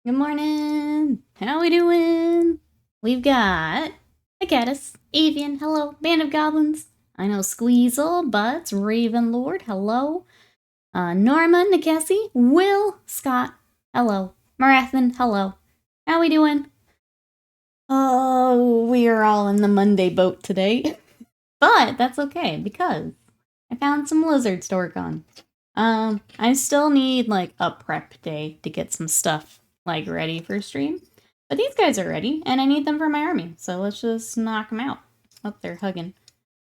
Good morning. How we doing? We've got a Caddis, Avian, hello, Band of Goblins. I know Squeezel, Butts, Ravenlord, hello. Norma, Nikesi, Will, Scott, hello. Marathan, hello. How we doing? Oh, we are all in the Monday boat today. But that's okay, because I found some lizards to work on. I still need, like, a prep day to get some stuff, like, ready for stream. But these guys are ready, and I need them for my army, so let's just knock them out. Oh, they're hugging.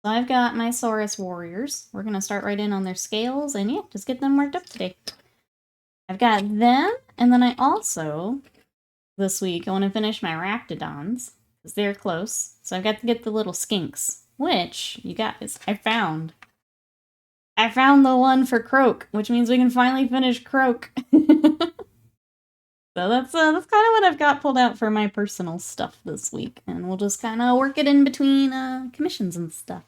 So I've got my Saurus Warriors. We're gonna start right in on their scales, and yeah, just get them worked up today. I've got them, and then I also, this week, I want to finish my Raptidons, because they're close. So I've got to get the little skinks, which, you guys, I found the one for Croak, which means we can finally finish Croak. So that's kind of what I've got pulled out for my personal stuff this week, and we'll just kind of work it in between commissions and stuff.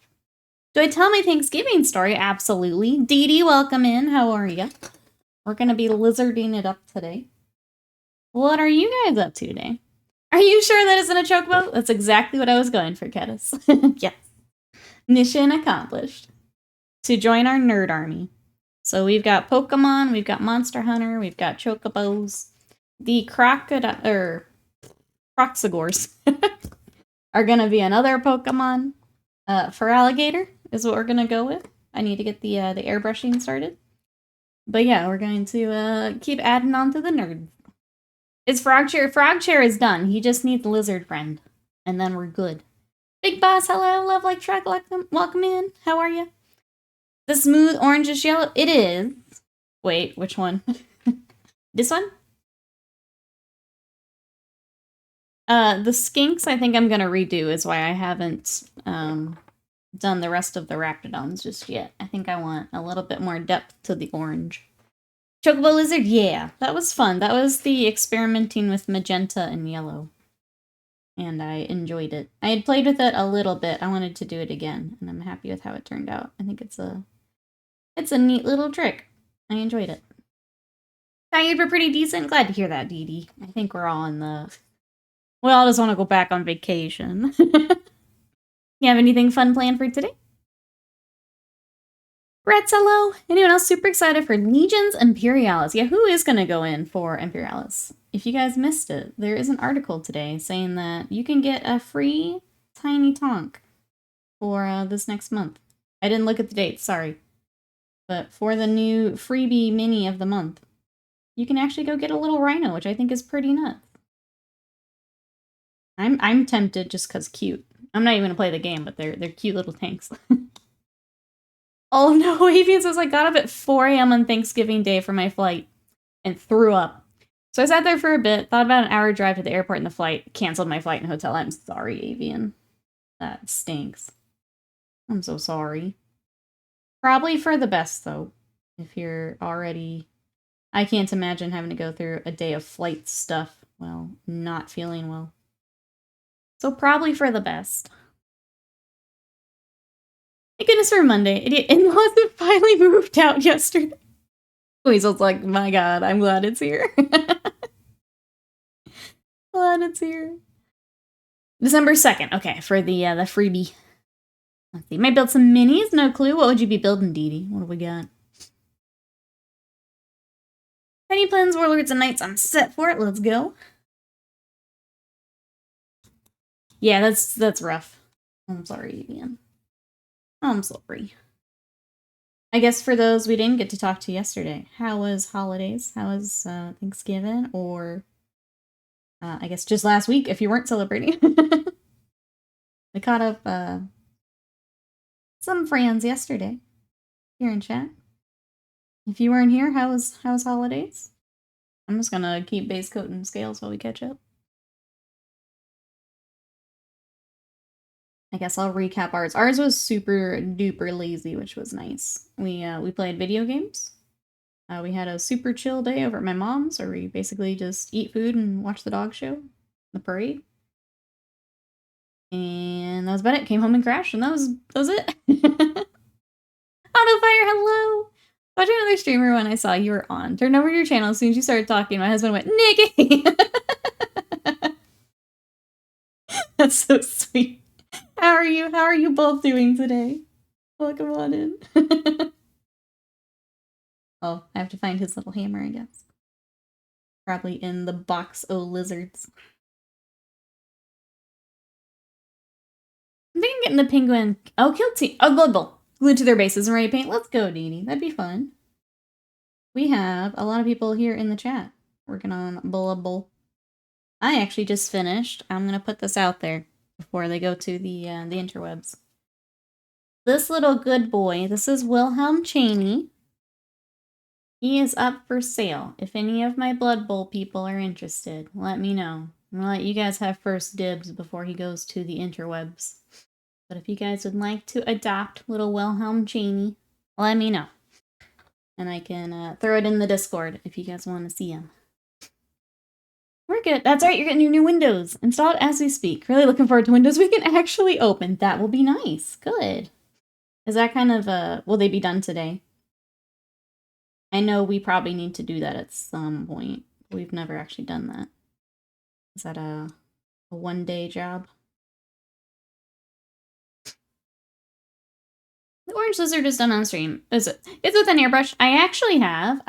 Do I tell my Thanksgiving story? Absolutely. Dee Dee, welcome in. How are you? We're gonna be lizarding it up today. What are you guys up to today? Are you sure that isn't a chocobo? That's exactly what I was going for, Kedis. Yes. Mission accomplished. To join our nerd army. So we've got Pokemon, we've got Monster Hunter, we've got Chocobos. The Croxagors are gonna be another Pokemon. For Alligator is what we're gonna go with. I need to get the airbrushing started. But yeah, we're going to keep adding on to the nerd. It's Frogchair. Frogchair is done. He just needs Lizard Friend. And then we're good. Big Boss, hello. Love like track, welcome in. How are you? The smooth orangish yellow? It is. Wait, which one? This one? The skinks I think I'm gonna redo is why I haven't done the rest of the Raptidons just yet. I think I want a little bit more depth to the orange. Chocobo Lizard, yeah, that was fun. That was the experimenting with magenta and yellow. And I enjoyed it. I had played with it a little bit. I wanted to do it again, and I'm happy with how it turned out. I think it's a neat little trick. I enjoyed it. Tired but pretty decent. Glad to hear that, Dee Dee. I think we're all in the... We all just want to go back on vacation. You have anything fun planned for today? Rats, hello! Anyone else super excited for Legions Imperialis? Yeah, who is going to go in for Imperialis? If you guys missed it, there is an article today saying that you can get a free Tiny Tonk for this next month. I didn't look at the dates, sorry. But for the new freebie mini of the month, you can actually go get a little rhino, which I think is pretty nuts. I'm tempted just because cute. I'm not even going to play the game, but they're cute little tanks. Oh no, Avian says I got up at 4 a.m. on Thanksgiving Day for my flight and threw up. So I sat there for a bit, thought about an hour drive to the airport and the flight, canceled my flight and hotel. I'm sorry, Avian. That stinks. I'm so sorry. Probably for the best, though. If you're already... I can't imagine having to go through a day of flight stuff while not feeling well. So probably for the best. Thank goodness for Monday. In-laws have finally moved out yesterday. Weasel's like, my god, I'm glad it's here. Glad it's here. December 2nd. Okay, for the freebie. Let's see. Might build some minis. No clue. What would you be building, Dee Dee? What do we got? Tiny Plans, Warlords, and Knights. I'm set for it. Let's go. Yeah, that's rough. I'm sorry, Ian. I'm sorry. I guess for those we didn't get to talk to yesterday, how was holidays? How was Thanksgiving? Or I guess just last week if you weren't celebrating. We caught up some friends yesterday here in chat. If you weren't here, how was holidays? I'm just gonna keep base coating scales while we catch up. I guess I'll recap ours. Ours was super duper lazy, which was nice. We played video games. We had a super chill day over at my mom's, where we basically just eat food and watch the dog show, the parade. And that was about it. Came home and crashed, and that was it. Autofire, hello! Watching another streamer when I saw you were on. Turned over to your channel as soon as you started talking. My husband went, Nikki! That's so sweet. How are you? How are you both doing today? Welcome on in. Oh, I have to find his little hammer, I guess. Probably in the box o' lizards. I'm thinking getting the penguin. Oh, kill team. Oh, Blood Bowl. Glued to their bases and ready to paint. Let's go, Dee Dee. That'd be fun. We have a lot of people here in the chat working on Blood Bowl. I actually just finished. I'm gonna put this out there before they go to the interwebs. This little good boy. This is Wilhelm Chaney. He is up for sale. If any of my Blood Bowl people are interested, let me know. I'm gonna let you guys have first dibs before he goes to the interwebs. But if you guys would like to adopt little Wilhelm Chaney, let me know. And I can throw it in the Discord if you guys want to see him. We're good. That's right, you're getting your new Windows installed as we speak. Really looking forward to Windows we can actually open. That will be nice. Good. Is that kind of, will they be done today? I know we probably need to do that at some point. We've never actually done that. Is that a one-day job? The orange lizard is done on stream. Is it? It's with an airbrush. I actually have.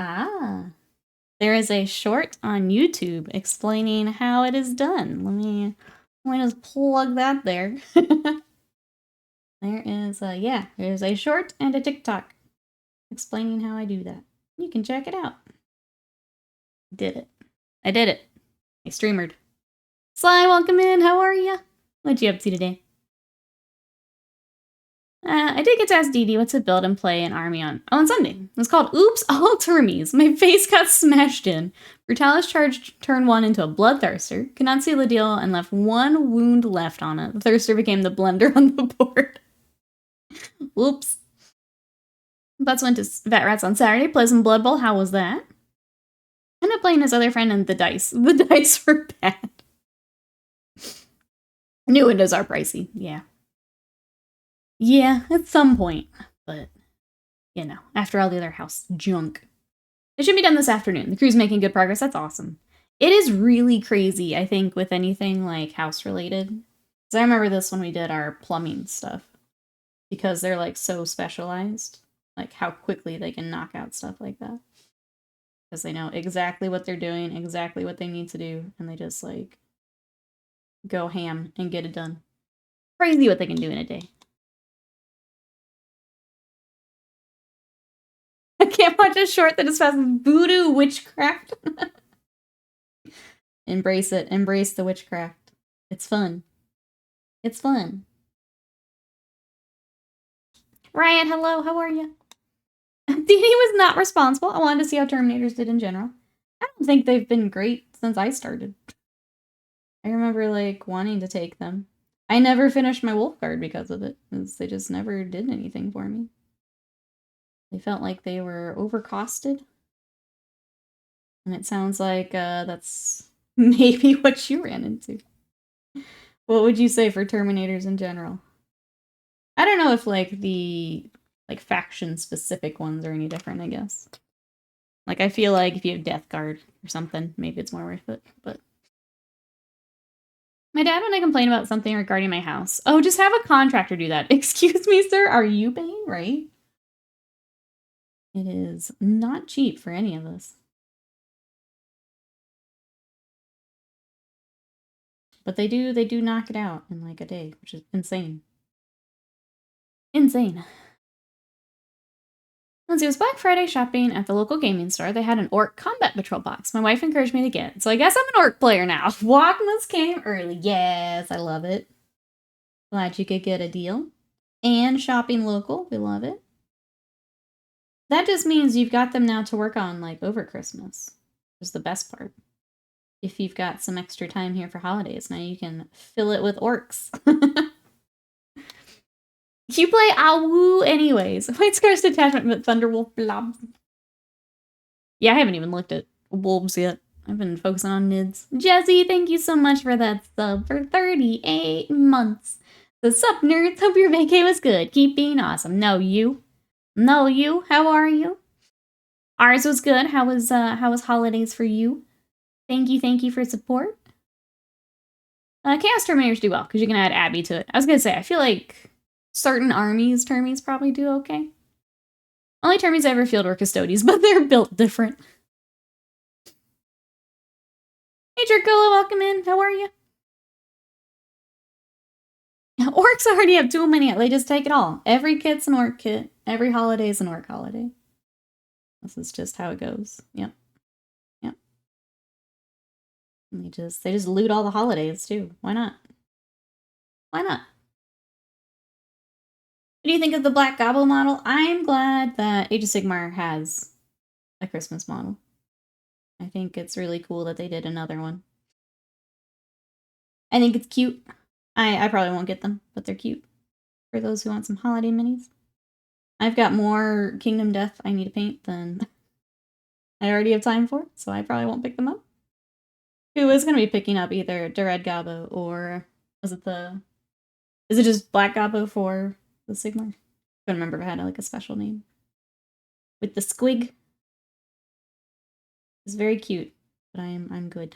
There is a short on YouTube explaining how it is done. Let me just plug that there. There is there's a short and a TikTok explaining how I do that. You can check it out. Did it. I did it. I streamered. Sly, welcome in. How are ya? What you up to today? I did get to ask Dee Dee what to build and play an army on Sunday. It was called Oops All Termies. My face got smashed in. Brutalis charged turn 1 into a Bloodthirster. Could not seal the deal and left 1 wound left on it. The Thirster became the blender on the board. Whoops. Butts went to Vet Rats on Saturday. Plays in Blood Bowl. How was that? Ended up playing his other friend and the dice. The dice were bad. New windows are pricey. Yeah. Yeah, at some point. But, you know, after all the other house junk. It should be done this afternoon. The crew's making good progress. That's awesome. It is really crazy, I think, with anything like house related. Because I remember this when we did our plumbing stuff. Because they're like so specialized. Like how quickly they can knock out stuff like that. Because they know exactly what they're doing, exactly what they need to do. And they just like go ham and get it done. Crazy what they can do in a day. I can't watch a short that is fast voodoo witchcraft. Embrace it. Embrace the witchcraft. It's fun. It's fun. Ryan, hello. How are you? Dee Dee was not responsible. I wanted to see how Terminators did in general. I don't think they've been great since I started. I remember, like, wanting to take them. I never finished my Wolf Guard because of it. Because they just never did anything for me. They felt like they were overcosted. And it sounds like that's maybe what you ran into. What would you say for Terminators in general? I don't know if, like, the faction-specific ones are any different, I guess. Like, I feel like if you have Death Guard or something, maybe it's more worth it, but... My dad, when I complain about something regarding my house, oh, just have a contractor do that. Excuse me, sir, are you paying, right? It is not cheap for any of us. But they do knock it out in like a day, which is insane. Insane. Let's see, it was Black Friday shopping at the local gaming store. They had an Orc Combat Patrol box. My wife encouraged me to get it, so I guess I'm an Orc player now. Walkmas came early. Yes, I love it. Glad you could get a deal. And shopping local. We love it. That just means you've got them now to work on, like, over Christmas. Is the best part. If you've got some extra time here for holidays, now you can fill it with orcs. You play Awu anyways. White Scar's detachment with Thunderwolf blobs. Yeah, I haven't even looked at wolves yet. I've been focusing on nids. Jesse, thank you so much for that sub for 38 months. The sup, nerds? Hope your vacay was good. Keep being awesome. No, you. No, you. How are you? Ours was good. How was holidays for you? Thank you for support. Chaos Terminators do well, because you can add Abby to it. I was gonna say, I feel like certain armies termies probably do okay. Only termies I ever field were custodies, but they're built different. Hey Dracola, welcome in. How are you? Orcs already have too many. They just take it all. Every kit's an orc kit. Every holiday is an orc holiday. This is just how it goes. Yep. Yep. And they just loot all the holidays too. Why not? Why not? What do you think of the Black Gobble model? I'm glad that Age of Sigmar has a Christmas model. I think it's really cool that they did another one. I think it's cute. I probably won't get them, but they're cute. For those who want some holiday minis. I've got more Kingdom Death I need to paint than I already have time for, so I probably won't pick them up. Who is going to be picking up either Red Gobbo or is it just Black Gobbo for the Sigmar? I don't remember if it had like a special name. With the squig. It's very cute, but I'm good.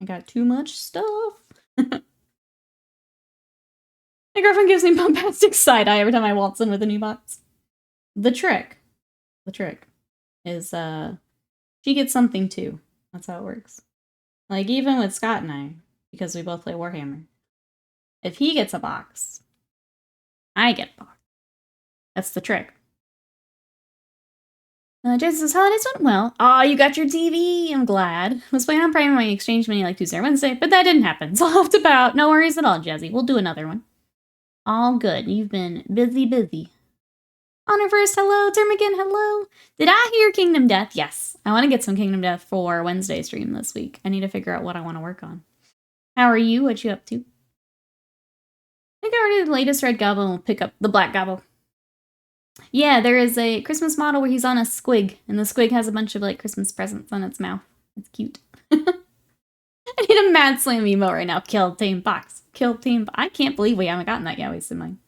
I got too much stuff. My girlfriend gives me bombastic side-eye every time I waltz in with a new box. The trick is she gets something too. That's how it works. Like even with Scott and I, because we both play Warhammer, if he gets a box, I get a box. That's the trick. Jason's holidays went well. Aw, you got your TV. I'm glad. I was planning on priming my exchange mini like Tuesday or Wednesday, but that didn't happen. So I'll have to bow. No worries at all, Jazzy. We'll do another one. All good. You've been busy. Honor first, hello. Termigan, hello. Did I hear Kingdom Death? Yes. I want to get some Kingdom Death for Wednesday stream this week. I need to figure out what I want to work on. How are you? What you up to? I think I already did the latest Red Gobble and we'll pick up the Black Gobble. Yeah, there is a Christmas model where he's on a squig, and the squig has a bunch of like Christmas presents on its mouth. It's cute. I need a mad slam emote right now. Kill team box. Kill team. I can't believe we haven't gotten that yet. Wasted mine.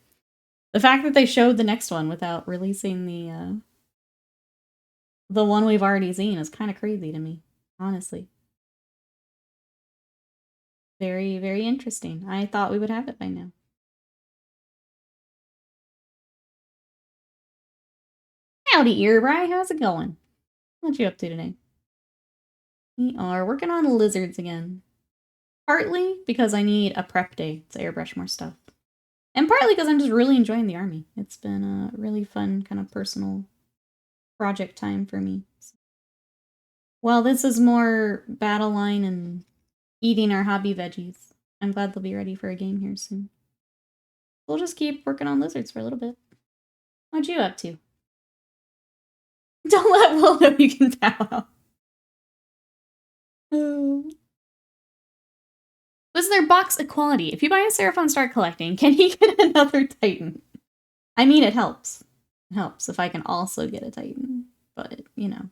The fact that they showed the next one without releasing the one we've already seen is kind of crazy to me, honestly. Very, very interesting. I thought we would have it by now. Howdy, Earbry. How's it going? What you up to today? We are working on lizards again. Partly because I need a prep day to airbrush more stuff. And partly because I'm just really enjoying the army. It's been a really fun kind of personal project time for me. Well, this is more battle line and eating our hobby veggies. I'm glad they'll be ready for a game here soon. We'll just keep working on lizards for a little bit. What you up to? Don't let Will know you can bow out. Was there box equality? If you buy a Seraphon and start collecting, can he get another Titan? I mean, it helps. It helps if I can also get a Titan. But, you know.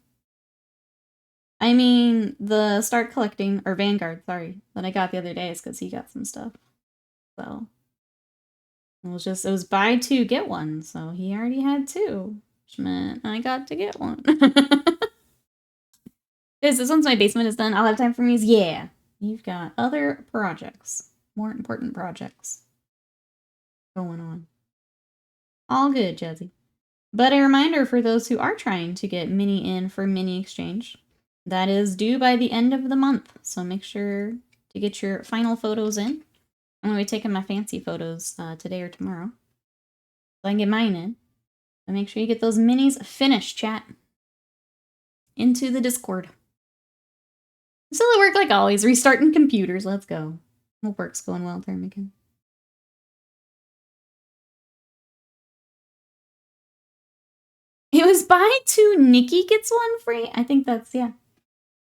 I mean, the start collecting, or Vanguard, sorry, that I got the other day is because he got some stuff. So. It was buy two, get one. So he already had two. Which meant I got to get one. Because once my basement is done, I'll have time for music. Yeah. You've got other projects. More important projects going on. All good, Jazzy. But a reminder for those who are trying to get mini in for mini exchange, that is due by the end of the month. So make sure to get your final photos in. I'm going to be taking my fancy photos today or tomorrow. So I can get mine in. So make sure you get those minis finished, chat. Into the Discord. Still at work like always. Restarting computers. Let's go. Hope work's going well, Termican. It was buy two, Nikki gets one free. I think that's, yeah.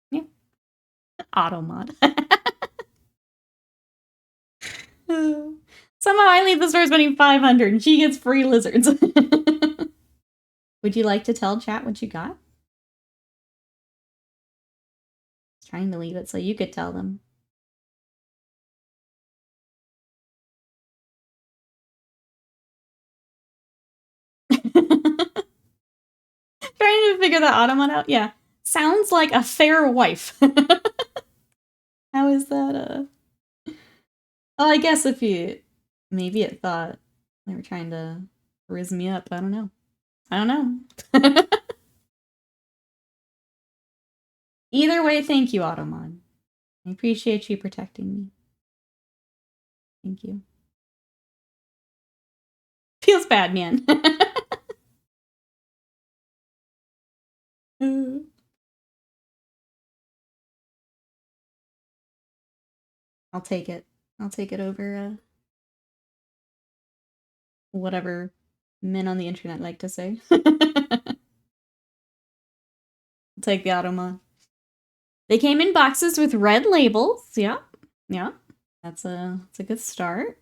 Yeah. Auto mod. Somehow I leave the store spending 500 and she gets free lizards. Would you like to tell chat what you got? Trying to leave it so you could tell them. Trying to figure that Automon out? Yeah. Sounds like a fair wife. How is that, Oh, I guess if you... Maybe it thought they were trying to rizz me up. I don't know. I don't know. Either way, thank you, Automon. I appreciate you protecting me. Thank you. Feels bad, man. I'll take it. I'll take it over, whatever men on the internet like to say. I'll take the Automon. They came in boxes with red labels. Yeah. Yeah. That's a good start.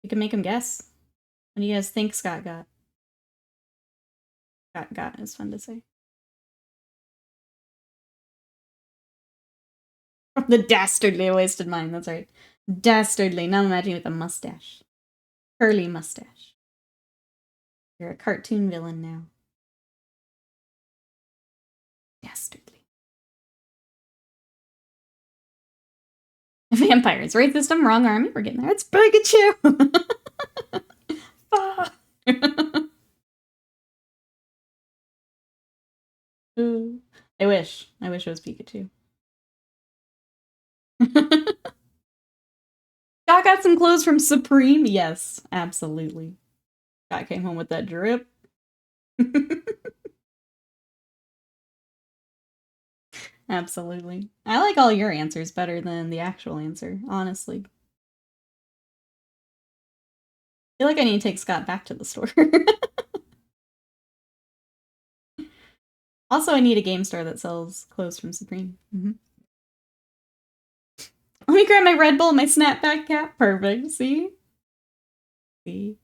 You can make them guess. What do you guys think Scott got? Scott got is fun to say. The dastardly, I wasted mine. That's right. Dastardly. Now I'm imagining with a mustache. Curly mustache. You're a cartoon villain now. Dastardly. Vampires. Right system, wrong army. We're getting there. It's Pikachu! Fuck! I wish. I wish it was Pikachu. Scott got some clothes from Supreme? Yes, absolutely. Scott came home with that drip. Absolutely. I like all your answers better than the actual answer, honestly. I feel like I need to take Scott back to the store. Also, I need a game store that sells clothes from Supreme. Let me grab my Red Bull and my snapback cap. Perfect. See? See?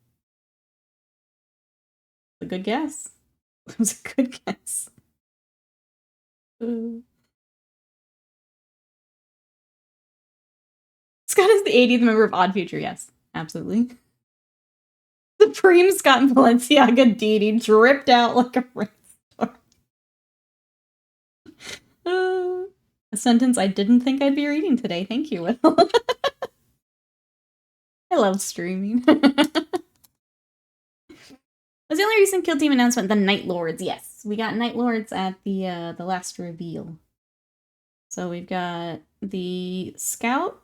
A good guess. It was a good guess. Scott is the 80th member of Odd Future. Yes, absolutely. Supreme Scott and Balenciaga deity dripped out like a rainstorm. A sentence I didn't think I'd be reading today. Thank you, Will. I love streaming. Was the only recent Kill Team announcement the Night Lords? Yes, we got Night Lords at the last reveal. So we've got the Scout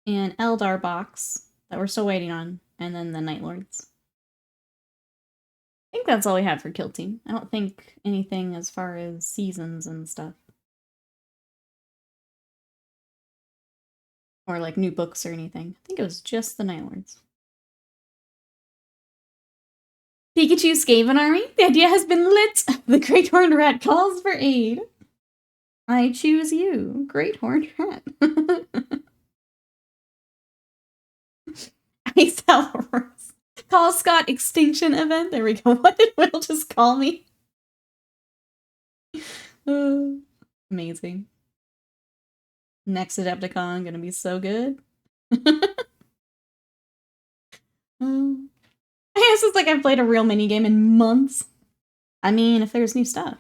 and Eldar box that we're still waiting on, and then the Night Lords. I think that's all we have for Kill Team. I don't think anything as far as seasons and stuff. Or like new books or anything. I think it was just the Night Lords. Pikachu Skaven army? The idea has been lit! The Great Horned Rat calls for aid. I choose you, Great Horned Rat. Ice Alvarez. Call Scott Extinction Event. There we go. What did Will just call me? Amazing. Next Adepticon gonna be so good. I guess it's like I've played a real minigame in months. I mean, if there's new stuff.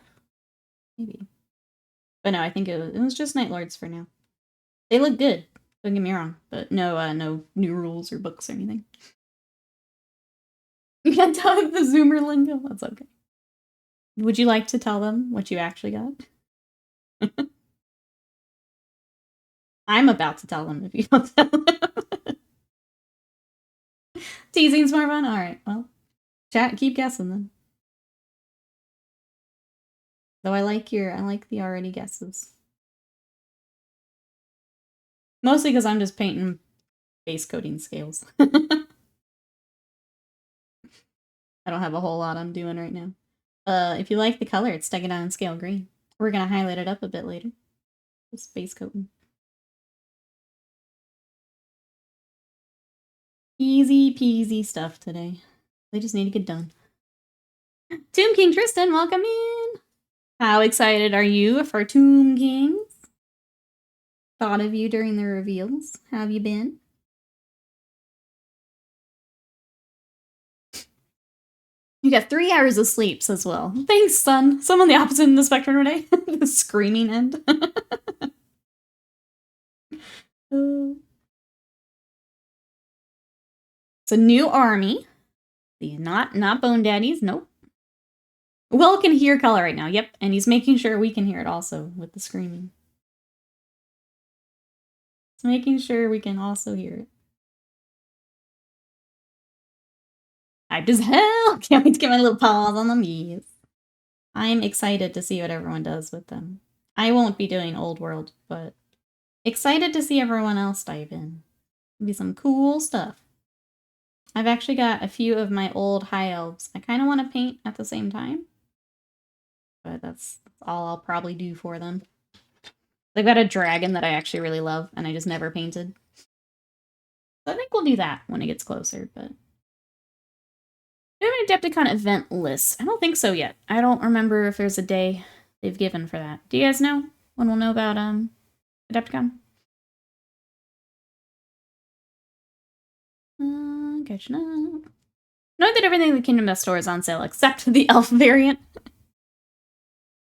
Maybe. But no, I think it was just Night Lords for now. They look good. Don't get me wrong. But no no new rules or books or anything. You can't tell the Zoomer lingo? That's okay. Would you like to tell them what you actually got? I'm about to tell them if you don't tell them. Teasing's more fun? Alright, well. Chat, keep guessing then. Though I like the already guesses. Mostly because I'm just painting base coating scales. I don't have a whole lot I'm doing right now. If you like the color, it's Take It Down in Scale Green. We're gonna highlight it up a bit later. Just base coating. Easy peasy stuff today. They just need to get done. Tomb King Tristan, welcome in! How excited are you for Tomb Kings? Thought of you during the reveals. How have you been? You got 3 hours of sleep, says Will. Thanks, son. So I'm on the opposite end of the spectrum today. The screaming end. It's a new army. Not Bone Daddies, nope. Will can hear color right now, yep. And he's making sure we can hear it also with the screaming. He's making sure we can also hear it. Hyped as hell! Can't wait to get my little paws on them, yes. I'm excited to see what everyone does with them. I won't be doing Old World, but excited to see everyone else dive in. It'll be some cool stuff. I've actually got a few of my old High Elves I kind of want to paint at the same time. But that's all I'll probably do for them. They've got a dragon that I actually really love, and I just never painted. So I think we'll do that when it gets closer, but... Do we have an Adepticon event list? I don't think so yet. I don't remember if there's a day they've given for that. Do you guys know when we'll know about Adepticon? Catching up. Know that everything in the Kingdom Death store is on sale except the elf variant.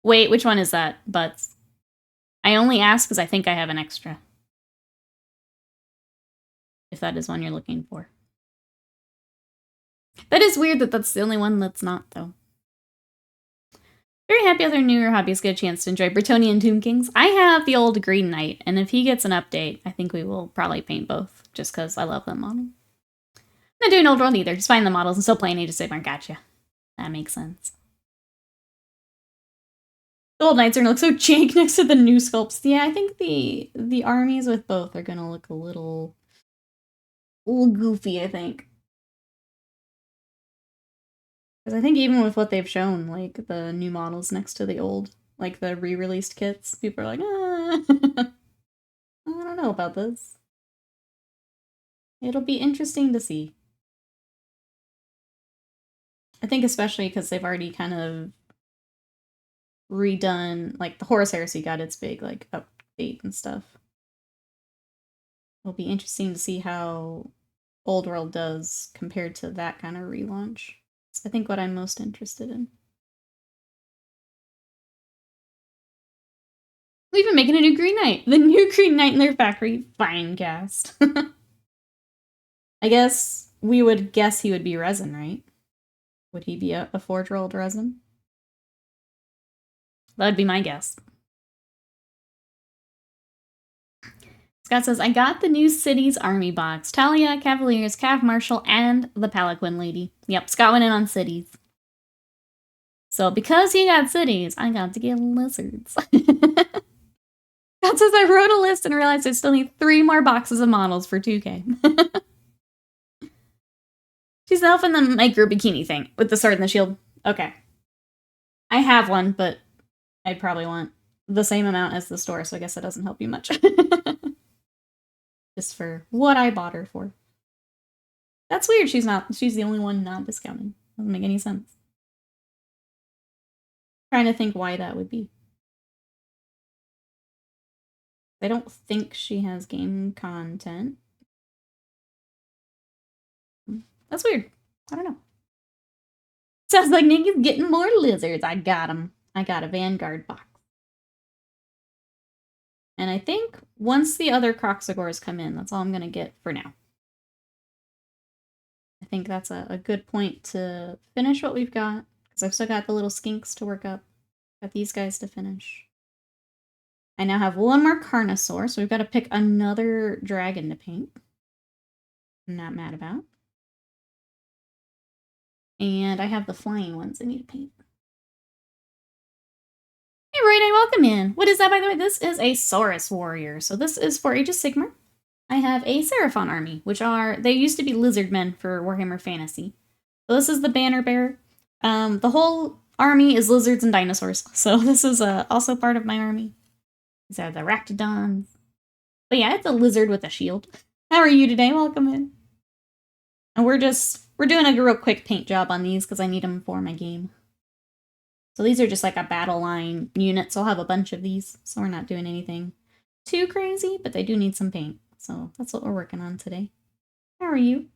Wait, which one is that, Butts? I only ask because I think I have an extra. If that is one you're looking for. That is weird that that's the only one that's not, though. Very happy other newer hobbies get a chance to enjoy Bretonnian Tomb Kings. I have the old Green Knight, and if he gets an update, I think we will probably paint both, just because I love that model. Not doing Old World either, just buying the models and still playing Age of Sigmar. Gotcha. That makes sense. The old knights are gonna look so jank next to the new sculpts. Yeah, I think the armies with both are gonna look a little goofy, I think. Because I think even with what they've shown, like the new models next to the old, like the re-released kits, people are like, I don't know about this. It'll be interesting to see. I think especially because they've already kind of redone, like the Horus Heresy got its big like update and stuff. It'll be interesting to see how Old World does compared to that kind of relaunch. It's, I think, what I'm most interested in. We've been making a new Green Knight. The new Green Knight in their factory. Fine cast. I guess we would guess he would be resin, right? Would he be a forge-rolled resin? That would be my guess. Scott says, I got the new Cities Army box. Talia, Cavaliers, Cav Marshal, and the Palaquin Lady. Yep, Scott went in on Cities. So because he got Cities, I got to get Lizards. Scott says, I wrote a list and realized I still need 3 more boxes of models for 2K. She's the elf in the micro bikini thing with the sword and the shield. Okay. I have one, but I'd probably want the same amount as the store, so I guess that doesn't help you much. Just for what I bought her for. That's weird. She's the only one not discounting. Doesn't make any sense. Trying to think why that would be. I don't think she has game content. That's weird. I don't know. Sounds like Nikki's getting more lizards. I got them. I got a Vanguard box. And I think once the other Croxagors come in, that's all I'm going to get for now. I think that's a good point to finish what we've got. Because I've still got the little skinks to work up. Got these guys to finish. I now have 1 more Carnosaur, so we've got to pick another dragon to paint. I'm not mad about. And I have the flying ones I need to paint. Hey, Roy, welcome in. What is that, by the way? This is a Saurus Warrior. So this is for Age of Sigmar. I have a Seraphon army, which they used to be lizard men for Warhammer Fantasy. So this is the banner bearer. The whole army is lizards and dinosaurs. So this is also part of my army. These are the Ractodons. But yeah, it's a lizard with a shield. How are you today? Welcome in. And we're doing a real quick paint job on these because I need them for my game. So these are just like a battle line unit, so I'll have a bunch of these. So we're not doing anything too crazy, but they do need some paint. So that's what we're working on today. How are you?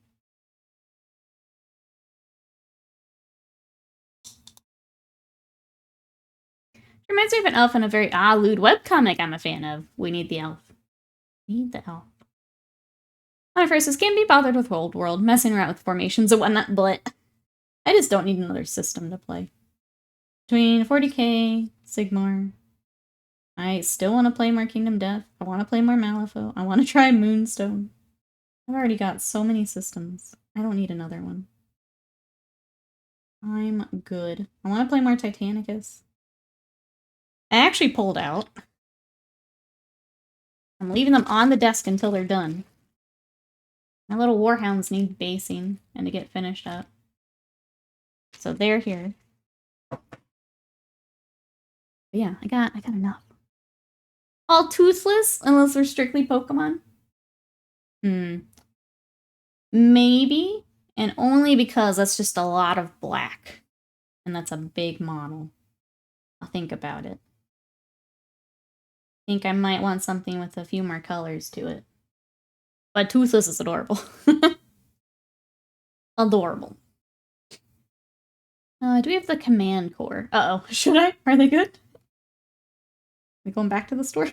Reminds me of an elf in a very lewd webcomic I'm a fan of. We need the elf. Need the elf. My first is can't be bothered with Old World, messing around with formations and whatnot, but I just don't need another system to play. Between 40k, Sigmar, I still want to play more Kingdom Death. I want to play more Malifaux. I want to try Moonstone. I've already got so many systems. I don't need another one. I'm good. I want to play more Titanicus. I actually pulled out. I'm leaving them on the desk until they're done. My little warhounds need basing and to get finished up. So they're here. But yeah, I got enough. All toothless, unless they're strictly Pokemon? Maybe, and only because that's just a lot of black. And that's a big model. I'll think about it. I think I might want something with a few more colors to it. But toothless is adorable. Adorable. Do we have the command core? Uh-oh. Should I? Are they good? Are we going back to the store?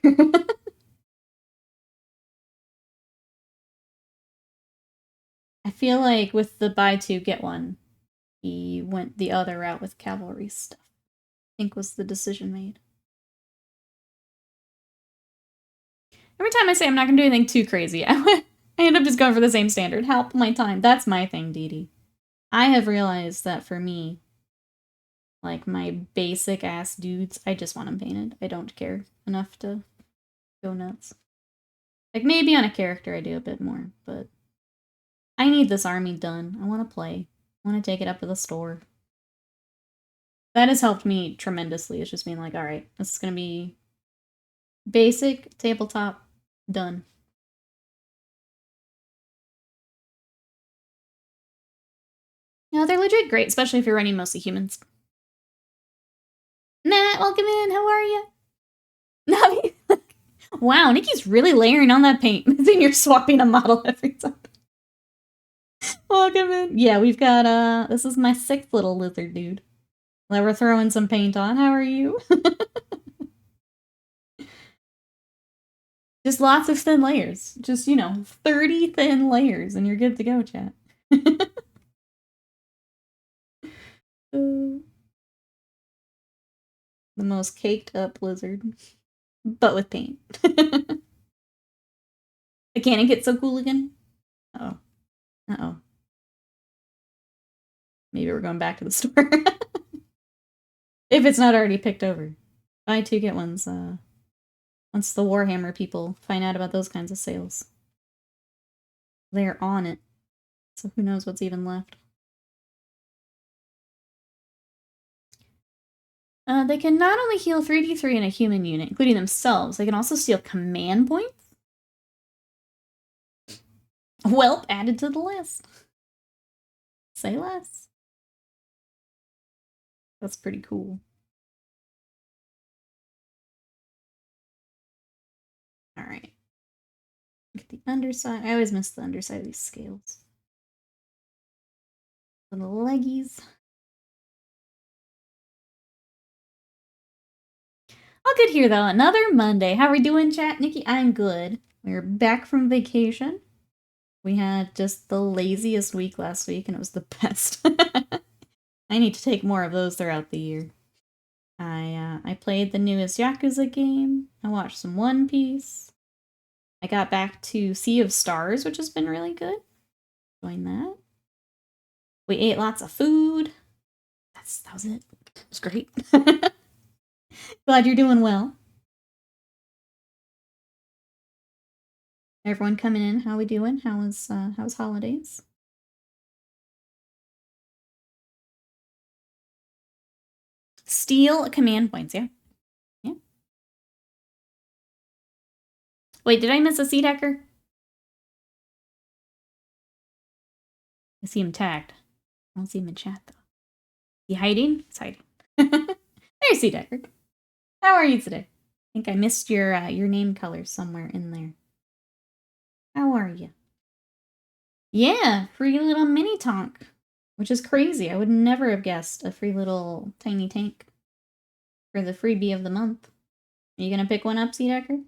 I feel like with the buy two, get one, he went the other route with cavalry stuff. I think was the decision made. Every time I say I'm not going to do anything too crazy, I end up just going for the same standard. Help my time. That's my thing, Dee Dee. I have realized that for me, like my basic ass dudes, I just want them painted. I don't care enough to go nuts. Like maybe on a character I do a bit more, but I need this army done. I want to play. I want to take it up to the store. That has helped me tremendously. It's just being like, all right, this is going to be basic, tabletop, done. No, they're legit great, especially if you're running mostly humans. Matt, welcome in. How are you? Wow, Nikki's really layering on that paint. Then you're swapping a model every time. Welcome in. Yeah, we've got, this is my 6th little lizard dude. That we're throwing some paint on. How are you? Just lots of thin layers. Just, 30 thin layers and you're good to go, chat. The most caked up lizard. But with paint. The cannon gets so cool again? Uh-oh. Uh-oh. Maybe we're going back to the store. If it's not already picked over. Buy two, get ones, once the Warhammer people find out about those kinds of sales. They're on it. So who knows what's even left. They can not only heal 3d3 in a human unit, including themselves, they can also steal command points. Welp, added to the list. Say less. That's pretty cool. Alright. Look at the underside. I always miss the underside of these scales. Little leggies. All good here, though. Another Monday. How are we doing, chat? Nikki, I'm good. We're back from vacation. We had just the laziest week last week, and it was the best. I need to take more of those throughout the year. I played the newest Yakuza game. I watched some One Piece. I got back to Sea of Stars, which has been really good. Enjoying that. We ate lots of food. That was it. It was great. Glad you're doing well. Everyone coming in, how we doing? How's holidays? Steal command points, yeah. Yeah. Wait, did I miss a Seed Hacker? I see him tagged. I don't see him in chat, though. Is he hiding? He's hiding. There's Seed Hacker. How are you today? I think I missed your name color somewhere in there. How are you? Yeah, free little mini tonk, which is crazy. I would never have guessed a free little tiny tank. for the freebie of the month. Are you gonna pick one up, Seedecker?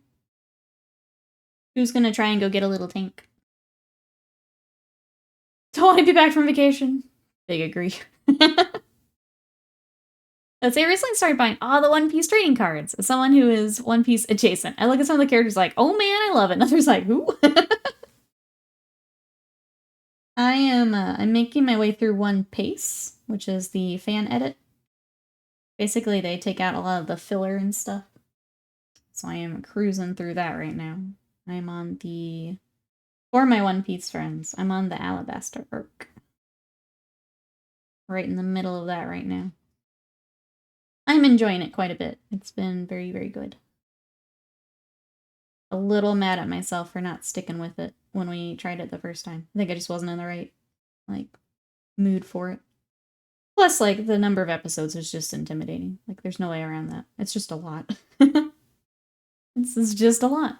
Who's gonna try and go get a little tank? Don't want to be back from vacation. Big agree. Let's say I recently started buying all the One Piece trading cards. As someone who is One Piece adjacent, I look at some of the characters like, oh man, I love it. And others like, who? I'm making my way through One Piece, which is the fan edit. Basically, they take out a lot of the filler and stuff. So I am cruising through that right now. I am on the... For my One Piece friends, I'm on the Alabaster arc. Right in the middle of that right now. I'm enjoying it quite a bit. It's been very, very good. A little mad at myself for not sticking with it when we tried it the first time. I think I just wasn't in the right, like, mood for it. Plus, like, the number of episodes is just intimidating. Like, there's no way around that. It's just a lot. This is just a lot.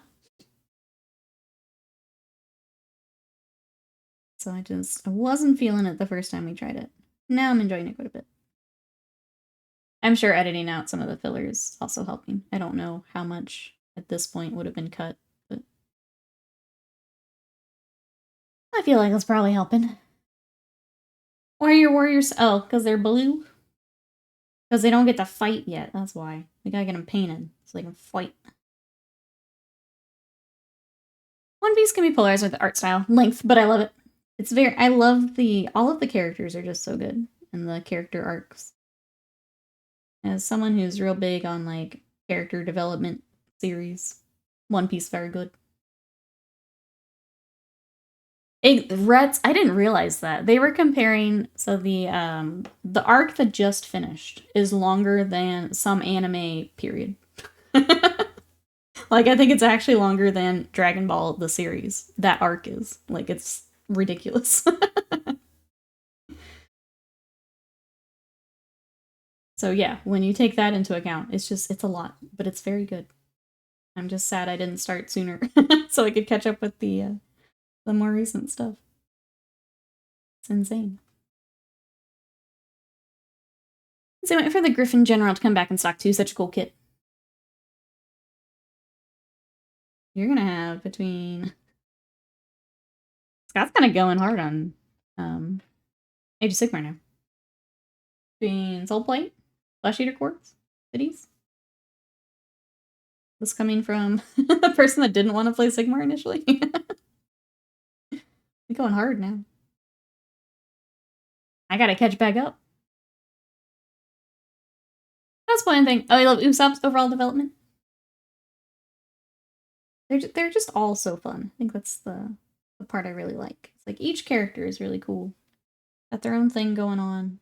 So I wasn't feeling it the first time we tried it. Now I'm enjoying it quite a bit. I'm sure editing out some of the fillers is also helping. I don't know how much at this point would have been cut, but I feel like it's probably helping. Why are your warriors? Oh, because they're blue? Because they don't get to fight yet, that's why. We gotta get them painted so they can fight. One Piece can be polarized with the art style, length, but I love it. It's I love all of the characters are just so good, and the character arcs. As someone who's real big on, like, character development series, One Piece very good. Reds, I didn't realize that. They were comparing, so the arc that just finished is longer than some anime period. Like, I think it's actually longer than Dragon Ball, the series. That arc is. Like, it's ridiculous. So yeah, when you take that into account, it's a lot, but it's very good. I'm just sad I didn't start sooner so I could catch up with the more recent stuff. It's insane. So I went for the Griffin General to come back in stock too. Such a cool kit. You're gonna have between... Scott's kind of going hard on Age of Sigmar now. Between Soul Plate, Flesh Eater Quartz, Cities. This coming from a person that didn't want to play Sigmar initially. We're going hard now. I gotta catch back up. That's one thing. Oh, I love Usopp's overall development. They're just all so fun. I think that's the part I really like. It's like each character is really cool. Got their own thing going on.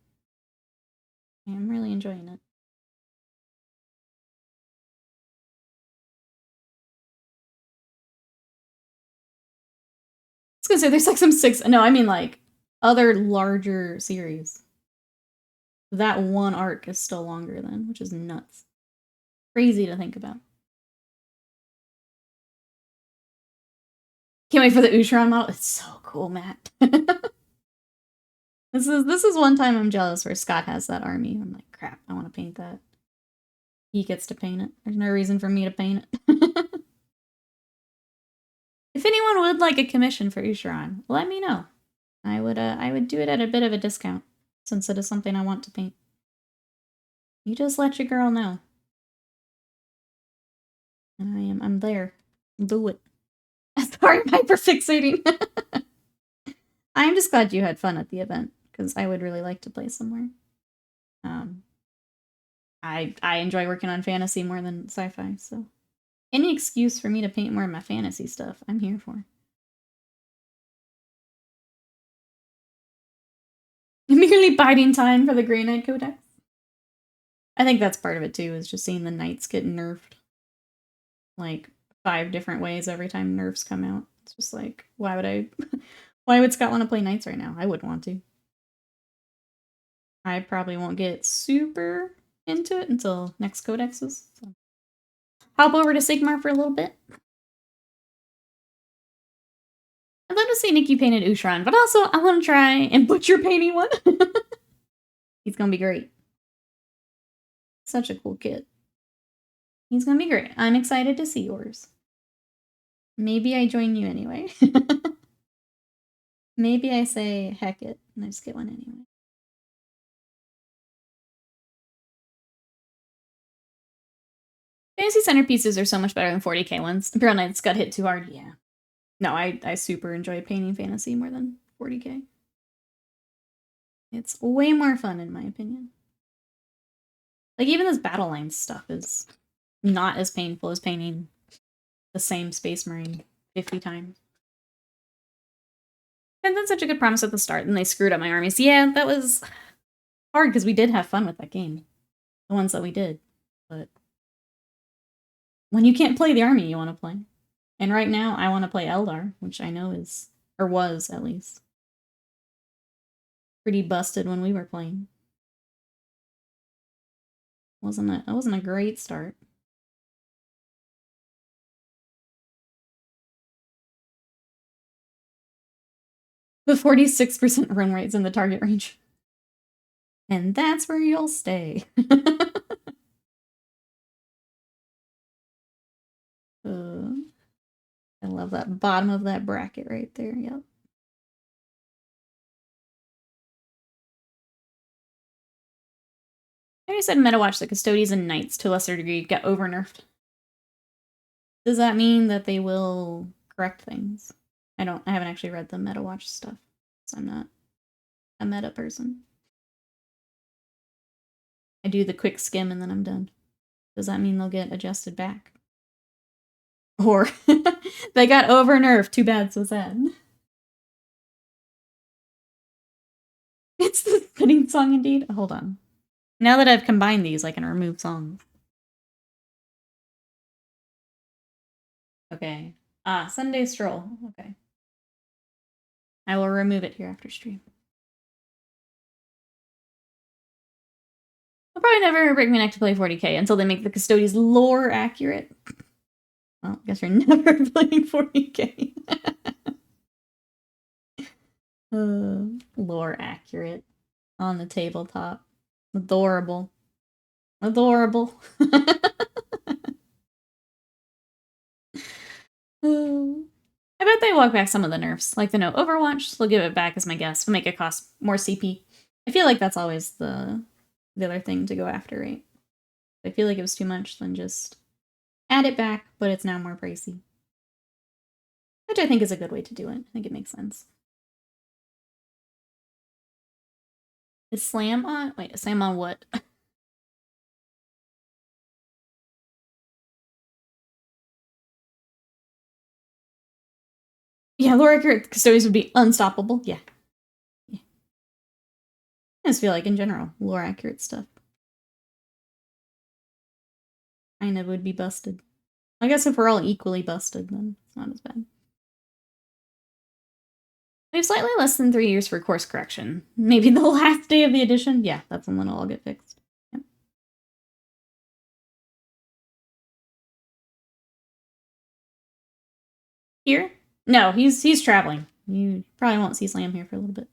I'm really enjoying it. I was gonna say there's like some 6. No, I mean like other larger series. That one arc is still longer than, which is nuts. Crazy to think about. Can't wait for the Usharon model. It's so cool, Matt. This is one time I'm jealous where Scott has that army. I'm like, crap, I want to paint that. He gets to paint it. There's no reason for me to paint it. If anyone would like a commission for Usharon, let me know. I would do it at a bit of a discount, since it is something I want to paint. You just let your girl know. And I'm there. Do it. Sorry, I'm hyperfixating. I'm just glad you had fun at the event, because I would really like to play somewhere. I enjoy working on fantasy more than sci-fi, so any excuse for me to paint more of my fantasy stuff, I'm here for. Merely biding time for the Grey Knight Codex. I think that's part of it too, is just seeing the knights get nerfed. Like 5 different ways every time nerfs come out. It's just like, why would Scott want to play knights right now? I wouldn't want to. I probably won't get super into it until next codexes. So. Hop over to Sigmar for a little bit. I'd love to see Nikki painted Usharon, but also I want to try and butcher painting one. He's gonna be great. Such a cool kid. He's gonna be great. I'm excited to see yours. Maybe I join you anyway. Maybe I say, heck it, and I just get one anyway. Fantasy centerpieces are so much better than 40k ones. Imperial Knights got hit too hard, yeah. No, I super enjoy painting fantasy more than 40k. It's way more fun in my opinion. Like, even this Battle Lines stuff is not as painful as painting the same Space Marine 50 times. And then such a good promise at the start, and they screwed up my armies. Yeah, that was hard, because we did have fun with that game. The ones that we did. But when you can't play the army you want to play. And right now, I want to play Eldar, which I know is, or was at least, pretty busted when we were playing. It wasn't a great start. The 46% run rate's in the target range. And that's where you'll stay. I love that bottom of that bracket right there, yep. I said meta watch the Custodians and Knights to a lesser degree get over nerfed. Does that mean that they will correct things? I haven't actually read the meta watch stuff, so I'm not a meta person. I do the quick skim and then I'm done. Does that mean they'll get adjusted back? Or they got over nerfed, too bad, so sad. It's the fitting song indeed. Hold on. Now that I've combined these, I can remove songs. Okay. Sunday Stroll. Okay. I will remove it here after stream. I'll probably never break my neck to play 40k until they make the Custodians lore accurate. Well, I guess you're never playing 40k. Lore accurate. On the tabletop. Adorable. Adorable. I bet they walk back some of the nerfs. Like the no Overwatch, they'll give it back as my guess. Will make it cost more CP. I feel like that's always the other thing to go after, right? If I feel like it was too much, then just add it back, but it's now more pricey. Which I think is a good way to do it. I think it makes sense. Is Slam on? Wait, Slam on what? Yeah, lore accurate Custodians would be unstoppable. Yeah. I just feel like in general, lore accurate stuff kind of would be busted. I guess if we're all equally busted, then it's not as bad. We have slightly less than 3 years for course correction. Maybe the last day of the edition? Yeah, that's when it'll all get fixed. Yep. Here? No, he's traveling. You probably won't see Slam here for a little bit.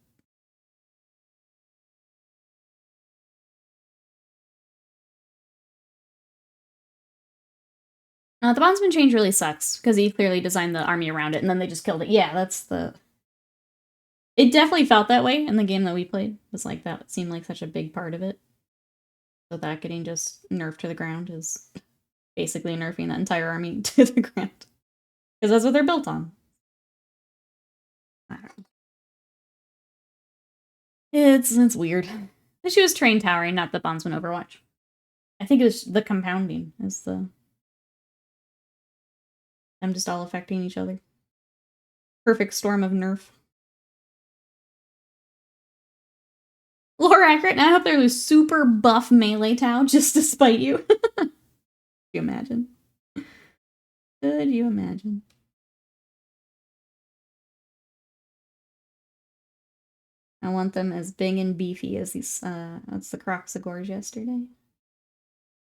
The Bondsman change really sucks, because he clearly designed the army around it, and then they just killed it. Yeah, that's the... It definitely felt that way in the game that we played. It was like that. It seemed like such a big part of it. So that getting just nerfed to the ground is basically nerfing that entire army to the ground. Because that's what they're built on. I don't know. It's weird. She was train towering, not the Bondsman Overwatch. I think it was the compounding is the... them just all affecting each other. Perfect storm of nerf. Lore accurate, and I hope they're super buff melee Tau just to spite you. Could you imagine? Could you imagine? I want them as big and beefy as these, that's the Croxagores yesterday.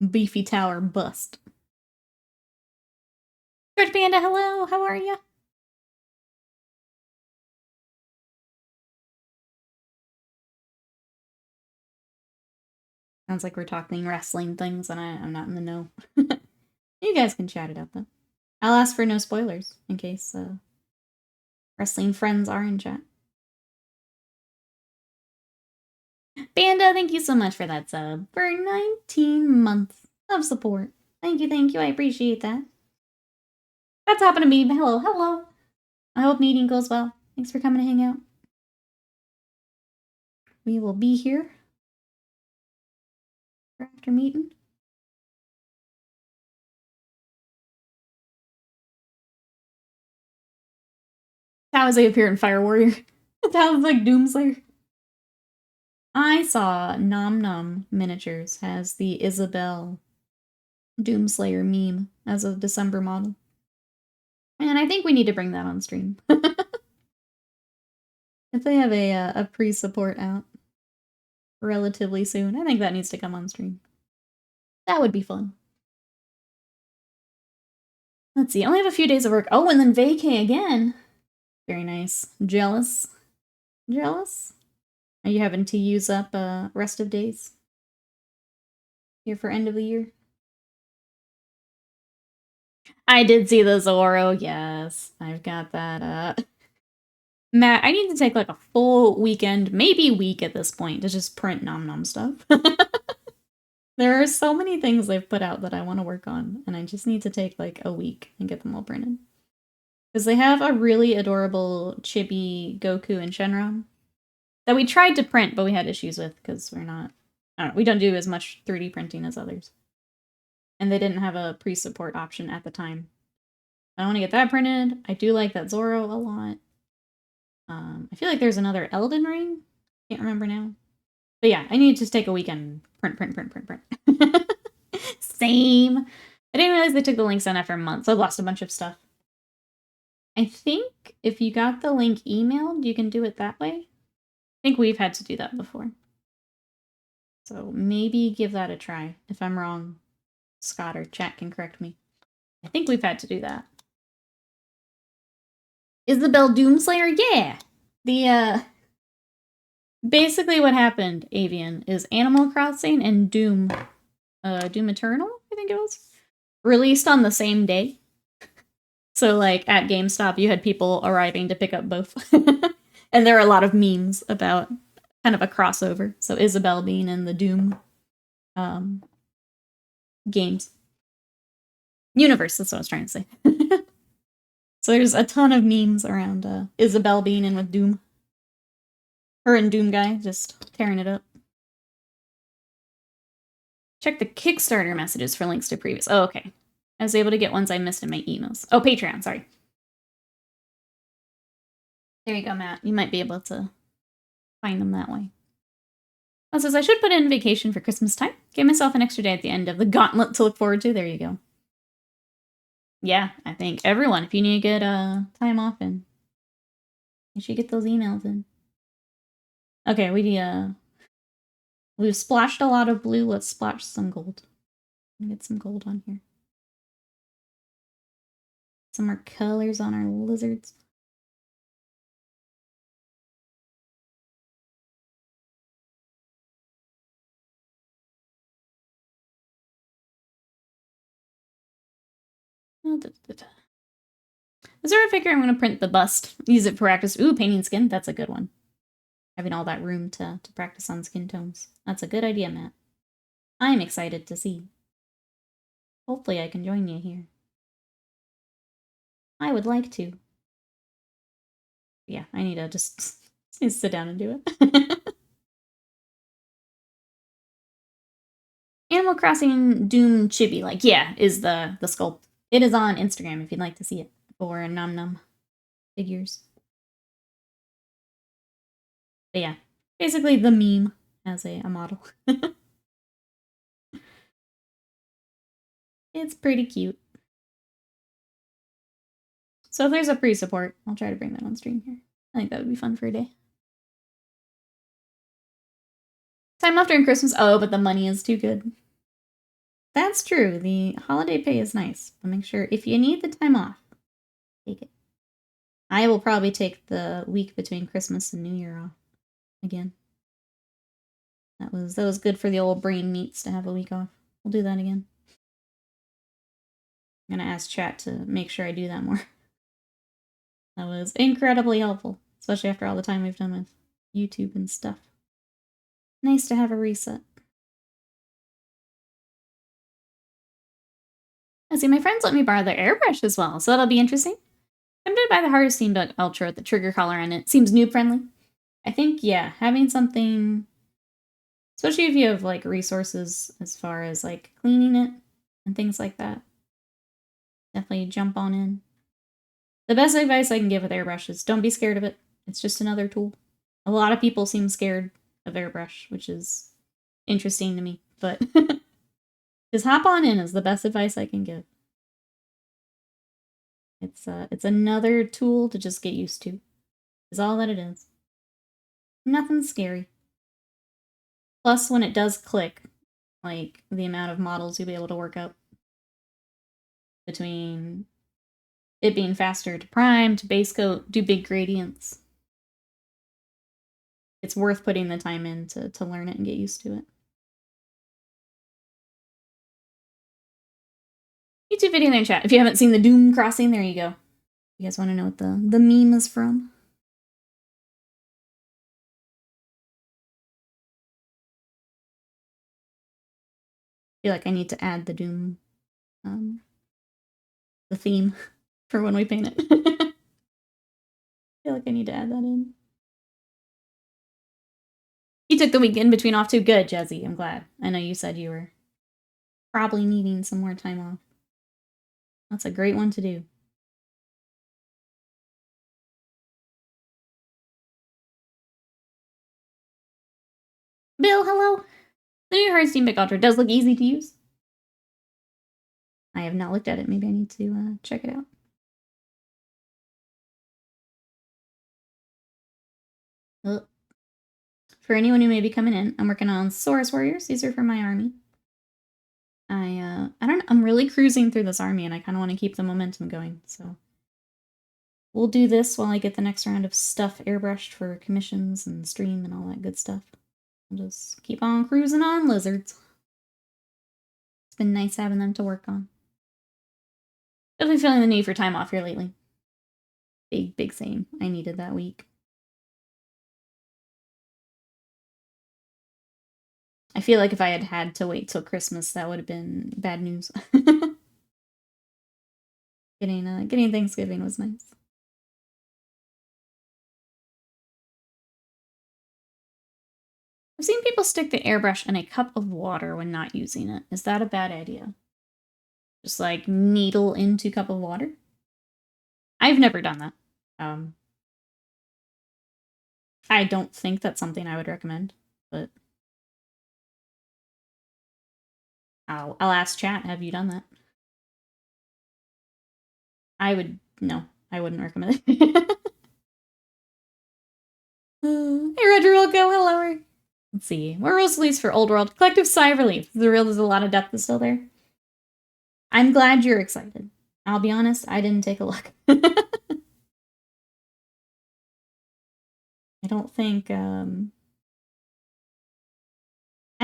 Beefy tower bust. George Panda, hello, how are you? Sounds like we're talking wrestling things and I'm not in the know. You guys can chat it up, though. I'll ask for no spoilers, in case wrestling friends are in chat. Banda, thank you so much for that sub. For 19 months of support. Thank you, I appreciate that. That's happened to me. Hello, hello. I hope meeting goes well. Thanks for coming to hang out. We will be here after meeting. How does they appear in Fire Warrior? Sounds like Doomslayer. I saw Nom Nom Miniatures has the Isabel Doomslayer meme as a December model. And I think we need to bring that on stream. If they have a pre-support out relatively soon, I think that needs to come on stream. That would be fun. Let's see, I only have a few days of work. Oh, and then vacay again. Very nice. Jealous? Jealous? Are you having to use up rest of days? Here for end of the year? I did see the Zorro, yes. I've got that. Matt, I need to take like a full weekend, maybe week at this point, to just print Nom Nom stuff. There are so many things they've put out that I want to work on, and I just need to take like a week and get them all printed. Because they have a really adorable chibi Goku and Shenron that we tried to print, but we had issues with because we're not, I don't know, we don't do as much 3D printing as others. And they didn't have a pre-support option at the time. I want to get that printed. I do like that Zorro a lot. I feel like there's another Elden Ring. Can't remember now. But yeah, I need to just take a weekend. Print. Same. I didn't realize they took the links down after a month, so I've lost a bunch of stuff. I think if you got the link emailed, you can do it that way. I think we've had to do that before. So maybe give that a try. If I'm wrong, Scott or chat can correct me. I think we've had to do that. Isabel Doomslayer? Yeah! The, basically what happened, Avian, is Animal Crossing and Doom, Doom Eternal, I think it was, released on the same day. So, like, at GameStop, you had people arriving to pick up both. And there are a lot of memes about kind of a crossover. So Isabel being in the Doom games. Universe, that's what I was trying to say. So there's a ton of memes around Isabel being in with Doom. Her and Doom Guy just tearing it up. Check the Kickstarter messages for links to previous. Oh, okay. I was able to get ones I missed in my emails. Oh, Patreon, sorry. There you go, Matt. You might be able to find them that way. Oh, says I should put in vacation for Christmas time. Give myself an extra day at the end of the gauntlet to look forward to. There you go. Yeah, I think everyone, if you need to get time off in, you should get those emails in. Okay, we've splashed a lot of blue. Let's splash some gold. Get some gold on here. Some more colors on our lizards. Is there a figure I'm going to print the bust? Use it for practice. Ooh, painting skin. That's a good one. Having all that room to practice on skin tones. That's a good idea, Matt. I'm excited to see. Hopefully I can join you here. I would like to. Yeah, I need to just need to sit down and do it. Animal Crossing Doom Chibi, like, yeah, is the sculpt. It is on Instagram if you'd like to see it. For Nom Nom figures. But yeah, basically the meme as a model. It's pretty cute. So if there's a pre-support, I'll try to bring that on stream here. I think that would be fun for a day. Time off during Christmas. Oh, but the money is too good. That's true. The holiday pay is nice. But make sure if you need the time off, take it. I will probably take the week between Christmas and New Year off again. That was good for the old brain meats to have a week off. We'll do that again. I'm gonna ask chat to make sure I do that more. That was incredibly helpful, especially after all the time we've done with YouTube and stuff. Nice to have a reset. I see my friends let me borrow their airbrush as well, so that'll be interesting. I'm tempted by the hardest Steam Deck Ultra with the trigger collar on it. Seems noob friendly. I think, yeah, having something, especially if you have like resources as far as like cleaning it and things like that, definitely jump on in. The best advice I can give with airbrush is don't be scared of it. It's just another tool. A lot of people seem scared of airbrush, which is interesting to me, but just hop on in is the best advice I can give. It's another tool to just get used to. Is all that it is. Nothing scary. Plus, when it does click, like the amount of models you'll be able to work up between it being faster to prime, to base coat, do big gradients. It's worth putting the time in to learn it and get used to it. YouTube video in the chat. If you haven't seen the Doom Crossing, there you go. You guys want to know what the meme is from? I feel like I need to add the Doom, the theme for when we paint it. I feel like I need to add that in. You took the week in between off too. Good, Jazzy. I'm glad. I know you said you were probably needing some more time off. That's a great one to do. Bill, hello. The new Hard Steam Deck Ultra does look easy to use. I have not looked at it. Maybe I need to check it out. For anyone who may be coming in, I'm working on Saurus Warriors. These are for my army. I don't know. I'm really cruising through this army, and I kind of want to keep the momentum going. So we'll do this while I get the next round of stuff airbrushed for commissions and stream and all that good stuff. I'll just keep on cruising on lizards. It's been nice having them to work on. Definitely feeling the need for time off here lately. Big same. I needed that week. I feel like if I had had to wait till Christmas, that would have been bad news. Getting Thanksgiving was nice. I've seen people stick the airbrush in a cup of water when not using it. Is that a bad idea? Just like needle into cup of water? I've never done that. I don't think that's something I would recommend, but I'll ask chat. Have you done that? No, I wouldn't recommend it. Hey, Roger Wilco, hello. Let's see. More rules released for Old World. Collective sigh of relief. There's a lot of depth still there. I'm glad you're excited. I'll be honest, I didn't take a look. I don't think, I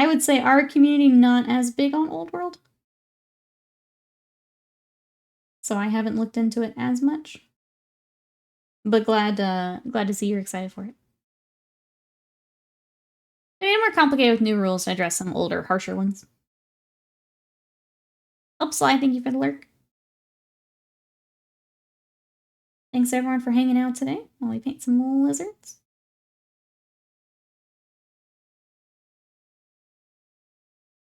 would say our community not as big on Old World. So I haven't looked into it as much. But glad to see you're excited for it. They made it more complicated with new rules to address some older, harsher ones. Oh, Sly, thank you for the lurk. Thanks everyone for hanging out today while we paint some lizards.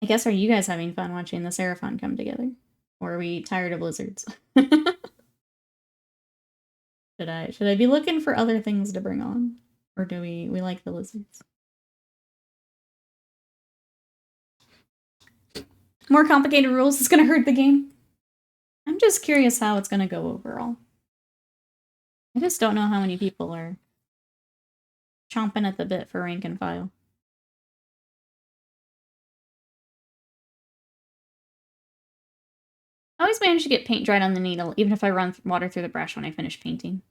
I guess, are you guys having fun watching the Seraphon come together? Or are we tired of lizards? Should I be looking for other things to bring on? Or do we like the lizards? More complicated rules is gonna hurt the game. I'm just curious how it's gonna go overall. I just don't know how many people are chomping at the bit for rank and file. I always manage to get paint dried on the needle, even if I run water through the brush when I finish painting.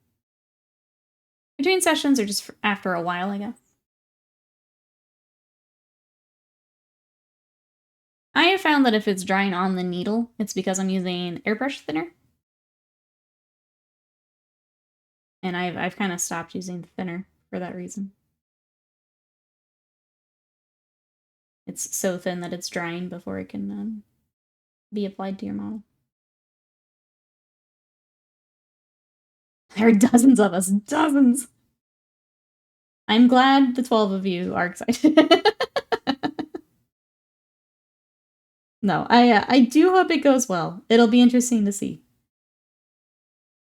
Between sessions or just after a while, I guess. I have found that if it's drying on the needle, it's because I'm using airbrush thinner. And I've kind of stopped using the thinner for that reason. It's so thin that it's drying before it can be applied to your model. There are dozens of us, dozens! I'm glad the 12 of you are excited. No, I do hope it goes well. It'll be interesting to see.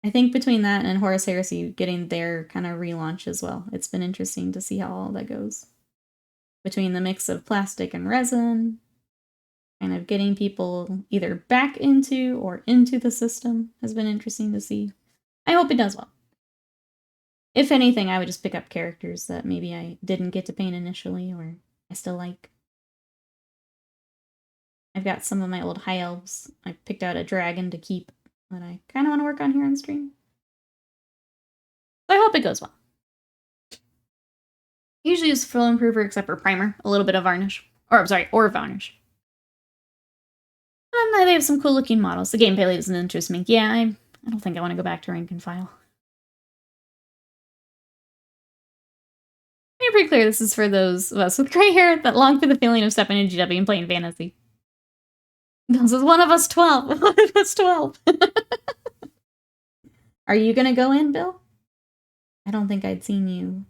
I think between that and Horus Heresy getting their kind of relaunch as well, it's been interesting to see how all that goes. Between the mix of plastic and resin, kind of getting people either back into or into the system has been interesting to see. I hope it does well. If anything, I would just pick up characters that maybe I didn't get to paint initially or I still like. I've got some of my old high elves. I picked out a dragon to keep that I kind of want to work on here on stream. So I hope it goes well. Usually use Flow Improver except for primer, a little bit of varnish. Or, I'm sorry, or varnish. They have some cool looking models. The gameplay doesn't interest me. Yeah, I don't think I want to go back to rank and file. I'm pretty clear this is for those of us with gray hair that long for the feeling of stepping into GW and playing fantasy. This is one of us 12. One of us 12. Are you gonna go in, Bill? I don't think I'd seen you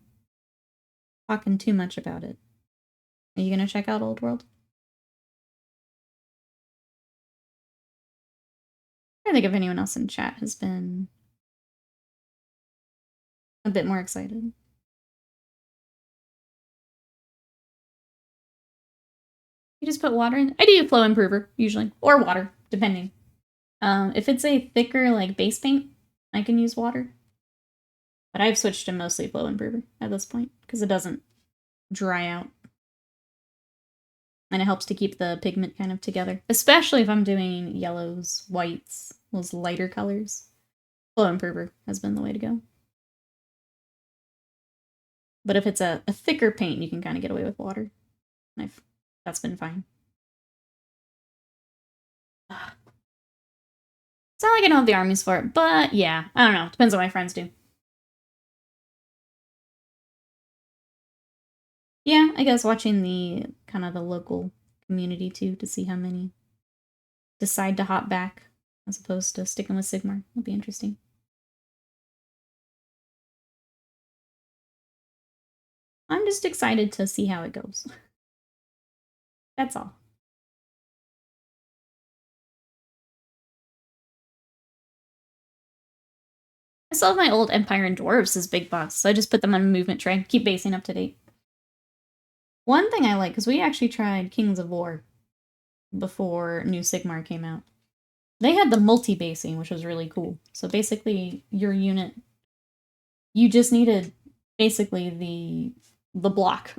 talking too much about it. Are you gonna check out Old World? I think if anyone else in chat has been a bit more excited. You just put water in? I do Flow Improver, usually. Or water, depending. If it's a thicker, like, base paint, I can use water. But I've switched to mostly Flow Improver at this point, because it doesn't dry out. And it helps to keep the pigment kind of together. Especially if I'm doing yellows, whites, those lighter colors. Flow Improver has been the way to go. But if it's a thicker paint, you can kind of get away with water. And that's been fine. It's not like I don't have the armies for it, but yeah, I don't know. Depends what my friends do. Yeah, I guess watching the kind of the local community too to see how many decide to hop back as opposed to sticking with Sigmar will be interesting. I'm just excited to see how it goes. That's all. I still have my old Empire and Dwarves as big box, so I just put them on a movement tray. Keep basing up to date. One thing I like, because we actually tried Kings of War before New Sigmar came out. They had the multi-basing, which was really cool. So basically, your unit, you just needed basically the block,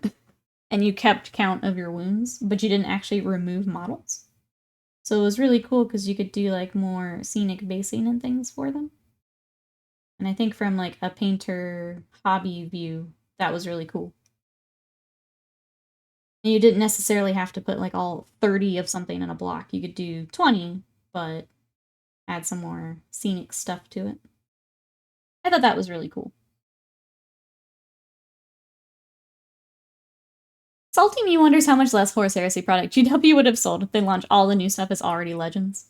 and you kept count of your wounds, but you didn't actually remove models. So it was really cool because you could do like more scenic basing and things for them. And I think from like a painter hobby view, that was really cool. And you didn't necessarily have to put like all 30 of something in a block. You could do 20, but add some more scenic stuff to it. I thought that was really cool. Salty Me wonders how much less Horus Heresy product GW would have sold if they launched all the new stuff as already Legends.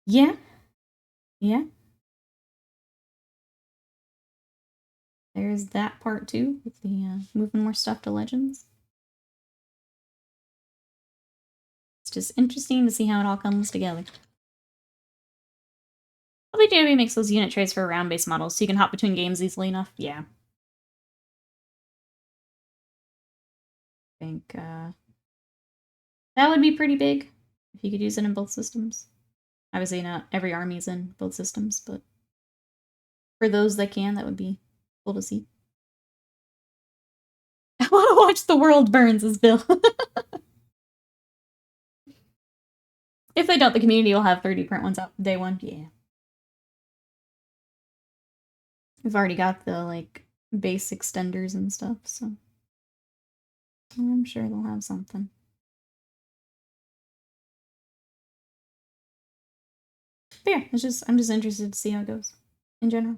Yeah. Yeah. There's that part too, with the moving more stuff to Legends. It's just interesting to see how it all comes together. Probably JW makes those unit trays for round-based models, so you can hop between games easily enough. Yeah. I think that would be pretty big if you could use it in both systems. Obviously, not every army's in both systems, but for those that can, that would be cool to see. I want to watch the world burns as Bill. If they don't, the community will have 30 print ones up day one. Yeah. We've already got the, like, base extenders and stuff, so I'm sure they'll have something. But yeah, I'm just interested to see how it goes in general.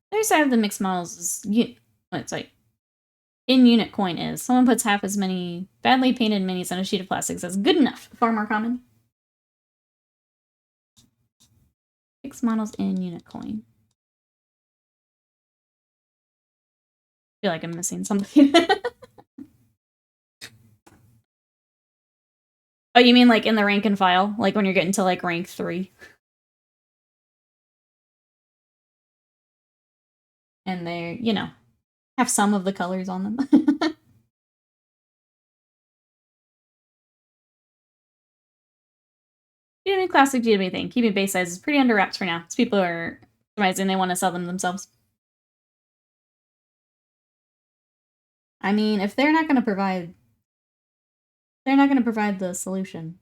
The other side of the mixed models is it's like in-unit coin is. Someone puts half as many badly painted minis on a sheet of plastic. That's good enough. Far more common. Mixed models in-unit coin. I feel like I'm missing something. Oh, you mean like in the rank and file? Like when you're getting to like rank 3? And they're, you know, have some of the colors on them. GW Classic GW thing. Keeping base size is pretty under wraps for now. Because people are surmising they want to sell them themselves. I mean, if they're not going to provide... They're not going to provide the solution.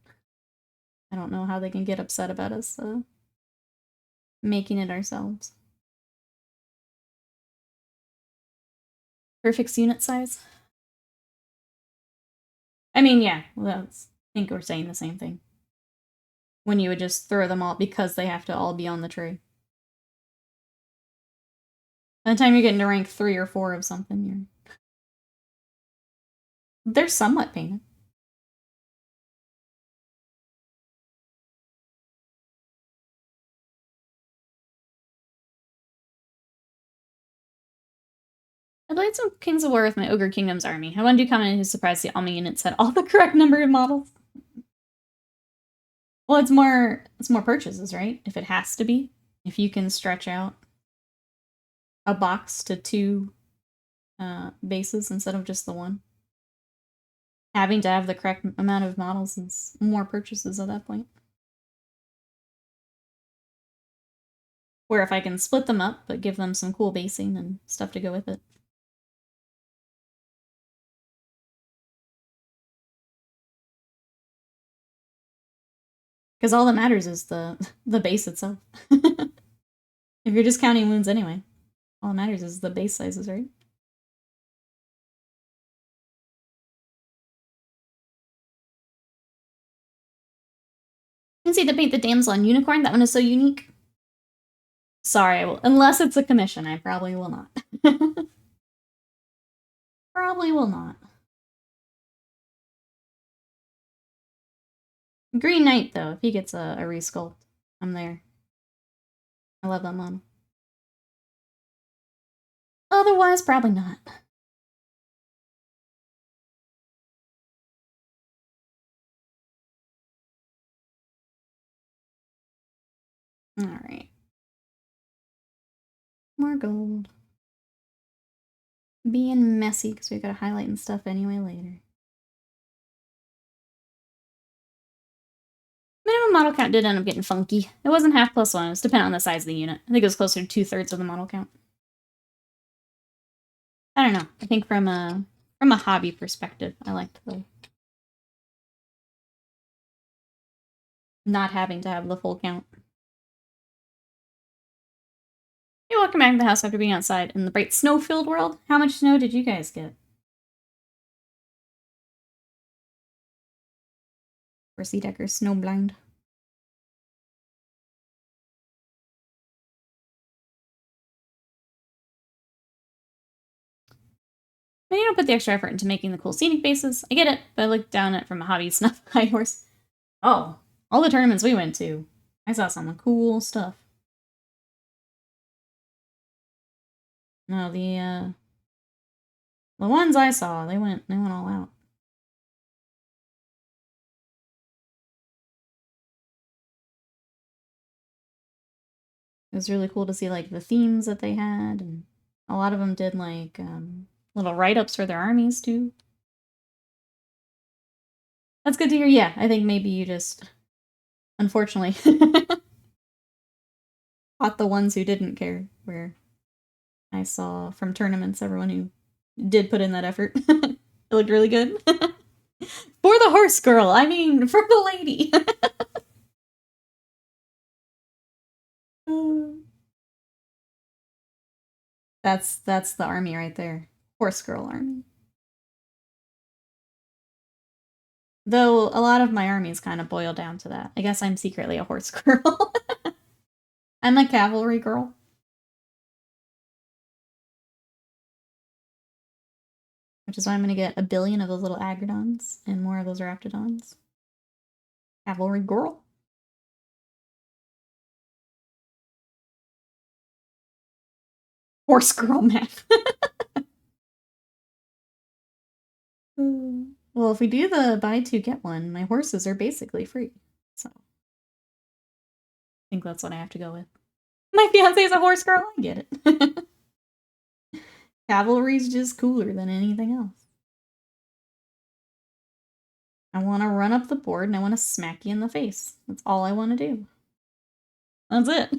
I don't know how they can get upset about us making it ourselves. Perfect unit size? I mean, yeah. Well, I think we're saying the same thing. When you would just throw them all because they have to all be on the tray. By the time you're getting to rank 3 or 4 of something, they're somewhat painted. I played some Kings of War with my Ogre Kingdom's army. I want to do comment who's surprised the Alma units had all the correct number of models. Well, it's more purchases, right? If it has to be. If you can stretch out a box to 2 bases instead of just the 1. Having to have the correct amount of models is more purchases at that point. Where if I can split them up, but give them some cool basing and stuff to go with it. Because all that matters is the base itself. If you're just counting wounds anyway, all that matters is the base sizes, right? You can see the paint the damsel on unicorn. That one is so unique. Sorry, unless it's a commission, I probably will not. Probably will not. Green Knight, though, if he gets a resculpt, I'm there. I love that model. Otherwise, probably not. Alright. More gold. Being messy, because we've got to highlight and stuff anyway later. Minimum model count did end up getting funky. It wasn't half plus 1, it was dependent on the size of the unit. I think it was closer to 2/3 of the model count. I don't know. I think from a hobby perspective, I liked the not having to have the full count. Hey, welcome back to the house after being outside in the bright snow-filled world. How much snow did you guys get? For Seedecker's snowblind. Maybe you don't put the extra effort into making the cool scenic bases. I get it, but I looked down at it from a hobby snuff high horse. Oh, all the tournaments we went to. I saw some cool stuff. No, the ones I saw, they went all out. It was really cool to see like the themes that they had, and a lot of them did like little write-ups for their armies too. That's good to hear. Yeah, I think maybe you just, unfortunately, caught the ones who didn't care, where I saw from tournaments everyone who did put in that effort. It looked really good. For the horse girl, I mean, for the lady. That's the army right there. Horse girl army. Though a lot of my armies kind of boil down to that. I guess I'm secretly a horse girl. I'm a cavalry girl. Which is why I'm going to get 1 billion of those little agrodons and more of those raptidons. Cavalry girl. Horse girl map. Well, if we do the buy two, get one, my horses are basically free. So I think that's what I have to go with. My fiance is a horse girl, I get it. Cavalry's just cooler than anything else. I want to run up the board and I want to smack you in the face. That's all I want to do. That's it.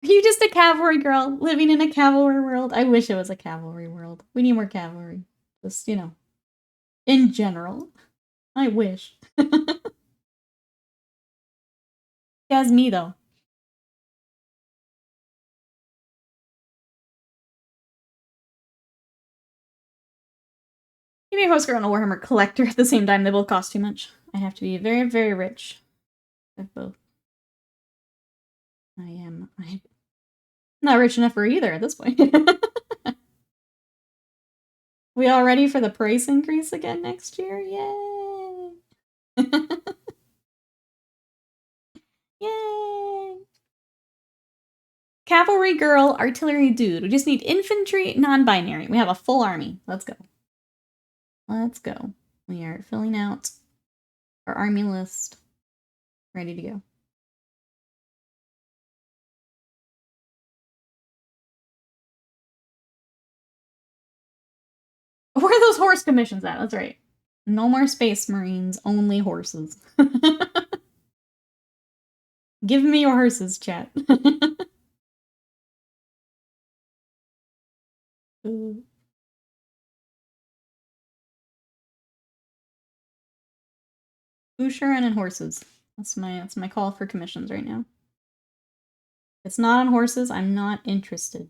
Are you just a cavalry girl living in a cavalry world? I wish it was a cavalry world. We need more cavalry. Just, you know, in general. I wish. That's me, though. Give me a horse girl and a Warhammer collector at the same time. They both cost too much. I have to be very, very rich. With both. I'm not rich enough for either at this point. We all ready for the price increase again next year? Yay! Yay! Cavalry girl, artillery dude. We just need infantry, non-binary. We have a full army. Let's go. Let's go. We are filling out our army list. Ready to go. Where are those horse commissions at? That's right. No more space marines, only horses. Give me your horses, chat. Usharan and horses. That's my call for commissions right now. If it's not on horses, I'm not interested.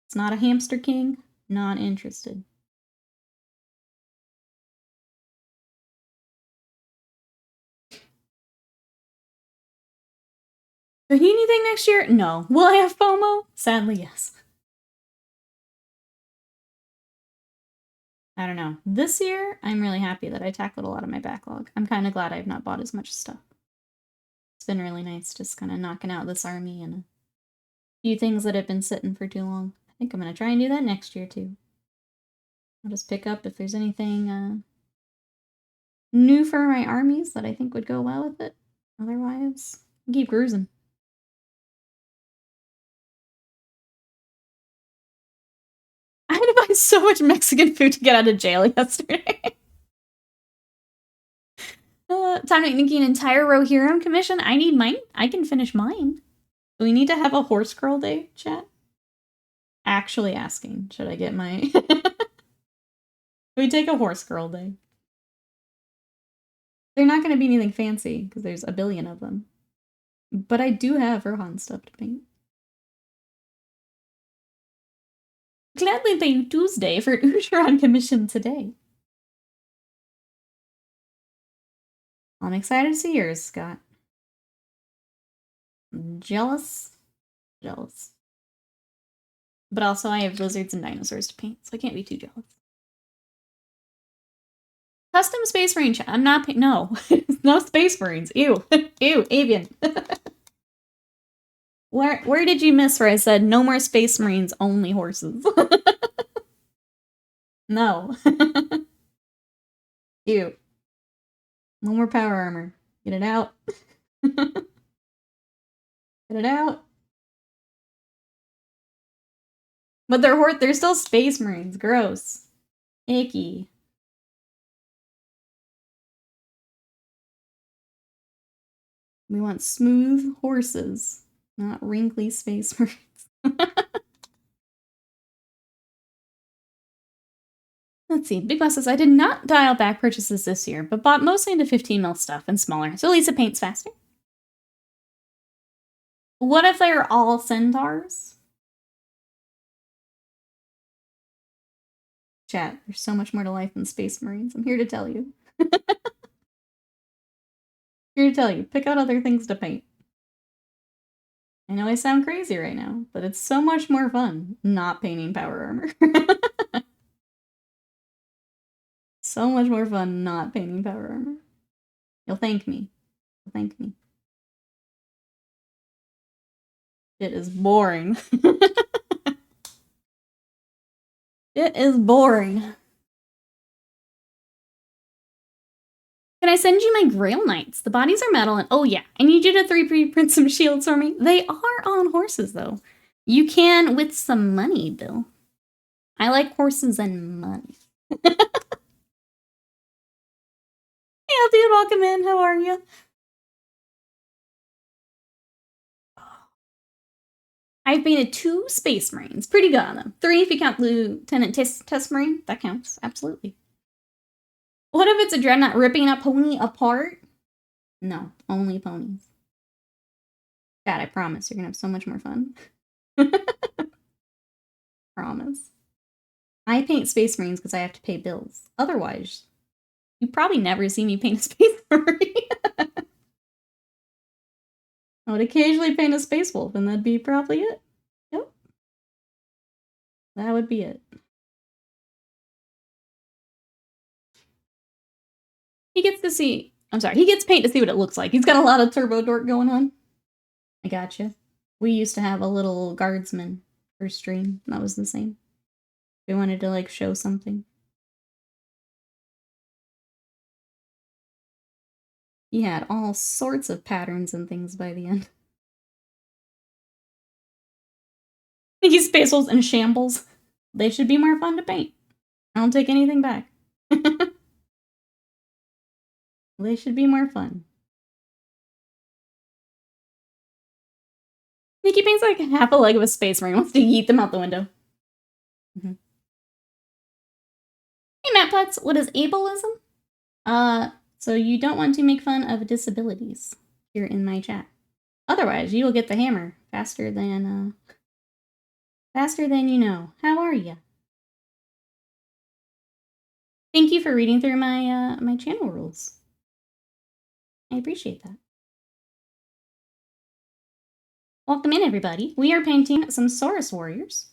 It's not a hamster king, not interested. Do I need anything next year? No. Will I have FOMO? Sadly, yes. I don't know. This year, I'm really happy that I tackled a lot of my backlog. I'm kind of glad I've not bought as much stuff. It's been really nice just kind of knocking out this army and a few things that have been sitting for too long. I think I'm going to try and do that next year, too. I'll just pick up if there's anything new for my armies that I think would go well with it. Otherwise, keep cruising. I had to buy so much Mexican food to get out of jail yesterday. Time to make an entire Rohirrim commission. I need mine. I can finish mine. Do we need to have a horse girl day, chat? Actually asking, should I get my... We take a horse girl day. They're not going to be anything fancy, because there's 1 billion of them. But I do have Rohan stuff to paint. Gladly pay you Tuesday for an Usharan commission today. I'm excited to see yours, Scott. Jealous. Jealous. But also I have lizards and dinosaurs to paint, so I can't be too jealous. Custom Space Marine chat. I'm not no. No Space Marines. Ew. Ew, avian. Where did you miss where I said no more Space Marines, only horses? No. Ew. No more power armor. Get it out. Get it out. But they're still Space Marines. Gross. Icky. We want smooth horses, not wrinkly Space Marines. Let's see. Big Boss says, I did not dial back purchases this year, but bought mostly into 15 mil stuff and smaller, so at least it paints faster. What if they're all centaurs? Chat, there's so much more to life than Space Marines. I'm here to tell you. Here to tell you, pick out other things to paint. I know I sound crazy right now, but it's so much more fun not painting power armor. So much more fun not painting power armor. You'll thank me. You'll thank me. It is boring. It is boring. Can I send you my Grail Knights? The bodies are metal and oh yeah, I need you to 3 print some shields for me. They are on horses though. You can with some money, Bill. I like horses and money. Hey, dude, welcome in. How are you? I've painted 2 Space Marines. Pretty good on them. 3 if you count Lieutenant Test Marine. That counts. Absolutely. What if it's a Dreadnought ripping a pony apart? No, only ponies. God, I promise you're gonna have so much more fun. Promise. I paint Space Marines because I have to pay bills. Otherwise, you probably never see me paint a Space Marine. I would occasionally paint a Space Wolf, and that'd be probably it. Yep. That would be it. He gets to see... I'm sorry, he gets paint to see what it looks like. He's got a lot of turbo dork going on. I gotcha. We used to have a little guardsman for stream. That was the same. We wanted to, like, show something. He had all sorts of patterns and things by the end. I think he's Space Wolves in shambles. They should be more fun to paint. I don't take anything back. They should be more fun. Nikki paints like half a leg of a Space Marine, wants to yeet them out the window. Mm-hmm. Hey, Matt Putz, what is ableism? So you don't want to make fun of disabilities here in my chat. Otherwise, you will get the hammer faster than you know. How are you? Thank you for reading through my my channel rules. I appreciate that. Welcome in, everybody. We are painting some Saurus Warriors.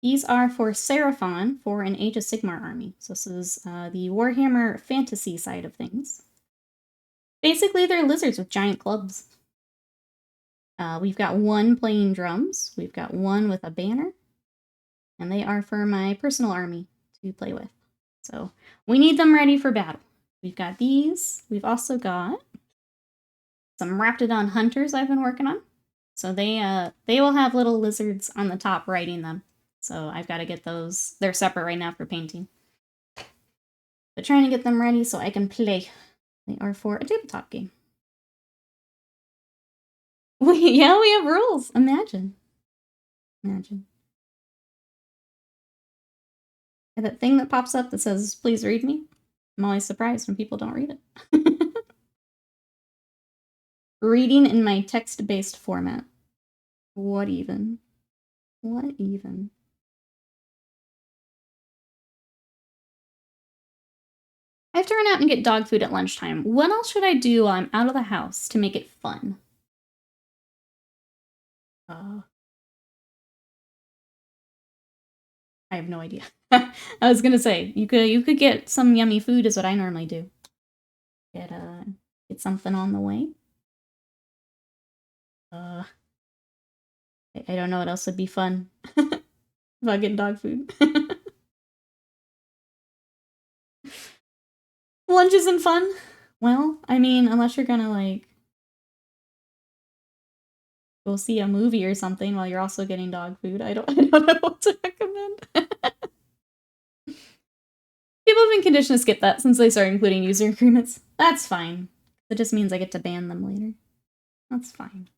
These are for Seraphon for an Age of Sigmar army. So this is the Warhammer fantasy side of things. Basically, they're lizards with giant clubs. We've got 1 playing drums. We've got 1 with a banner. And they are for my personal army to play with. So we need them ready for battle. We've got these. We've also got some Raptidon Hunters I've been working on. So they will have little lizards on the top riding them. So I've got to get those. They're separate right now for painting. But trying to get them ready so I can play. They are for a tabletop game. Yeah, we have rules. Imagine. Imagine. And that thing that pops up that says, please read me. I'm always surprised when people don't read it. Reading in my text-based format. What even? What even? I have to run out and get dog food at lunchtime. What else should I do while I'm out of the house to make it fun? I have no idea. I was gonna say, you could get some yummy food is what I normally do. Get something on the way. I don't know what else would be fun about getting dog food. Lunch isn't fun? Well, I mean, unless you're gonna, like, go see a movie or something while you're also getting dog food. I don't know what to recommend. People have been conditioned to skip that since they started including user agreements. That's fine. It just means I get to ban them later. That's fine.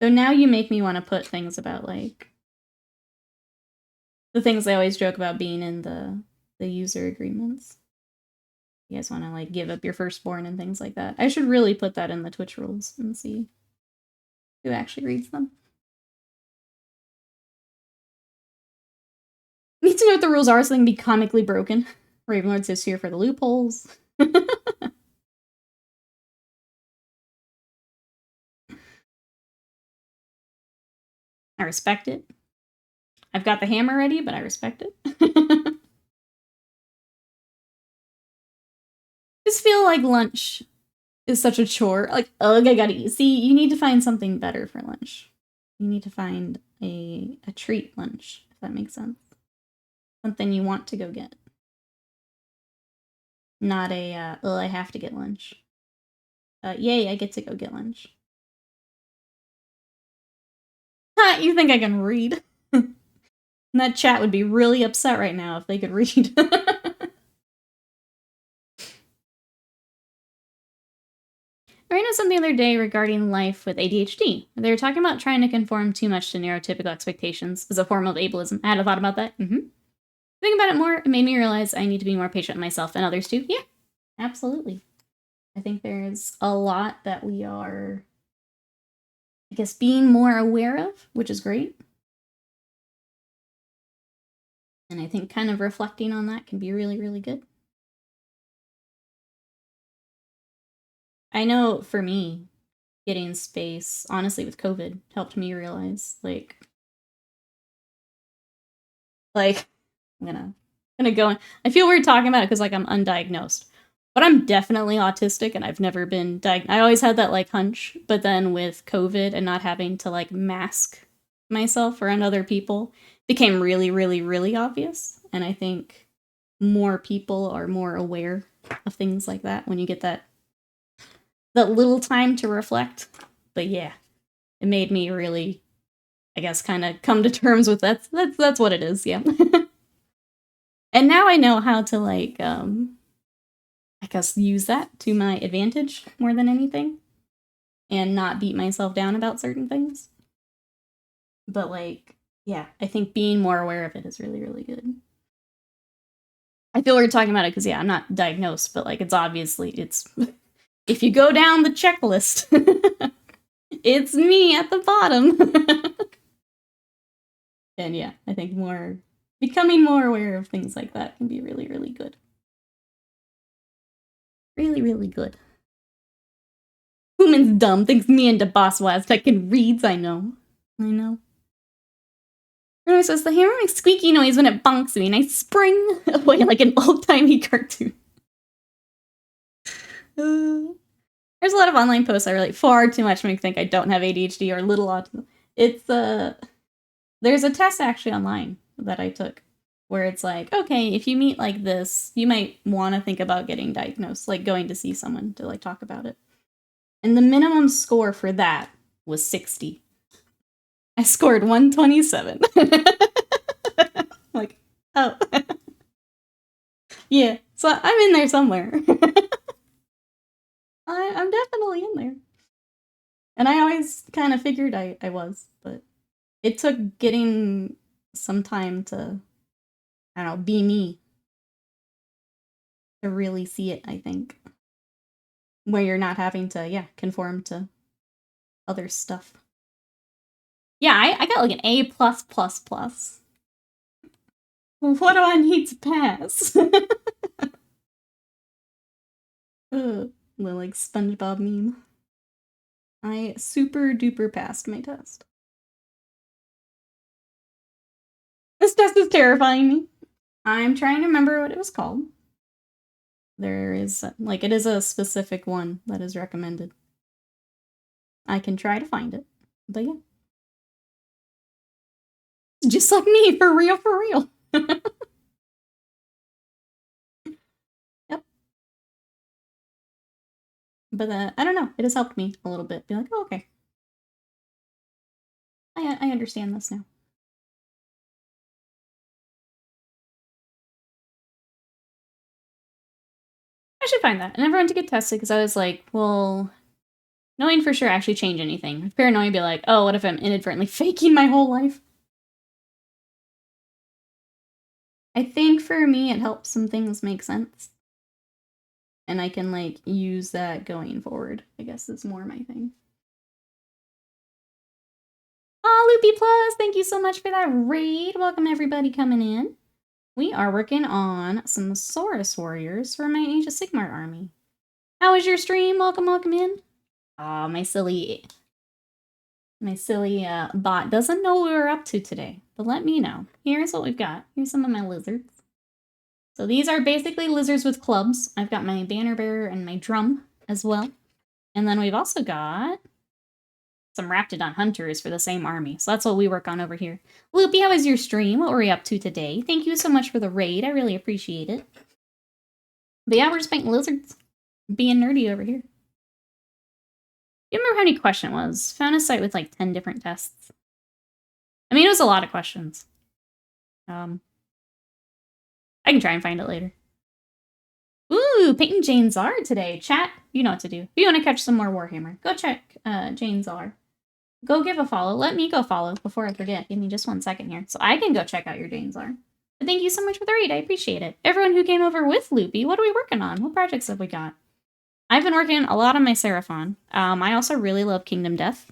So now you make me want to put things about, like, the things I always joke about being in the user agreements. You guys want to, like, give up your firstborn and things like that. I should really put that in the Twitch rules and see who actually reads them. what the rules are so they can be comically broken. Ravenlord says here for the loopholes. I respect it. I've got the hammer ready, but I respect it. Just feel like lunch is such a chore. Like, ugh, I gotta eat. See, you need to find something better for lunch. You need to find a treat lunch, if that makes sense. Something you want to go get. Not a, oh, I have to get lunch. Yay, I get to go get lunch. Ha, you think I can read? That chat would be really upset right now if they could read. I read something the other day regarding life with ADHD. They were talking about trying to conform too much to neurotypical expectations as a form of ableism. I had a thought about that. Thinking about it more, it made me realize I need to be more patient with myself and others too. Yeah, absolutely. I think there's a lot that we are, I guess, being more aware of, which is great. And I think kind of reflecting on that can be really, really good. I know for me, getting space, honestly, with COVID, helped me realize, like I'm gonna go in. I feel weird talking about it because, like, I'm undiagnosed. But I'm definitely autistic, and I've never been diagnosed. I always had that, like, hunch. But then with COVID and not having to, like, mask myself around other people, became really, really, really obvious. And I think more people are more aware of things like that when you get that little time to reflect. But yeah, it made me really, I guess, kind of come to terms with that's what it is, yeah. And now I know how to, like, I guess, use that to my advantage more than anything. And not beat myself down about certain things. But, like, yeah, I think being more aware of it is really, really good. I feel weird talking about it because, yeah, I'm not diagnosed, but, like, it's obviously, it's... If you go down the checklist, it's me at the bottom. And yeah, I think becoming more aware of things like that can be really, really good. Really, really good. Human's dumb, thinks me and the boss was I can reads, I know. And it says, the hammer makes squeaky noise when it bonks me, and I spring away like an old-timey cartoon. There's a lot of online posts I relate far too much to make me think I don't have ADHD or little autism. It's, there's a test actually online that I took where it's like, okay, if you meet like this, you might want to think about getting diagnosed, like going to see someone to, like, talk about it. And the minimum score for that was 60. I scored 127. Like, oh. Yeah, so I'm in there somewhere. I'm definitely in there. And I always kind of figured I was, but it took getting some time to, I don't know, be me. To really see it, I think. Where you're not having to, yeah, conform to other stuff. Yeah, I got like an A+++. What do I need to pass? The, like, SpongeBob meme. I super duper passed my test. This test is terrifying me. I'm trying to remember what it was called. There is, like, it is a specific one that is recommended. I can try to find it, but yeah. Just like me, for real, for real. Yep. But I don't know, it has helped me a little bit. Be like, oh, okay. I understand this now. I should find that. I never went to get tested because I was like, well, knowing for sure actually change anything. With paranoia, be like, oh, what if I'm inadvertently faking my whole life? I think for me, it helps some things make sense. And I can, like, use that going forward, I guess is more my thing. Oh, Loopy Plus, thank you so much for that raid. Welcome everybody coming in. We are working on some Saurus Warriors for my Age of Sigmar army. How was your stream? Welcome, welcome in. Aw, my silly bot doesn't know what we're up to today, but let me know. Here's what we've got. Here's some of my lizards. So these are basically lizards with clubs. I've got my banner bearer and my drum as well. And then we've also got some Raptidon hunters for the same army. So that's what we work on over here. Loopy, how was your stream? What were we up to today? Thank you so much for the raid. I really appreciate it. But yeah, we're just painting lizards. Being nerdy over here. You remember how many question it was? Found a site with like 10 different tests. I mean, it was a lot of questions. I can try and find it later. Ooh, painting Jane Czar today. Chat, you know what to do. If you want to catch some more Warhammer, go check Jane Czar. Go give a follow. Let me go follow before I forget. Give me just 1 second here so I can go check out your Jane Czar. But thank you so much for the raid. I appreciate it. Everyone who came over with Loopy, what are we working on? What projects have we got? I've been working a lot on my Seraphon. I also really love Kingdom Death.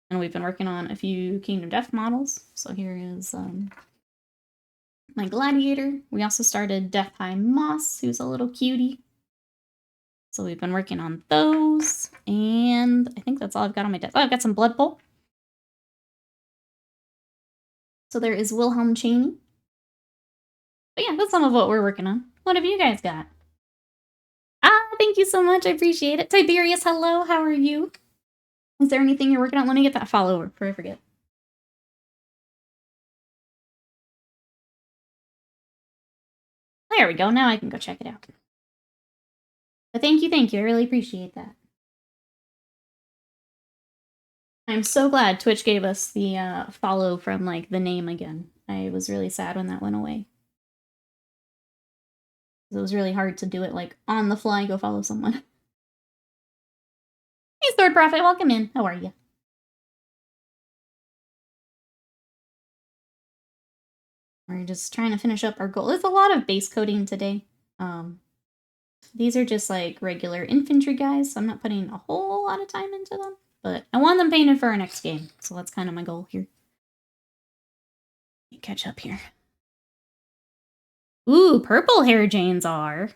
And we've been working on a few Kingdom Death models. So here is my Gladiator. We also started Death High Moss, who's a little cutie. So we've been working on those. And I think that's all I've got on my desk. Oh, I've got some Blood Bowl. So there is Wilhelm Chaney. But yeah, that's some of what we're working on. What have you guys got? Ah, thank you so much. I appreciate it. Tiberius, hello. How are you? Is there anything you're working on? Let me get that follower before I forget. There we go. Now I can go check it out. But thank you. I really appreciate that. I'm so glad Twitch gave us the follow from, like, the name again. I was really sad when that went away. It was really hard to do it, like, on the fly, go follow someone. Hey, Sword Prophet, welcome in. How are you? We're just trying to finish up our goal. There's a lot of base coding today. These are just, like, regular infantry guys, so I'm not putting a whole lot of time into them. But I want them painted for our next game, so that's kind of my goal here. Catch up here. Ooh, purple hair Janes are.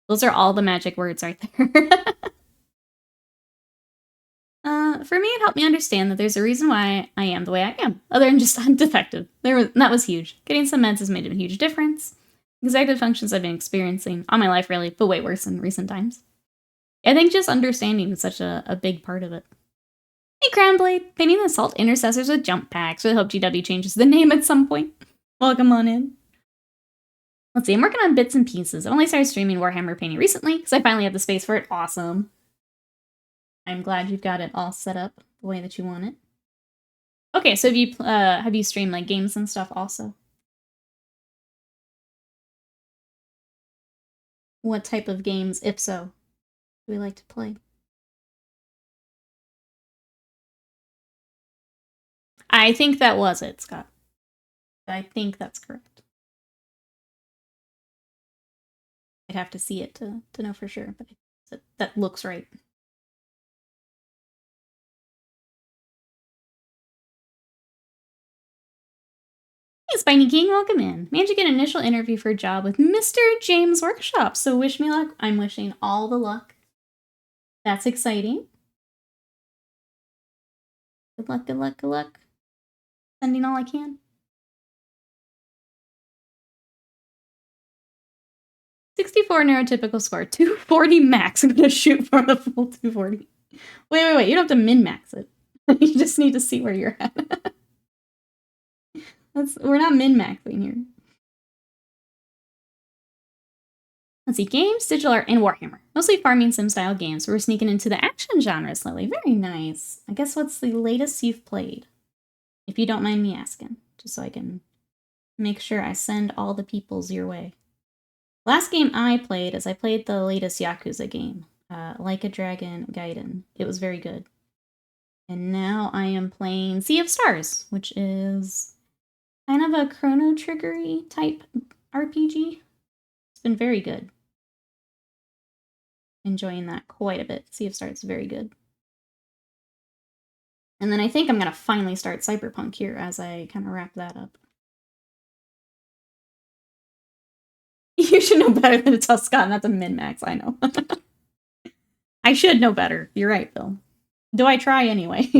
Those are all the magic words right there. For me, it helped me understand that there's a reason why I am the way I am, other than just I'm defective. That was huge. Getting some meds has made a huge difference. Executive functions I've been experiencing all my life, really, but way worse in recent times. I think just understanding is such a big part of it. Hey, Crownblade! Painting the Assault Intercessors with jump packs. Really hope GW changes the name at some point. Welcome on in. Let's see, I'm working on bits and pieces. I've only started streaming Warhammer painting recently, because I finally have the space for it. Awesome. I'm glad you've got it all set up the way that you want it. Okay, so have you streamed, like, games and stuff also? What type of games, if so, do we like to play? I think that was it, Scott. I think that's correct. I'd have to see it to know for sure, but that looks right. Hey, Spiny King, welcome in. Managed to get an initial interview for a job with Mr. James Workshop, so wish me luck. I'm wishing all the luck. That's exciting. Good luck, good luck, good luck. Sending all I can. 64 neurotypical score, 240 max. I'm gonna shoot for the full 240. Wait. You don't have to min-max it. You just need to see where you're at. We're not min-maxing here. Let's see, games, digital art, and Warhammer. Mostly farming sim-style games. We're sneaking into the action genre slowly. Very nice. I guess what's the latest you've played? If you don't mind me asking. Just so I can make sure I send all the peoples your way. Last game I played is I played the latest Yakuza game. Like a Dragon Gaiden. It was very good. And now I am playing Sea of Stars, which is kind of a Chrono Trigger-y type RPG. It's been very good. Enjoying that quite a bit. Sea of Stars is very good. And then I think I'm going to finally start Cyberpunk here as I kind of wrap that up. You should know better than a Tuscan. That's a min-max, I know. I should know better. You're right, Bill. Do I try anyway?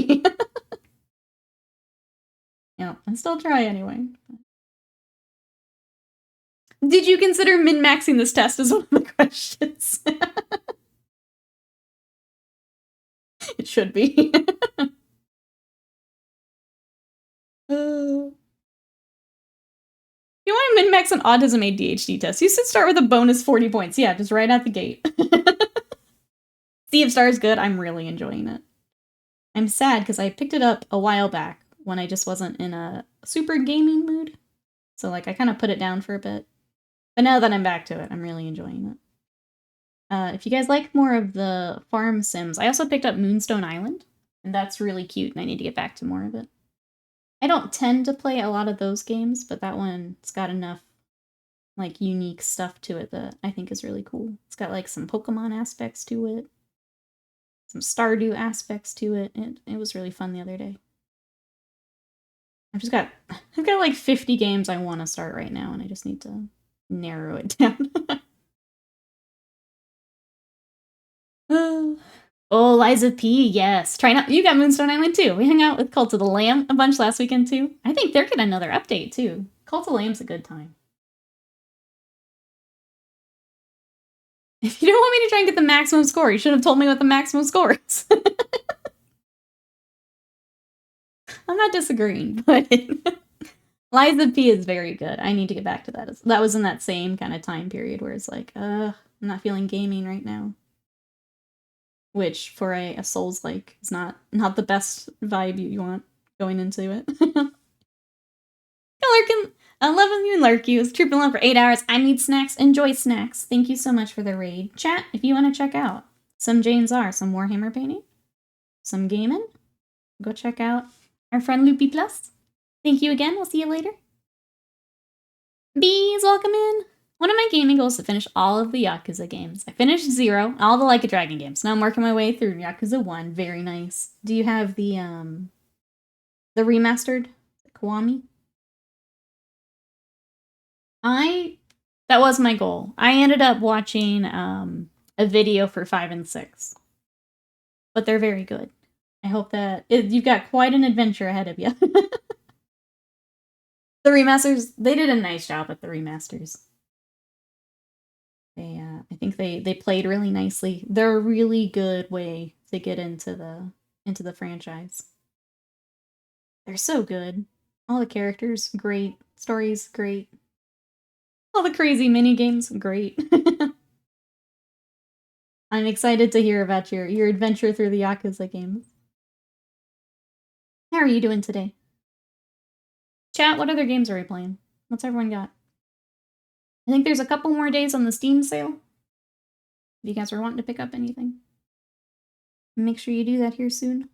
Yeah, I still try anyway. Did you consider min-maxing this test as one of the questions? It should be. You want to min-max an autism ADHD test, you should start with a bonus 40 points. Yeah, just right out the gate. Sea of Stars good. I'm really enjoying it. I'm sad because I picked it up a while back when I just wasn't in a super gaming mood. So, like, I kind of put it down for a bit. But now that I'm back to it, I'm really enjoying it. If you guys like more of the farm sims, I also picked up Moonstone Island. And that's really cute, and I need to get back to more of it. I don't tend to play a lot of those games, but that one's got enough, like, unique stuff to it that I think is really cool. It's got, like, some Pokemon aspects to it. Some Stardew aspects to it. It was really fun the other day. I've got like 50 games I want to start right now, and I just need to narrow it down. Oh, Liza P, yes. Try not. You got Moonstone Island too. We hung out with Cult of the Lamb a bunch last weekend too. I think they're getting another update too. Cult of the Lamb's a good time. If you don't want me to try and get the maximum score, you should have told me what the maximum score is. I'm not disagreeing, but Liza P is very good. I need to get back to that. That was in that same kind of time period where it's like, I'm not feeling gaming right now. Which, for a Souls-like, is not the best vibe you want going into it. Lurkin, 11 you and Lurky was trooping along for 8 hours. I need snacks. Enjoy snacks. Thank you so much for the raid. Chat, if you want to check out some Janes are, some Warhammer painting, some gaming, go check out our friend Loopy Plus. Thank you again. We'll see you later. Bees, welcome in. One of my gaming goals is to finish all of the Yakuza games. I finished 0, all the Like a Dragon games. Now I'm working my way through Yakuza 1. Very nice. Do you have the remastered Kiwami? That was my goal. I ended up watching a video for 5 and 6. But they're very good. I hope that you've got quite an adventure ahead of you. The remasters, they did a nice job at the remasters. I think they played really nicely. They're a really good way to get into the franchise. They're so good. All the characters, great. Stories, great. All the crazy mini games, great. I'm excited to hear about your adventure through the Yakuza games. How are you doing today? Chat, what other games are we playing? What's everyone got? I think there's a couple more days on the Steam sale. If you guys are wanting to pick up anything. Make sure you do that here soon. I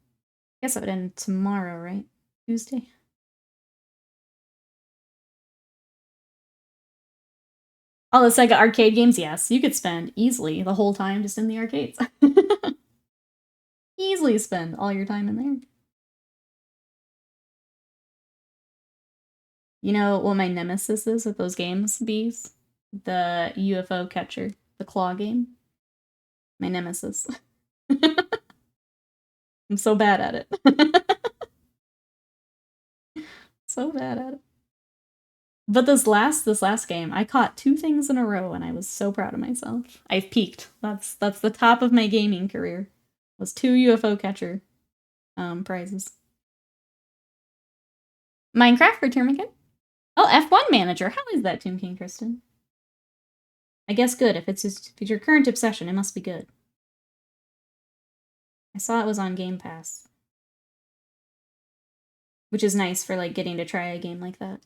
guess that would end tomorrow, right? Tuesday? All the Sega arcade games, yes. You could spend easily the whole time just in the arcades. Easily spend all your time in there. You know what my nemesis is with those games, Bees? The UFO catcher. The claw game. My nemesis. I'm so bad at it. So bad at it. But this last game, I caught 2 things in a row, and I was so proud of myself. I've peaked. That's the top of my gaming career. Was 2 UFO catcher prizes. Minecraft for Termican? Oh, F1 Manager. How is that, Tomb King Kristen? I guess good. If it's your current obsession, it must be good. I saw it was on Game Pass. Which is nice for, like, getting to try a game like that.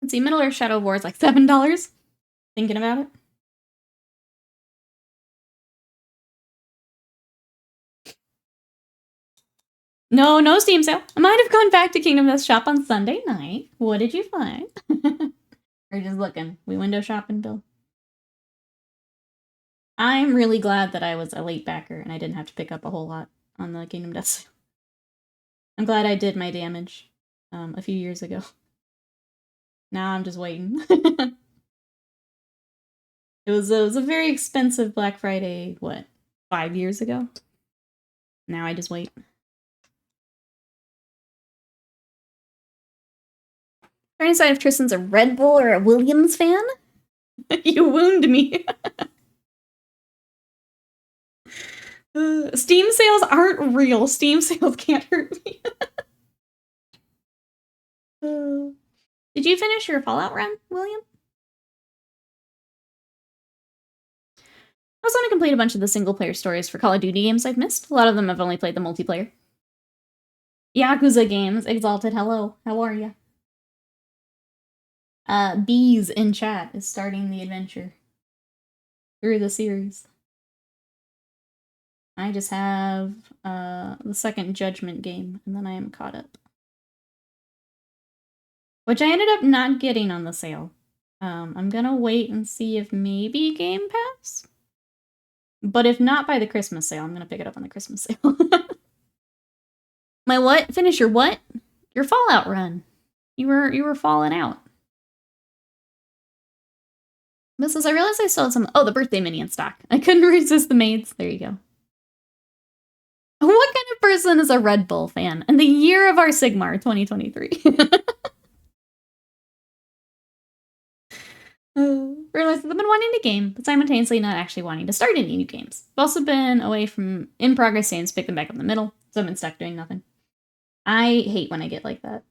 Let's see, Middle-earth Shadow of War is like $7. Thinking about it. No Steam sale. I might have gone back to Kingdom Death Shop on Sunday night. What did you find? Or just looking. We window shopping, Bill? I'm really glad that I was a late backer and I didn't have to pick up a whole lot on the Kingdom Death sale. I'm glad I did my damage a few years ago. Now I'm just waiting. It was a very expensive Black Friday, what, 5 years ago? Now I just wait. Trying to decide if Tristan's a Red Bull or a Williams fan? You wound me. Steam sales aren't real. Steam sales can't hurt me. Did you finish your Fallout run, William? I also want to complete a bunch of the single-player stories for Call of Duty games I've missed. A lot of them I've only played the multiplayer. Yakuza games. Exalted, hello. How are ya? Bees in chat is starting the adventure through the series. I just have the second Judgment game, and then I am caught up. Which I ended up not getting on the sale. I'm gonna wait and see if maybe Game Pass? But if not by the Christmas sale, I'm gonna pick it up on the Christmas sale. My what? Finish your what? Your Fallout run. You were falling out. Mrs. I realized I still had some. Oh, the birthday mini in stock. I couldn't resist the maids. There you go. What kind of person is a Red Bull fan? And the year of our Sigmar, 2023. Realized I've been wanting to game, but simultaneously not actually wanting to start any new games. I've also been away from in-progress games, pick them back up in the middle, so I've been stuck doing nothing. I hate when I get like that.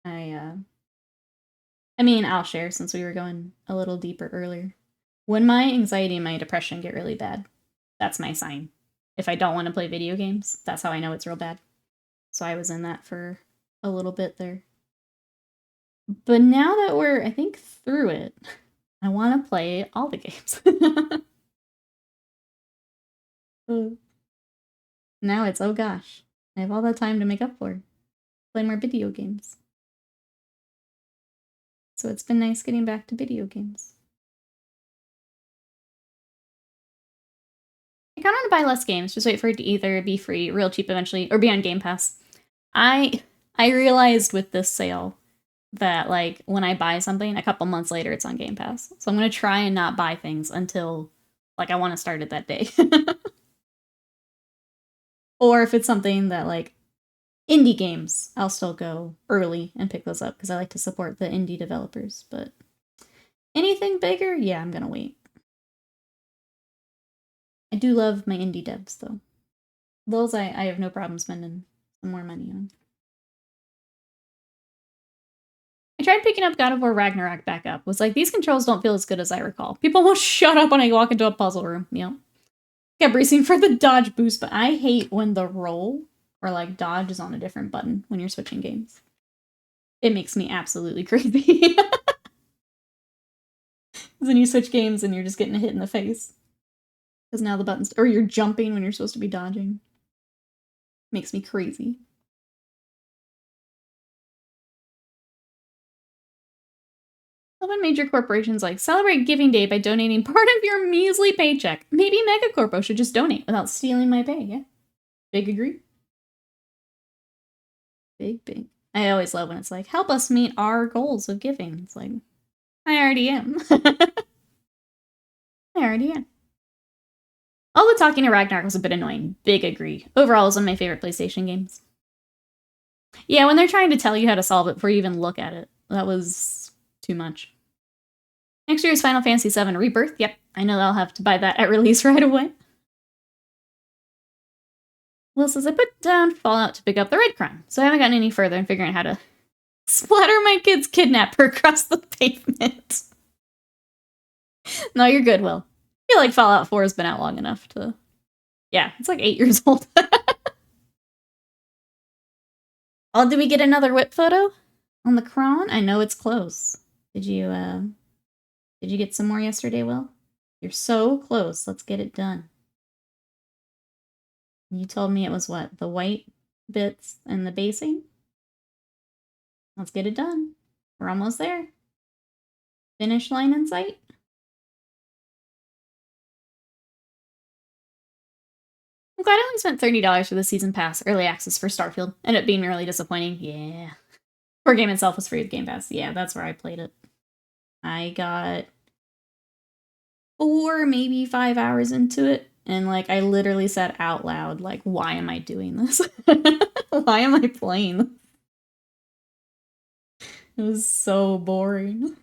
I mean, I'll share since we were going a little deeper earlier. When my anxiety and my depression get really bad, that's my sign. If I don't want to play video games, that's how I know it's real bad. So I was in that for a little bit there. But now that we're, I think, through it, I want to play all the games. Now it's, oh gosh, I have all that time to make up for. Play more video games. So it's been nice getting back to video games. I kind of want to buy less games, just wait for it to either be free, real cheap eventually, or be on Game Pass. I realized with this sale that, like, when I buy something, a couple months later, it's on Game Pass. So I'm going to try and not buy things until, like, I want to start it that day. Or if it's something that, like, indie games, I'll still go early and pick those up because I like to support the indie developers. But anything bigger, yeah, I'm going to wait. I do love my indie devs, though. Those I have no problem spending some more money on. I tried picking up God of War Ragnarok back up. Was like, these controls don't feel as good as I recall. People will shut up when I walk into a puzzle room, you know? Kept bracing for the dodge boost, but I hate when the roll or like dodge is on a different button when you're switching games. It makes me absolutely crazy. Then you switch games and you're just getting a hit in the face. Because now the buttons, or you're jumping when you're supposed to be dodging. Makes me crazy. When major corporations like celebrate Giving Day by donating part of your measly paycheck. Maybe Megacorpo should just donate without stealing my pay, yeah? Big agree. Big. I always love when it's like, help us meet our goals of giving. It's like, I already am. All the talking to Ragnarok was a bit annoying. Big agree. Overall, it was one of my favorite PlayStation games. Yeah, when they're trying to tell you how to solve it before you even look at it. That was too much. Next year's Final Fantasy VII Rebirth. Yep, I know I'll have to buy that at release right away. Will says, I put down Fallout to pick up the Red Crime, so I haven't gotten any further in figuring out how to splatter my kid's kidnapper across the pavement. No, you're good, Will. I feel like Fallout 4 has been out long enough to... Yeah, it's like 8 years old. Oh, did we get another whip photo on the cron? I know it's close. Did you get some more yesterday, Will? You're so close. Let's get it done. You told me it was what? The white bits and the basing? Let's get it done. We're almost there. Finish line in sight. I'm glad I only spent $30 for the season pass early access for Starfield. Ended up being really disappointing. Yeah. Core game itself was free with Game Pass. Yeah, that's where I played it. I got 4, maybe 5 hours into it, and like I literally said out loud, like, why am I doing this? Why am I playing this? It was so boring.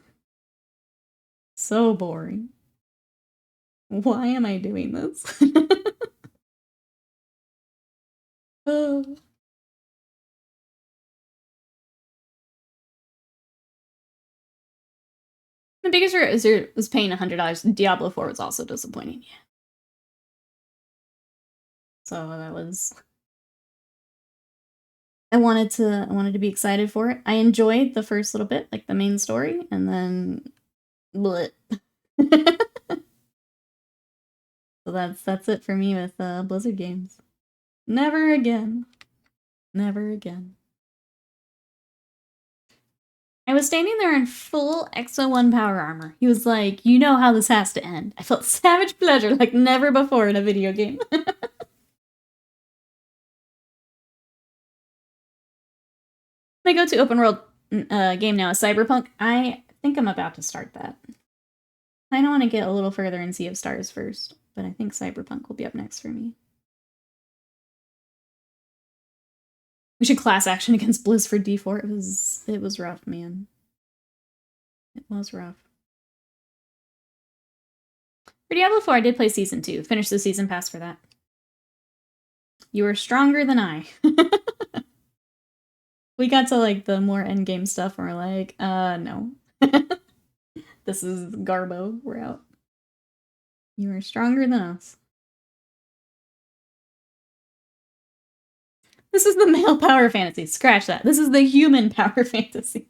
So boring. Why am I doing this? Oh. The biggest regret was paying $100. Diablo 4 was also disappointing. Yeah. So that was. I wanted to be excited for it. I enjoyed the first little bit, like the main story, and then bleh. So that's it for me with Blizzard games. Never again. Never again. I was standing there in full XO1 power armor. He was like, you know how this has to end. I felt savage pleasure like never before in a video game. My go-to open world game now is Cyberpunk. I think I'm about to start that. I don't want to get a little further in Sea of Stars first, but I think Cyberpunk will be up next for me. We should class action against Blizz for D4. It was rough, man. It was rough. For Diablo 4, I did play Season 2. Finished the Season Pass for that. You are stronger than I. We got to, like, the more endgame stuff, and we're like, no. This is Garbo. We're out. You are stronger than us. This is the male power fantasy. Scratch that. This is the human power fantasy.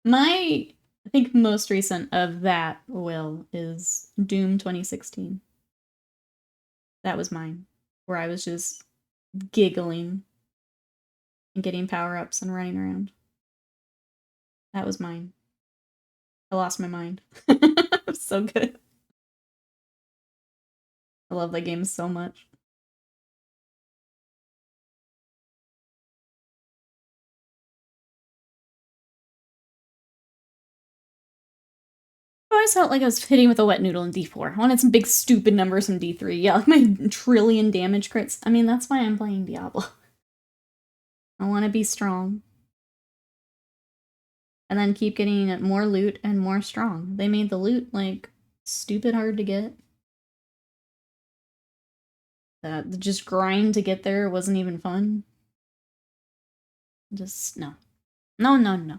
I think most recent of that, Will, is Doom 2016. That was mine. Where I was just giggling and getting power-ups and running around. That was mine. I lost my mind. It was so good. I love that game so much. I always felt like I was hitting with a wet noodle in D4. I wanted some big stupid numbers in D3. Yeah, like my trillion damage crits. I mean, that's why I'm playing Diablo. I want to be strong. And then keep getting more loot and more strong. They made the loot, like, stupid hard to get. Just grind to get there wasn't even fun. Just, no. No, no, no.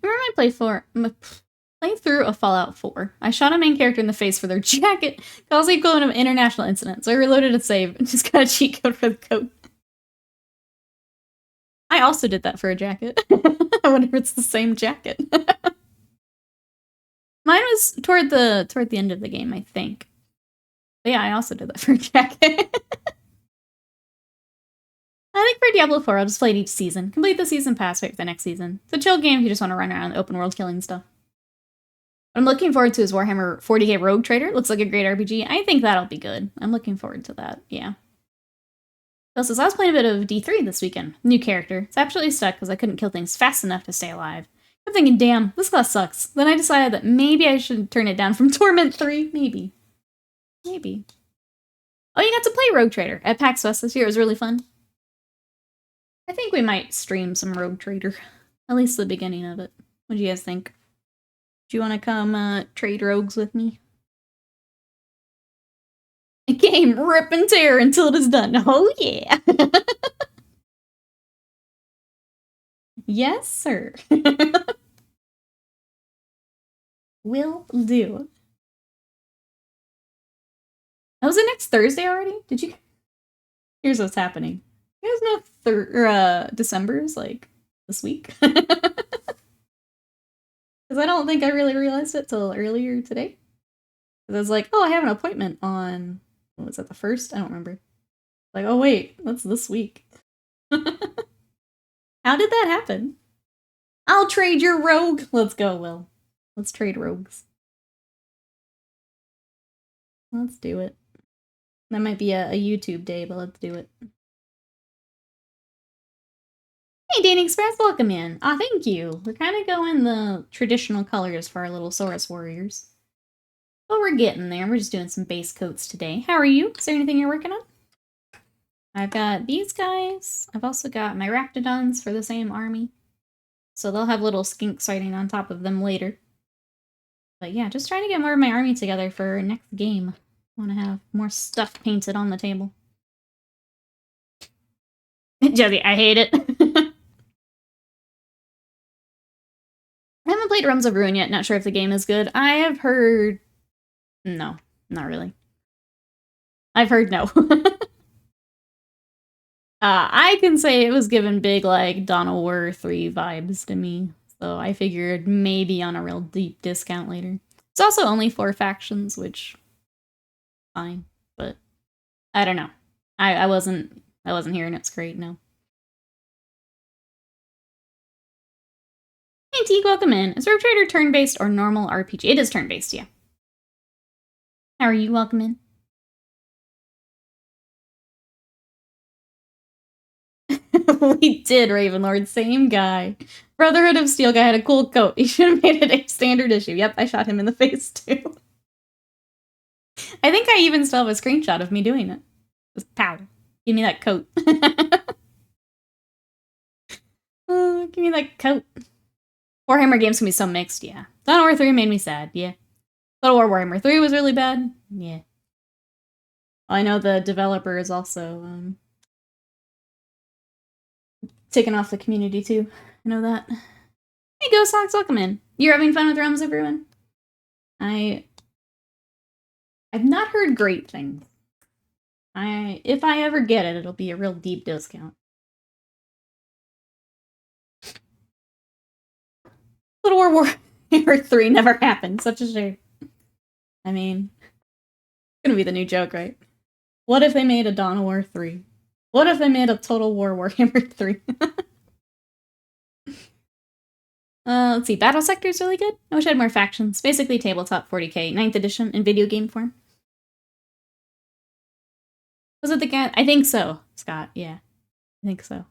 Remember my playthrough of Fallout 4. I shot a main character in the face for their jacket. Caused the equivalent of an international incident. So I reloaded a save and just got a cheat code for the coat. I also did that for a jacket. I wonder if it's the same jacket. Mine was toward the end of the game, I think. But yeah, I also did that for a jacket. I think for Diablo 4, I'll just play it each season. Complete the season pass, wait for the next season. It's a chill game if you just want to run around the open world killing stuff. What I'm looking forward to is Warhammer 40k Rogue Trader. Looks like a great RPG. I think that'll be good. I'm looking forward to that, yeah. Also, I was playing a bit of D3 this weekend. New character. It's absolutely stuck because I couldn't kill things fast enough to stay alive. I'm thinking, damn, this class sucks. Then I decided that maybe I should turn it down from Torment 3. Maybe. Maybe. Oh, you got to play Rogue Trader at PAX West this year. It was really fun. I think we might stream some Rogue Trader. At least the beginning of it. What do you guys think? Do you want to come trade rogues with me? A game, rip and tear until it is done. Oh yeah! Yes, sir. Will do. Oh, was it next Thursday already? Did you? Here's what's happening. You guys know December's like this week? Because I don't think I really realized it till earlier today. Because I was like, oh, I have an appointment on, what was that, the 1st? I don't remember. Like, oh wait, that's this week. How did that happen? I'll trade your rogue. Let's go, Will. Let's trade rogues. Let's do it. That might be a YouTube day, but let's do it. Hey, Danny Express, welcome in. Ah, thank you. We're kind of going the traditional colors for our little Saurus Warriors. But we're getting there. We're just doing some base coats today. How are you? Is there anything you're working on? I've got these guys. I've also got my Raptidons for the same army. So they'll have little skinks sighting on top of them later. But yeah, just trying to get more of my army together for next game. I want to have more stuff painted on the table. Josie, I hate it. I haven't played Realms of Ruin yet. Not sure if the game is good. I have heard... No, not really. I've heard no. I can say it was given big, like, Dawn of War 3 vibes to me. So I figured maybe on a real deep discount later. It's also only 4 factions, which... fine. But I don't know. I wasn't hearing it's great, no. Antique, welcome in. Is Rogue Trader turn-based or normal RPG? It is turn-based, yeah. How are you? Welcome in. We did, Ravenlord. Same guy. Brotherhood of Steel guy had a cool coat. He should have made it a standard issue. Yep, I shot him in the face, too. I think I even still have a screenshot of me doing it. Just pow. Give me that coat. Oh, give me that coat. Warhammer games can be so mixed, yeah. Dawn of War 3 made me sad, yeah. Total War Warhammer 3 was really bad, yeah. I know the developer is also, taken off the community, too. I know that. Hey, Ghost Hawks, welcome in. You're having fun with Realms of Ruin? I've not heard great things. If I ever get it, it'll be a real deep discount. Total War Warhammer 3 never happened. Such a shame. I mean, it's gonna be the new joke, right? What if they made a Dawn of War 3? What if they made a Total War Warhammer 3? Let's see. Battle Sector is really good. I wish I had more factions. Basically, tabletop 40k, 9th edition in video game form. Was it the guy? I think so, Scott. Yeah, I think so.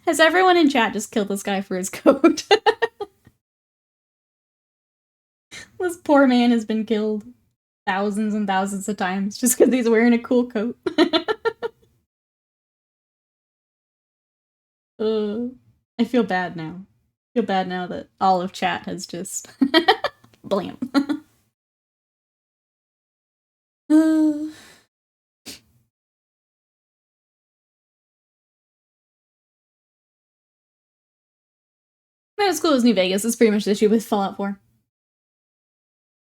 Has everyone in chat just killed this guy for his coat? This poor man has been killed thousands and thousands of times just because he's wearing a cool coat. I feel bad now. I feel bad now that all of chat has just blam. That was cool as New Vegas. It's pretty much the issue with Fallout 4.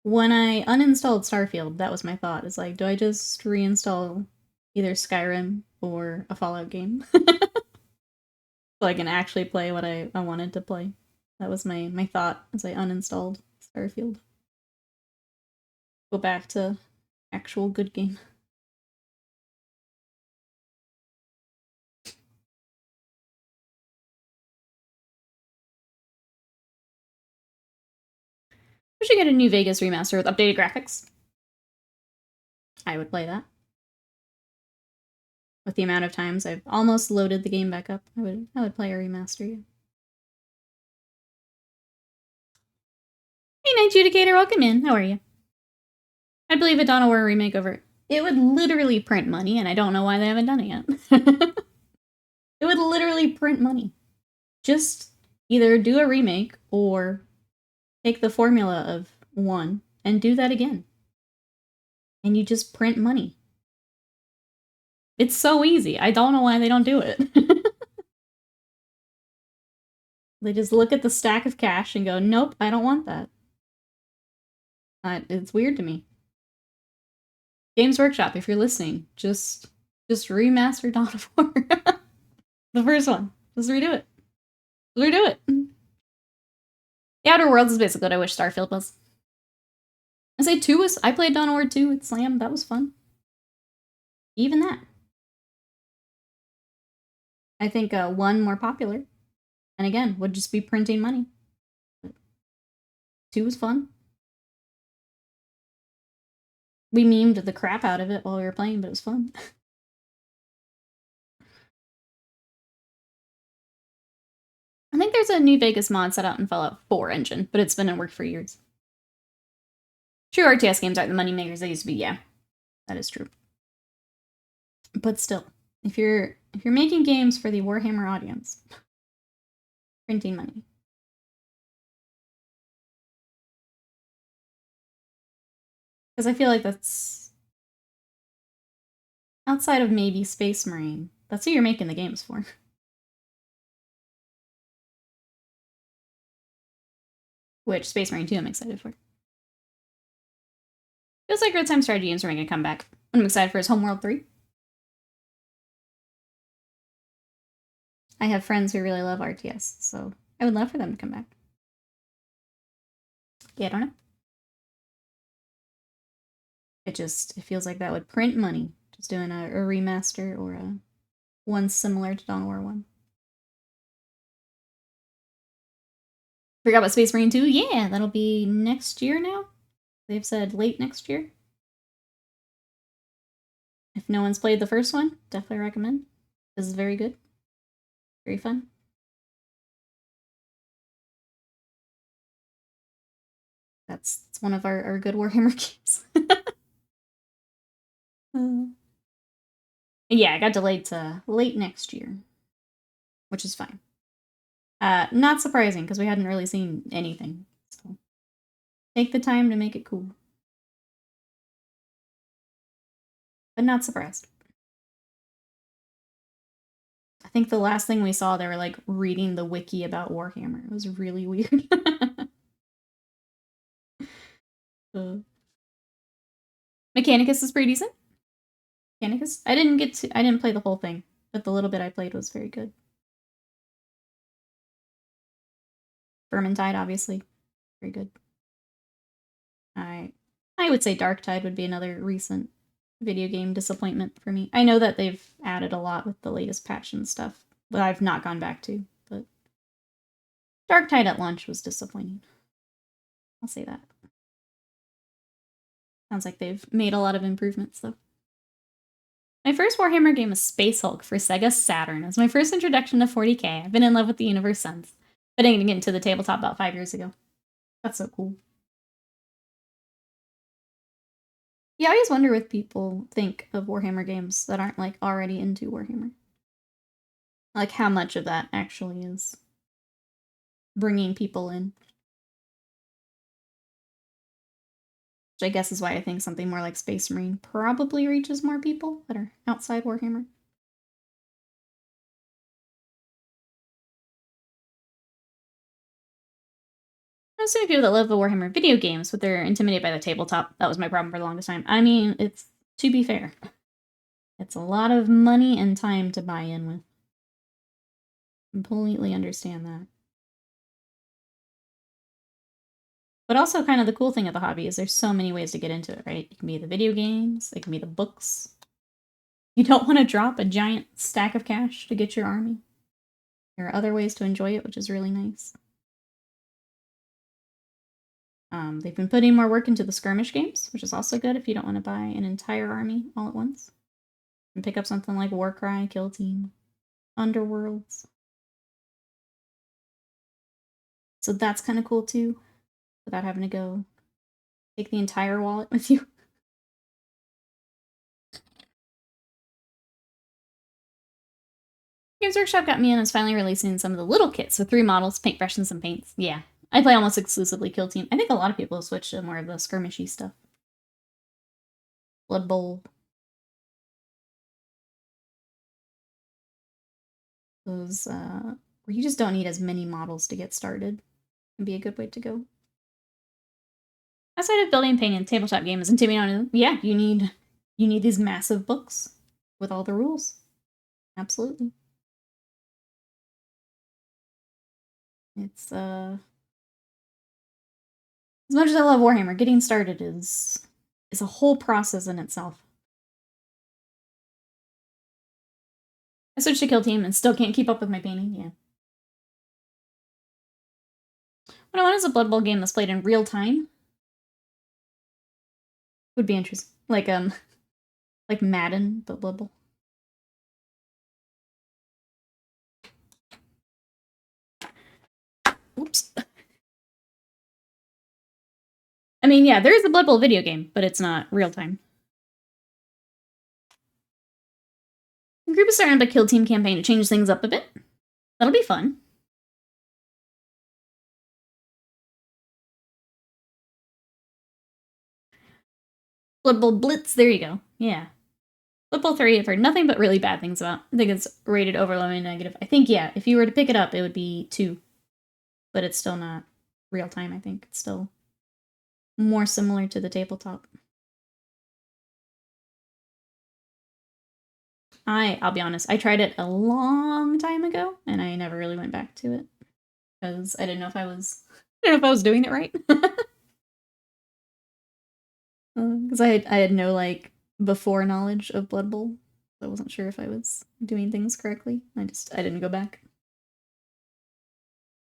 When I uninstalled Starfield, that was my thought. It's like, do I just reinstall either Skyrim or a Fallout game? So I can actually play what I wanted to play. That was my thought as I uninstalled Starfield. Go back to actual good game. We should get a New Vegas remaster with updated graphics. I would play that. With the amount of times I've almost loaded the game back up, I would play a remaster. Yeah. Hey, Night Judicator, welcome in. How are you? I believe a Dawn of War remake over. It would literally print money, and I don't know why they haven't done it yet. It would literally print money. Just either do a remake or take the formula of one and do that again. And you just print money. It's so easy. I don't know why they don't do it. They just look at the stack of cash and go, nope, I don't want that. It's weird to me. Games Workshop, if you're listening, just remaster Dawn of War. The first one. Just redo it. Redo it. The Outer Worlds is basically what I wish Starfield was. I say 2 was... I played Dawn of War 2 with Slam. That was fun. Even that. I think 1 more popular. And again, would just be printing money. But 2 was fun. We memed the crap out of it while we were playing, but it was fun. I think there's a New Vegas mod set out in Fallout 4 engine, but it's been in work for years. True RTS games aren't the moneymakers they used to be, yeah. That is true. But still, if you're making games for the Warhammer audience, printing money. Because I feel like that's outside of maybe Space Marine. That's who you're making the games for. Which Space Marine 2 I'm excited for. Feels like real-time strategy games are making a comeback. I'm excited for his Homeworld 3. I have friends who really love RTS, so I would love for them to come back. Yeah, I don't know. It feels like that would print money. Just doing a remaster or a one similar to Dawn of War 1. Forgot about Space Marine 2? Yeah, that'll be next year now. They've said late next year. If no one's played the first one, definitely recommend. This is very good. Very fun. That's one of our good Warhammer games. Yeah, it got delayed to late next year, which is fine. Not surprising, because we hadn't really seen anything. So take the time to make it cool. But not surprised. I think the last thing we saw, they were like reading the wiki about Warhammer. It was really weird. Mechanicus is pretty decent. Mechanicus? I didn't play the whole thing, but the little bit I played was very good. Vermintide, obviously. Very good. I would say Darktide would be another recent video game disappointment for me. I know that they've added a lot with the latest patch and stuff, but I've not gone back to. But Darktide at launch was disappointing. I'll say that. Sounds like they've made a lot of improvements, though. My first Warhammer game was Space Hulk for Sega Saturn. It was my first introduction to 40k. I've been in love with the universe since. But I didn't get into the tabletop about 5 years ago. That's so cool. Yeah, I always wonder what people think of Warhammer games that aren't, like, already into Warhammer. Like, how much of that actually is bringing people in. Which I guess is why I think something more like Space Marine probably reaches more people that are outside Warhammer. There's so many people that love the Warhammer video games, but they're intimidated by the tabletop. That was my problem for the longest time. I mean, it's, to be fair, it's a lot of money and time to buy in with. Completely understand that. But also kind of the cool thing of the hobby is there's so many ways to get into it, right? It can be the video games, it can be the books. You don't want to drop a giant stack of cash to get your army. There are other ways to enjoy it, which is really nice. They've been putting more work into the skirmish games, which is also good if you don't want to buy an entire army all at once. And pick up something like Warcry, Kill Team, Underworlds. So that's kind of cool too, without having to go take the entire wallet with you. Games Workshop got me in is finally releasing some of the little kits with 3 models, paintbrushes, and some paints. Yeah, I play almost exclusively Kill Team. I think a lot of people have switched to more of the skirmishy stuff. Blood Bowl. Those, where you just don't need as many models to get started. Can be a good way to go. Outside of building and painting, tabletop game is intimidating. Yeah, you need these massive books with all the rules. Absolutely. It's as much as I love Warhammer, getting started is a whole process in itself. I switched to Kill Team and still can't keep up with my painting, yeah. What I want is a Blood Bowl game that's played in real time. Would be interesting. Like Madden, but Blood Bowl. I mean, yeah, there is a Blood Bowl video game, but it's not real time. The group is starting up a kill team campaign to change things up a bit. That'll be fun. Blood Bowl Blitz, there you go. Yeah. Blood Bowl 3, I've heard nothing but really bad things about. I think it's rated overwhelmingly negative. I think, yeah, if you were to pick it up, it would be 2. But it's still not real time, I think. It's still more similar to the tabletop. I'll be honest, I tried it a long time ago, and I never really went back to it. Because I didn't know if I was doing it right. Because I had no, like, before knowledge of Blood Bowl. I wasn't sure if I was doing things correctly. I didn't go back.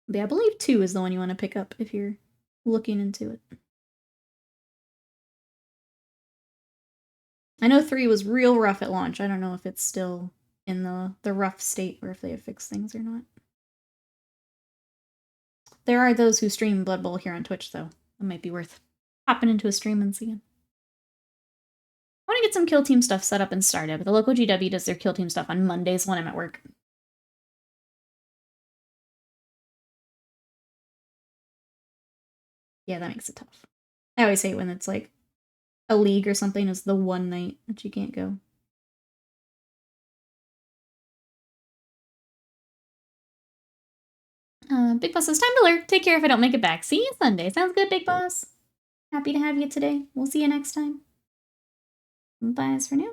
But yeah, I believe 2 is the one you want to pick up if you're looking into it. I know 3 was real rough at launch. I don't know if it's still in the rough state or if they have fixed things or not. There are those who stream Blood Bowl here on Twitch, though. It might be worth hopping into a stream and seeing. I want to get some kill team stuff set up and started, but the local GW does their kill team stuff on Mondays when I'm at work. Yeah, that makes it tough. I always hate when it's like a league or something is the one night that you can't go. Big Boss says, time to lurk. Take care if I don't make it back. See you Sunday. Sounds good, Big Boss. Happy to have you today. We'll see you next time. Bye for now.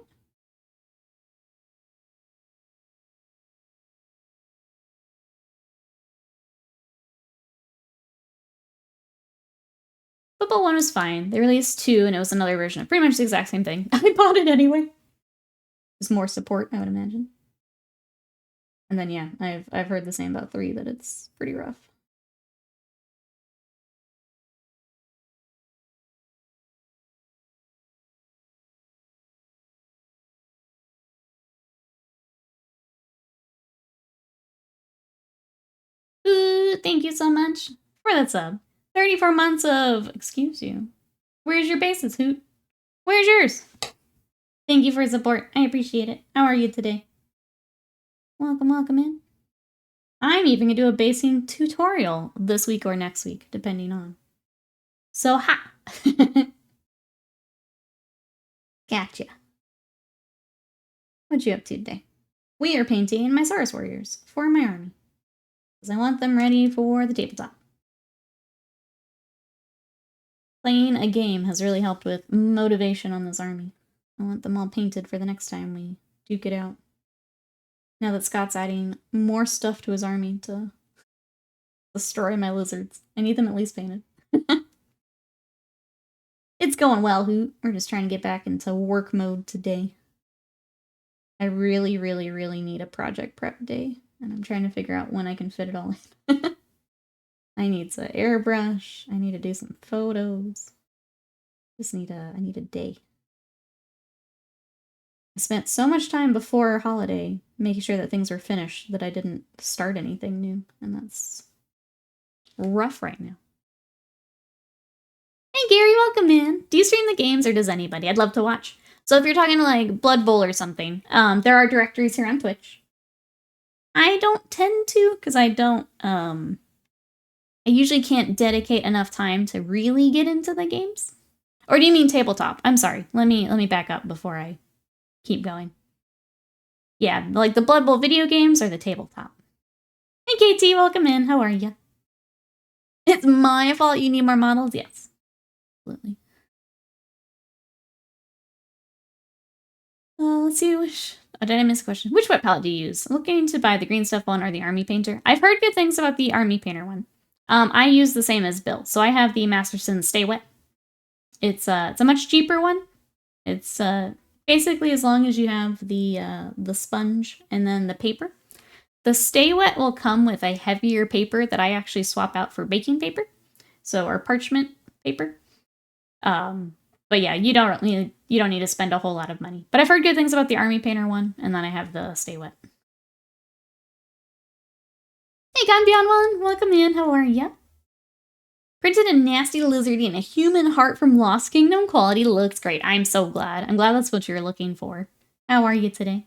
Football 1 was fine. They released 2, and it was another version of pretty much the exact same thing. I bought it anyway. There's more support, I would imagine. And then, yeah, I've heard the same about 3, that it's pretty rough. Ooh, thank you so much for that sub. 34 months of, excuse you. Where's your bases, Hoot? Where's yours? Thank you for your support. I appreciate it. How are you today? Welcome, welcome in. I'm even going to do a basing tutorial this week or next week, depending on. So, ha! Gotcha. What you up to today? We are painting my Saurus Warriors for my army. Because I want them ready for the tabletop. Playing a game has really helped with motivation on this army. I want them all painted for the next time we duke it out. Now that Scott's adding more stuff to his army to destroy my lizards. I need them at least painted. It's going well, Hoot. We're just trying to get back into work mode today. I really, really, really need a project prep day, and I'm trying to figure out when I can fit it all in. I need to airbrush. I need to do some photos. I need a day. I spent so much time before holiday making sure that things were finished that I didn't start anything new, and that's rough right now. Hey Gary, welcome in. Do you stream the games or does anybody? I'd love to watch. So if you're talking to like Blood Bowl or something, there are directories here on Twitch. I don't tend to, because I don't, I usually can't dedicate enough time to really get into the games. Or do you mean tabletop? I'm sorry. Let me back up before I keep going. Yeah, like the Blood Bowl video games or the tabletop. Hey KT, welcome in. How are you? It's my fault you need more models? Yes. Absolutely. Let's see which... Oh, did I miss a question? Which wet palette do you use? I'm looking to buy the green stuff one or the army painter. I've heard good things about the army painter one. I use the same as Bill. So I have the Masterson Stay Wet. It's a much cheaper one. It's basically as long as you have the sponge and then the paper. The Stay Wet will come with a heavier paper that I actually swap out for baking paper. So, or parchment paper. But yeah, you don't need to spend a whole lot of money. But I've heard good things about the Army Painter one, and then I have the Stay Wet. Hey, Gone Beyond One, welcome in. How are ya? Printed a nasty lizardy and a human heart from Lost Kingdom. Quality looks great. I'm so glad. I'm glad that's what you're looking for. How are you today?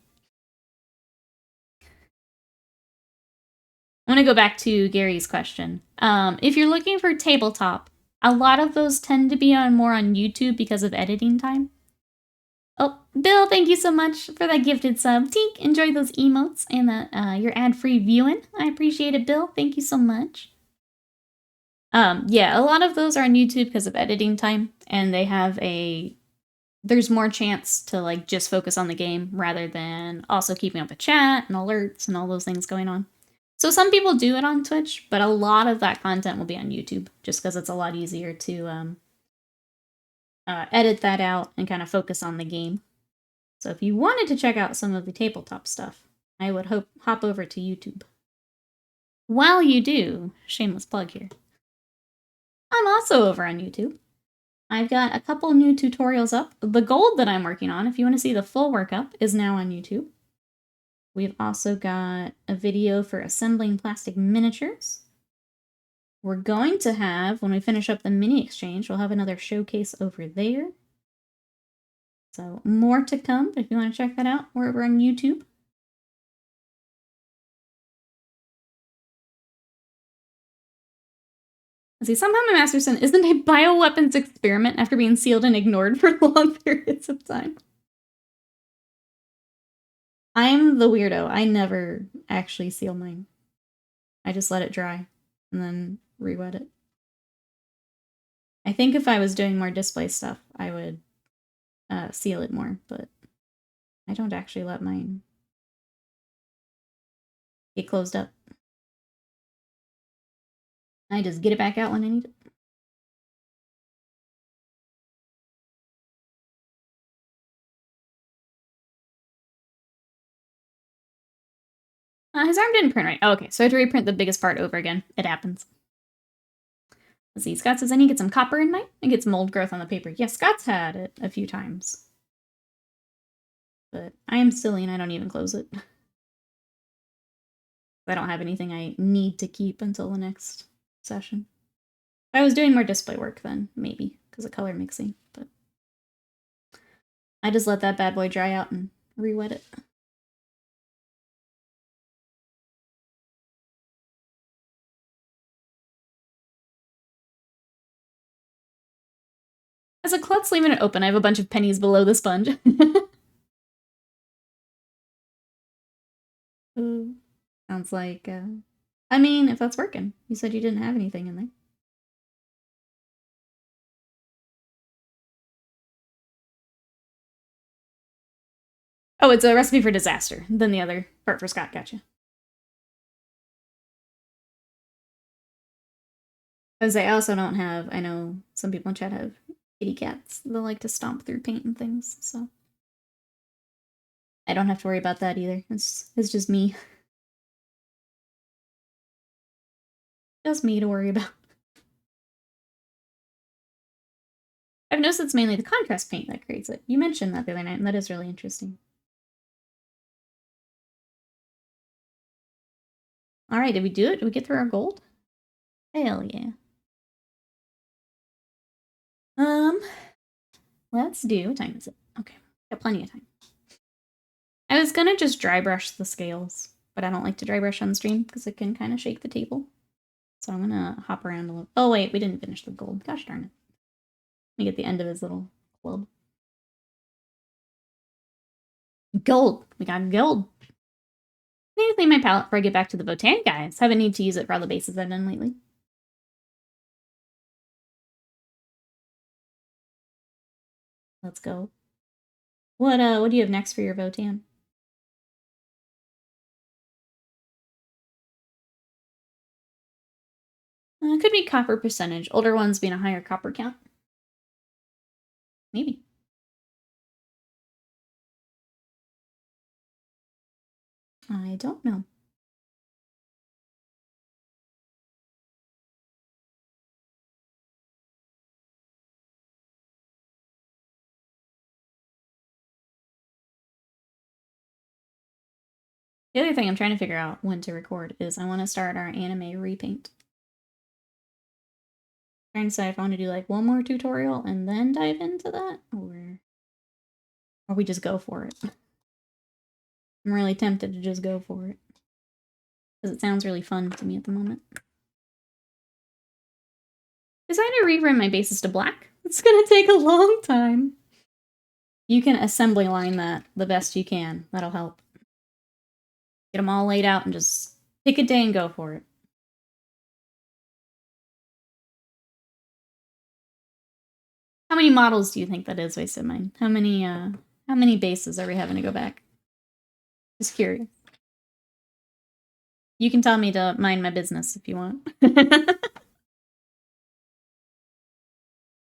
I'm going to go back to Gary's question. If you're looking for tabletop, a lot of those tend to be more on YouTube because of editing time. Oh, Bill, thank you so much for that gifted sub. Tink, enjoy those emotes and your ad-free viewing. I appreciate it, Bill. Thank you so much. Yeah, a lot of those are on YouTube because of editing time, and they have there's more chance to like just focus on the game rather than also keeping up with chat and alerts and all those things going on. So some people do it on Twitch, but a lot of that content will be on YouTube just because it's a lot easier to edit that out and kind of focus on the game. So if you wanted to check out some of the tabletop stuff, I would hop over to YouTube. While you do, shameless plug here, I'm also over on YouTube. I've got a couple new tutorials up. The gold that I'm working on, if you want to see the full workup, is now on YouTube. We've also got a video for assembling plastic miniatures. We're going to have, when we finish up the mini exchange, we'll have another showcase over there. So more to come, if you want to check that out, we're over on YouTube. Let's see, somehow my Masterson isn't a bioweapons experiment after being sealed and ignored for long periods of time. I'm the weirdo. I never actually seal mine. I just let it dry and then re-wet it. I think if I was doing more display stuff, I would seal it more, but I don't actually let mine get closed up. I just get it back out when I need it. His arm didn't print right. Oh, okay, so I had to reprint the biggest part over again. It happens. Let's see, Scott says I need to get some copper in mine and get some mold growth on the paper. Yes, Scott's had it a few times. But I am silly and I don't even close it. I don't have anything I need to keep until the next session. If I was doing more display work, then maybe, because of color mixing, but I just let that bad boy dry out and re-wet it. As a klutz leaving it open, I have a bunch of pennies below the sponge. Sounds like, I mean, if that's working. You said you didn't have anything in there. Oh, it's a recipe for disaster. Then the other part for Scott, gotcha. I also don't have, I know some people in chat have kitty cats that like to stomp through paint and things, so I don't have to worry about that either. It's just me. Just me to worry about. I've noticed it's mainly the contrast paint that creates it. You mentioned that the other night, and that is really interesting. Alright, did we do it? Did we get through our gold? Hell yeah. Let's do, what time is it? Okay, got plenty of time. I was gonna just dry brush the scales, but I don't like to dry brush on stream because it can kind of shake the table. So I'm gonna hop around a little. Oh wait, we didn't finish the gold. Gosh darn it. Let me get the end of his little club. Gold! We got gold! I need to clean my palette before I get back to the Votan guys. Haven't need to use it for all the bases I've done lately. Let's go. What do you have next for your Votan? Could be copper percentage. Older ones being a higher copper count. Maybe. I don't know. The other thing I'm trying to figure out when to record is I want to start our anime repaint. Trying to decide if I want to do like one more tutorial and then dive into that, or we just go for it. I'm really tempted to just go for it because it sounds really fun to me at the moment. Decided to rerun my bases to black. It's gonna take a long time. You can assembly line that the best you can. That'll help. Get them all laid out and just pick a day and go for it. How many models do you think that is, Wasted Mind? How many bases are we having to go back? Just curious. You can tell me to mind my business if you want.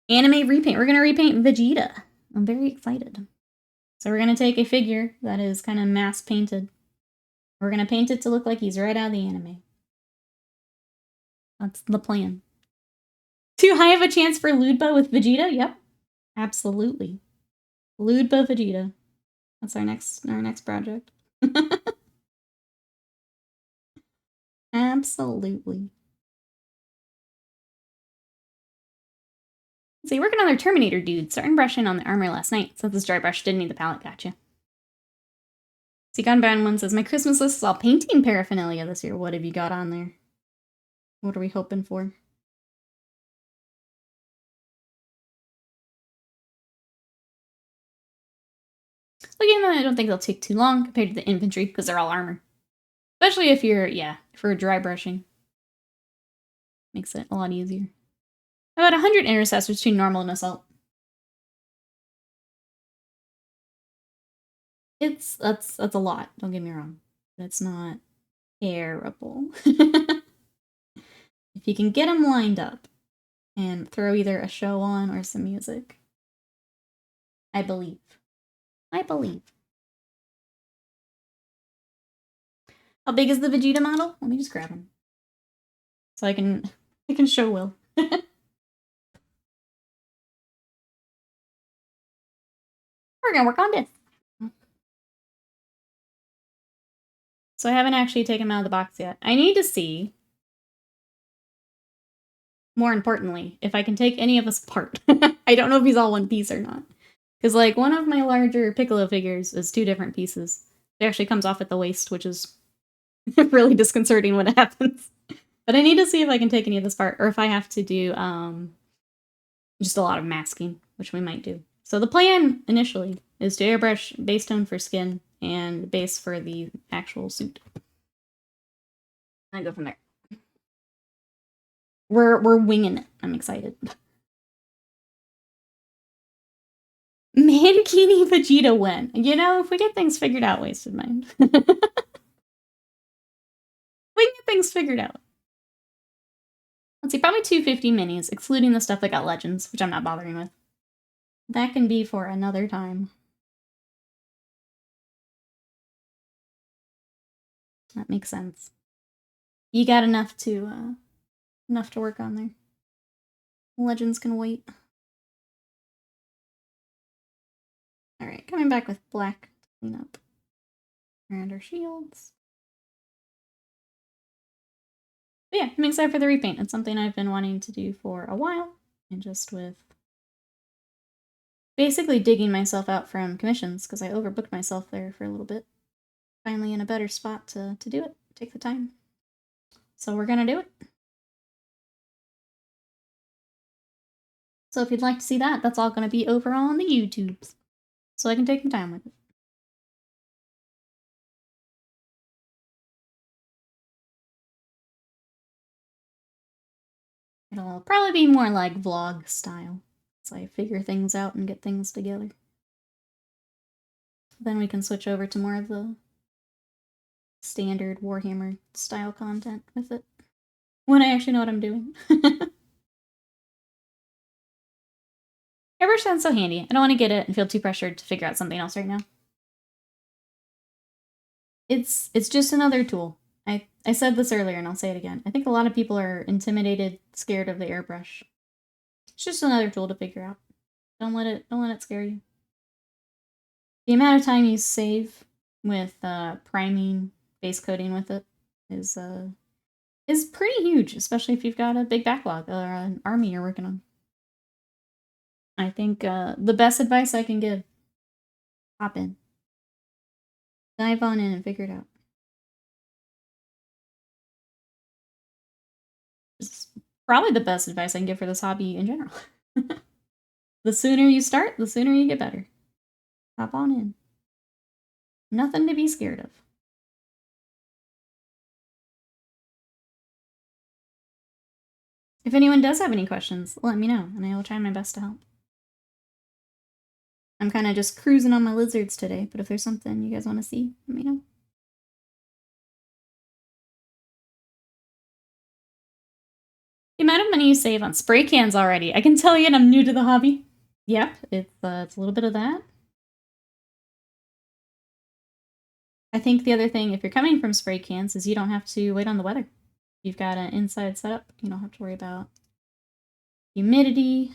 Anime repaint. We're gonna repaint Vegeta. I'm very excited. So we're gonna take a figure that is kind of mass painted. We're gonna paint it to look like he's right out of the anime. That's the plan. Too high of a chance for Ludba with Vegeta? Yep. Absolutely. Ludba Vegeta. That's our next project. Absolutely. So you're working on their Terminator dude. Starting brushing on the armor last night. Since this dry brush didn't need the palette, gotcha. See, Gunbound One says, my Christmas list is all painting paraphernalia this year. What have you got on there? What are we hoping for? Again, I don't think they'll take too long compared to the infantry, because they're all armor. Especially if you're, for dry brushing. Makes it a lot easier. About 100 intercessors between normal and assault. That's a lot, don't get me wrong. That's not terrible. If you can get them lined up and throw either a show on or some music. I believe. How big is the Vegeta model? Let me just grab him. So I can show Will. We're gonna work on this. So I haven't actually taken him out of the box yet. I need to see, more importantly, if I can take any of us apart. I don't know if he's all one piece or not. Because, like, one of my larger Piccolo figures is 2 different pieces. It actually comes off at the waist, which is really disconcerting when it happens. But I need to see if I can take any of this apart, or if I have to do just a lot of masking, which we might do. So the plan, initially, is to airbrush base tone for skin and base for the actual suit. And I go from there. We're winging it. I'm excited. Mankini Vegeta win. You know, if we get things figured out, Wasted Mind. We can get things figured out. Let's see, probably 250 minis, excluding the stuff that got legends, which I'm not bothering with. That can be for another time. That makes sense. You got enough to work on there. Legends can wait. Alright, coming back with black to clean up around our shields. But yeah, I'm excited for the repaint. It's something I've been wanting to do for a while, and just with basically digging myself out from commissions, because I overbooked myself there for a little bit. Finally in a better spot to do it. Take the time. So we're gonna do it. So if you'd like to see that, that's all gonna be over on the YouTubes. So I can take my time with it. It'll probably be more like vlog style, so I figure things out and get things together. Then we can switch over to more of the standard Warhammer style content with it, when I actually know what I'm doing. Airbrush sounds so handy. I don't want to get it and feel too pressured to figure out something else right now. It's just another tool. I said this earlier and I'll say it again. I think a lot of people are intimidated, scared of the airbrush. It's just another tool to figure out. Don't let it scare you. The amount of time you save with priming, base coating with it is is pretty huge, especially if you've got a big backlog or an army you're working on. I think the best advice I can give, hop in. Dive on in and figure it out. It's probably the best advice I can give for this hobby in general. The sooner you start, the sooner you get better. Hop on in. Nothing to be scared of. If anyone does have any questions, let me know, and I will try my best to help. I'm kind of just cruising on my lizards today, but if there's something you guys want to see, let me know. The amount of money you save on spray cans already. I can tell you, and I'm new to the hobby. Yep, it's a little bit of that. I think the other thing, if you're coming from spray cans, is you don't have to wait on the weather. You've got an inside setup. You don't have to worry about humidity.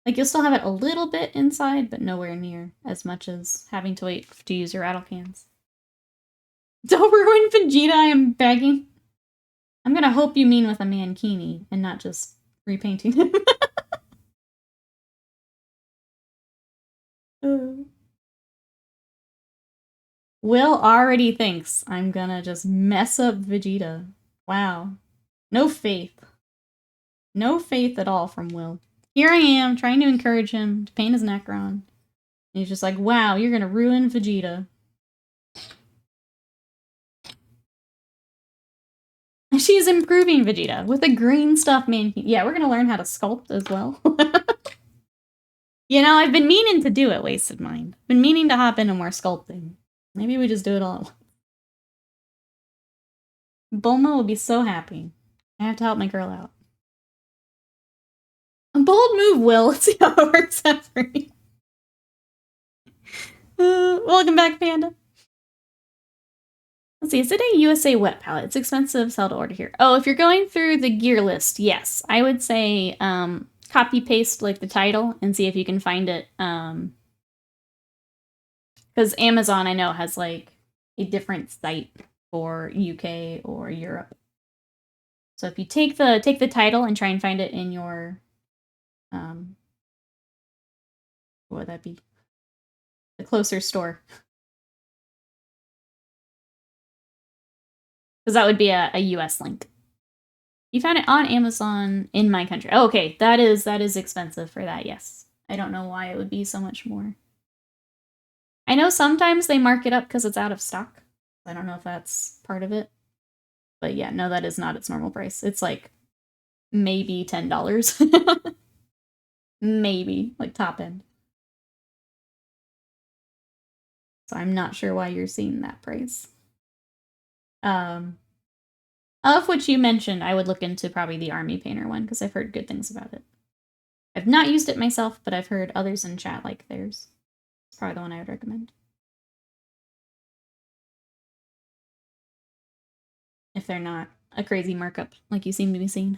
Like, you'll still have it a little bit inside, but nowhere near as much as having to wait to use your rattle cans. Don't ruin Vegeta, I am begging. I'm gonna hope you mean with a mankini and not just repainting him. Will already thinks I'm gonna just mess up Vegeta. Wow. No faith. No faith at all from Will. Here I am, trying to encourage him to paint his Necron. And he's just like, wow, you're gonna ruin Vegeta. She's improving Vegeta with a green stuff mankini. Yeah, we're gonna learn how to sculpt as well. You know, I've been meaning to do it, Wasted Mind. Been meaning to hop into more sculpting. Maybe we just do it all at once. Bulma will be so happy. I have to help my girl out. A bold move, Will. Let's see how it works out for you. Welcome back, Panda. Let's see, is it a USA wet palette? It's expensive, sell to order here. Oh, if you're going through the gear list, yes. I would say copy paste like the title and see if you can find it. Because Amazon, I know, has like a different site for UK or Europe. So if you take the title and try and find it in your what would that be? The closer store. Because that would be a US link. You found it on Amazon in my country. Oh, okay, that is expensive for that, yes. I don't know why it would be so much more. I know sometimes they mark it up because it's out of stock. I don't know if that's part of it. But yeah, no, that is not its normal price. It's like maybe $10. Maybe, like top end. So I'm not sure why you're seeing that price. Of which you mentioned, I would look into probably the Army Painter one, because I've heard good things about it. I've not used it myself, but I've heard others in chat like theirs. It's probably the one I would recommend. If they're not a crazy markup, like you seem to be seeing.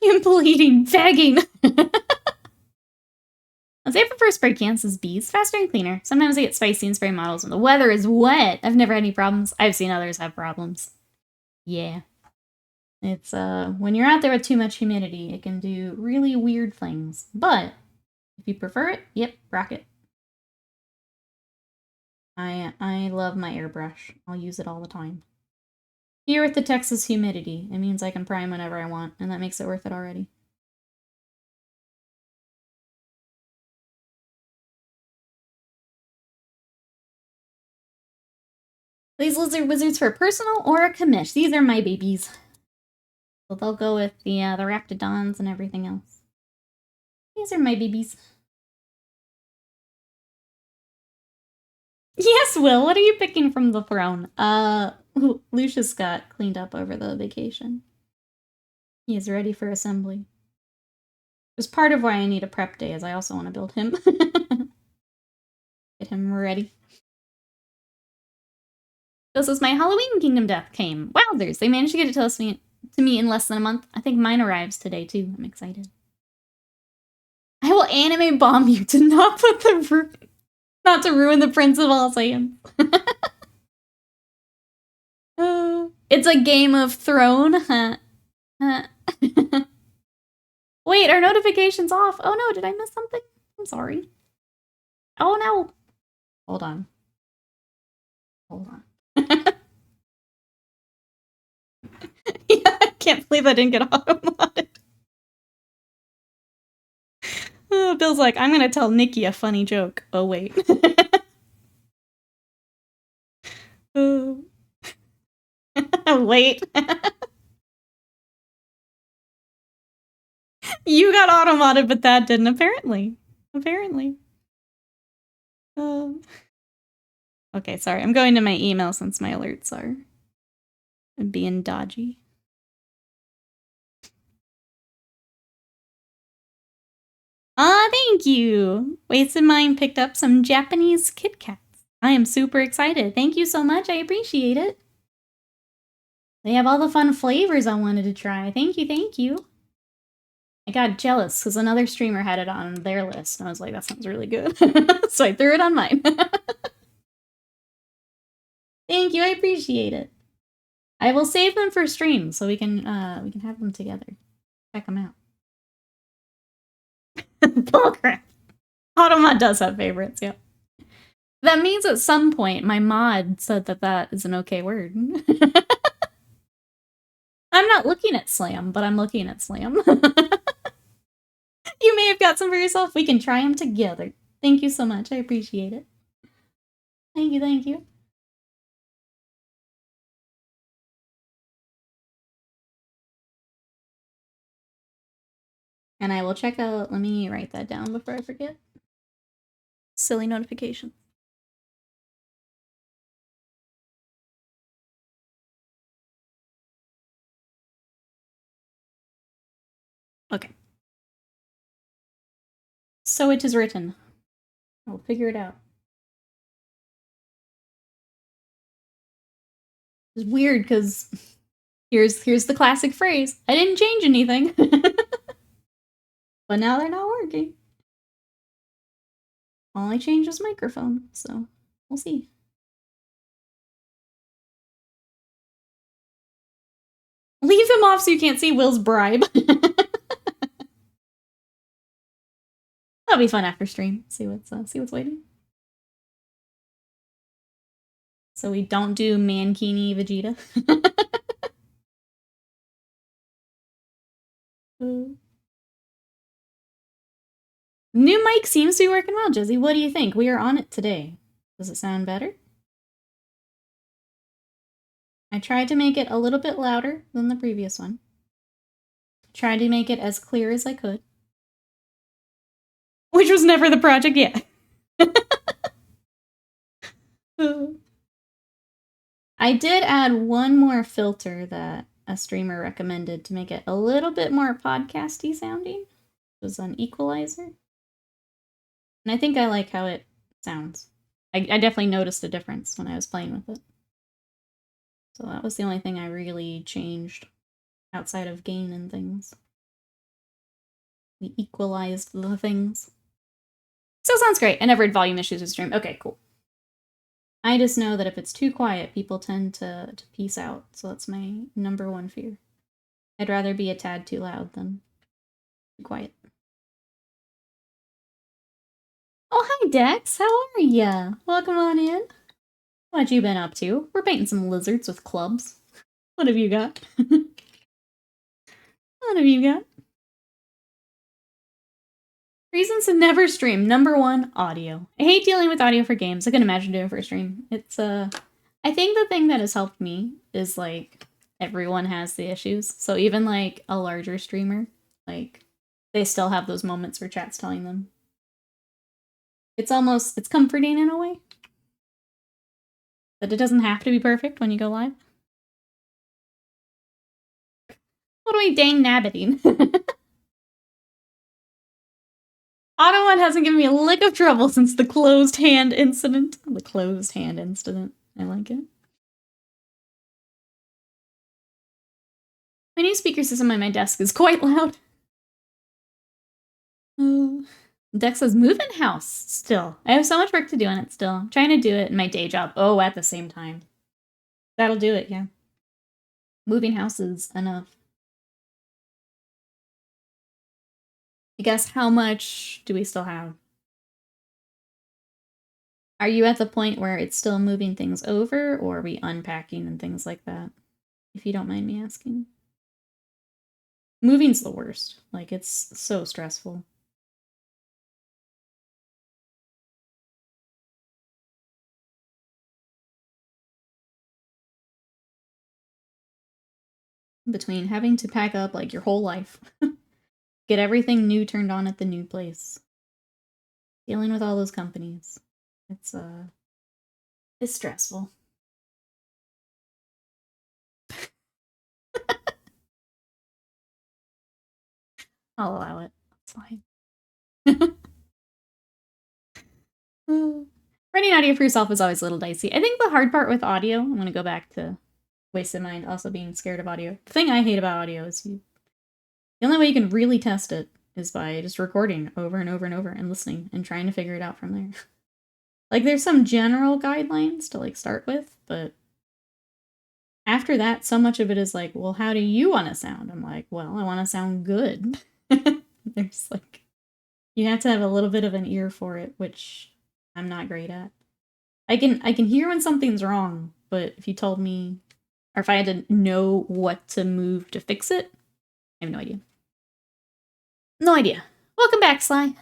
I'm bleeding, begging! I'd say I prefer spray cans as bees. Faster and cleaner. Sometimes I get spicy and spray models when the weather is wet. I've never had any problems. I've seen others have problems. Yeah. It's, when you're out there with too much humidity, it can do really weird things. But, if you prefer it, yep, rock it. I love my airbrush. I'll use it all the time. Here with the Texas humidity, it means I can prime whenever I want, and that makes it worth it already. These lizard wizards for a personal or a commish. These are my babies. So they'll go with the Raptidons and everything else. These are my babies. Yes, Will, what are you picking from the throne? Lucius got cleaned up over the vacation. He is ready for assembly. It's part of why I need a prep day, is I also want to build him. Get him ready. This is my Halloween Kingdom Death came. Wowzers, they managed to get it to me in less than a month. I think mine arrives today, too. I'm excited. I will anime bomb you to not put the not to ruin the Prince of All Saiyans. It's a Game of Thrones. Wait, are notifications off? Oh no, did I miss something? I'm sorry. Oh no. Hold on. Hold on. Yeah, I can't believe I didn't get auto-modded. Bill's like, I'm gonna tell Nikki a funny joke. Oh, wait. Wait. You got auto-modded, but that didn't, apparently. Apparently. Okay, sorry. I'm going to my email since my alerts are being dodgy. Thank you! Wasted Mind picked up some Japanese Kit Kats. I am super excited. Thank you so much. I appreciate it. They have all the fun flavors I wanted to try. Thank you, thank you. I got jealous because another streamer had it on their list, and I was like, that sounds really good. So I threw it on mine. Thank you, I appreciate it. I will save them for stream so we can have them together. Check them out. Bullcrap. Automod does have favorites, yeah. That means at some point my mod said that that is an okay word. I'm not looking at Slam, but I'm looking at Slam. You may have got some for yourself. We can try them together. Thank you so much. I appreciate it. Thank you, thank you. And I will check out, let me write that down before I forget. Silly notification. Okay. So it is written. I'll figure it out. It's weird because here's the classic phrase. I didn't change anything. But now they're not working. All I changed was microphone, so we'll see. Leave them off so you can't see Will's bribe. That'll be fun after stream. See what's waiting. So we don't do Mankini Vegeta. New mic seems to be working well, Jizzy. What do you think? We are on it today. Does it sound better? I tried to make it a little bit louder than the previous one. Tried to make it as clear as I could. Which was never the project yet. I did add one more filter that a streamer recommended to make it a little bit more podcasty sounding. It was an equalizer. And I think I like how it sounds. I definitely noticed a difference when I was playing with it. So that was the only thing I really changed outside of gain and things. We equalized the things. Still sounds great. I never had volume issues with stream. Okay, cool. I just know that if it's too quiet, people tend to peace out. So that's my number one fear. I'd rather be a tad too loud than too quiet. Oh, hi, Dex. How are ya? Welcome on in. What you been up to? We're painting some lizards with clubs. What have you got? What have you got? Reasons to never stream. Number one, audio. I hate dealing with audio for games. I can imagine doing it for a stream. It's, I think the thing that has helped me is, like, everyone has the issues. So even, like, a larger streamer, like, they still have those moments where chat's telling them. It's comforting in a way. That it doesn't have to be perfect when you go live. What are we dang nabbiting? Automod hasn't given me a lick of trouble since the closed hand incident. The closed hand incident. I like it. My new speaker system on my desk is quite loud. Dex says, move in house still. I have so much work to do on it still. I'm trying to do it in my day job. Oh, at the same time. That'll do it, yeah. Moving house is enough. I guess how much do we still have? Are you at the point where it's still moving things over, or are we unpacking and things like that? If you don't mind me asking. Moving's the worst. Like, it's so stressful. Between having to pack up, like, your whole life. Get everything new turned on at the new place. Dealing with all those companies. It's stressful. I'll allow it. It's fine. Running audio for yourself is always a little dicey. I think the hard part with audio, I'm going to go back to Wasted Mind, also being scared of audio. The thing I hate about audio is the only way you can really test it is by just recording over and over and over and listening and trying to figure it out from there. Like, there's some general guidelines to, like, start with, but after that, so much of it is like, well, how do you want to sound? I'm like, well, I want to sound good. There's, like, you have to have a little bit of an ear for it, which I'm not great at. I can hear when something's wrong, but if you told me, or if I had to know what to move to fix it, I have no idea. No idea. Welcome back, Sly.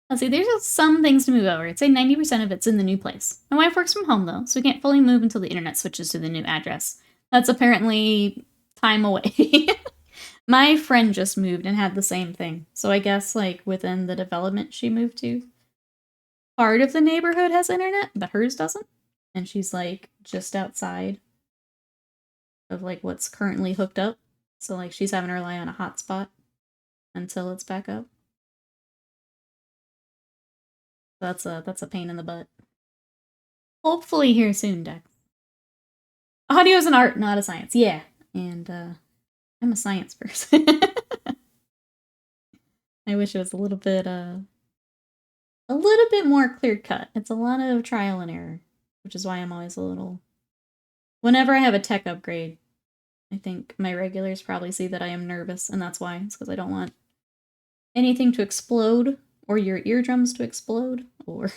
Let's see, there's some things to move over. I'd say 90% of it's in the new place. My wife works from home, though, so we can't fully move until the internet switches to the new address. That's apparently time away. My friend just moved and had the same thing. So I guess, like, within the development she moved to, part of the neighborhood has internet, but hers doesn't. And she's, like, just outside of, like, what's currently hooked up. So, like, she's having to rely on a hotspot until it's back up. That's a pain in the butt. Hopefully here soon, Dex. Audio is an art, not a science. Yeah, and I'm a science person. I wish it was a little bit more clear cut. It's a lot of trial and error, which is why I'm always a little. Whenever I have a tech upgrade, I think my regulars probably see that I am nervous, and that's why. It's because I don't want anything to explode, or your eardrums to explode, or...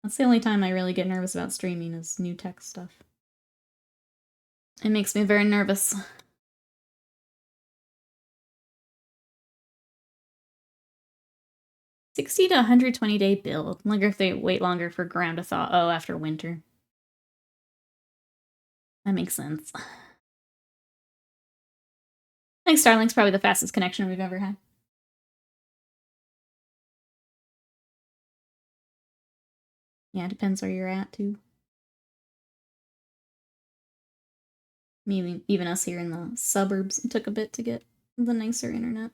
That's the only time I really get nervous about streaming is new tech stuff. It makes me very nervous. 60 to 120 day build. I wonder if they wait longer for ground to thaw. Oh, after winter. That makes sense. I think Starlink's probably the fastest connection we've ever had. Yeah, it depends where you're at, too. Maybe even us here in the suburbs, it took a bit to get the nicer internet.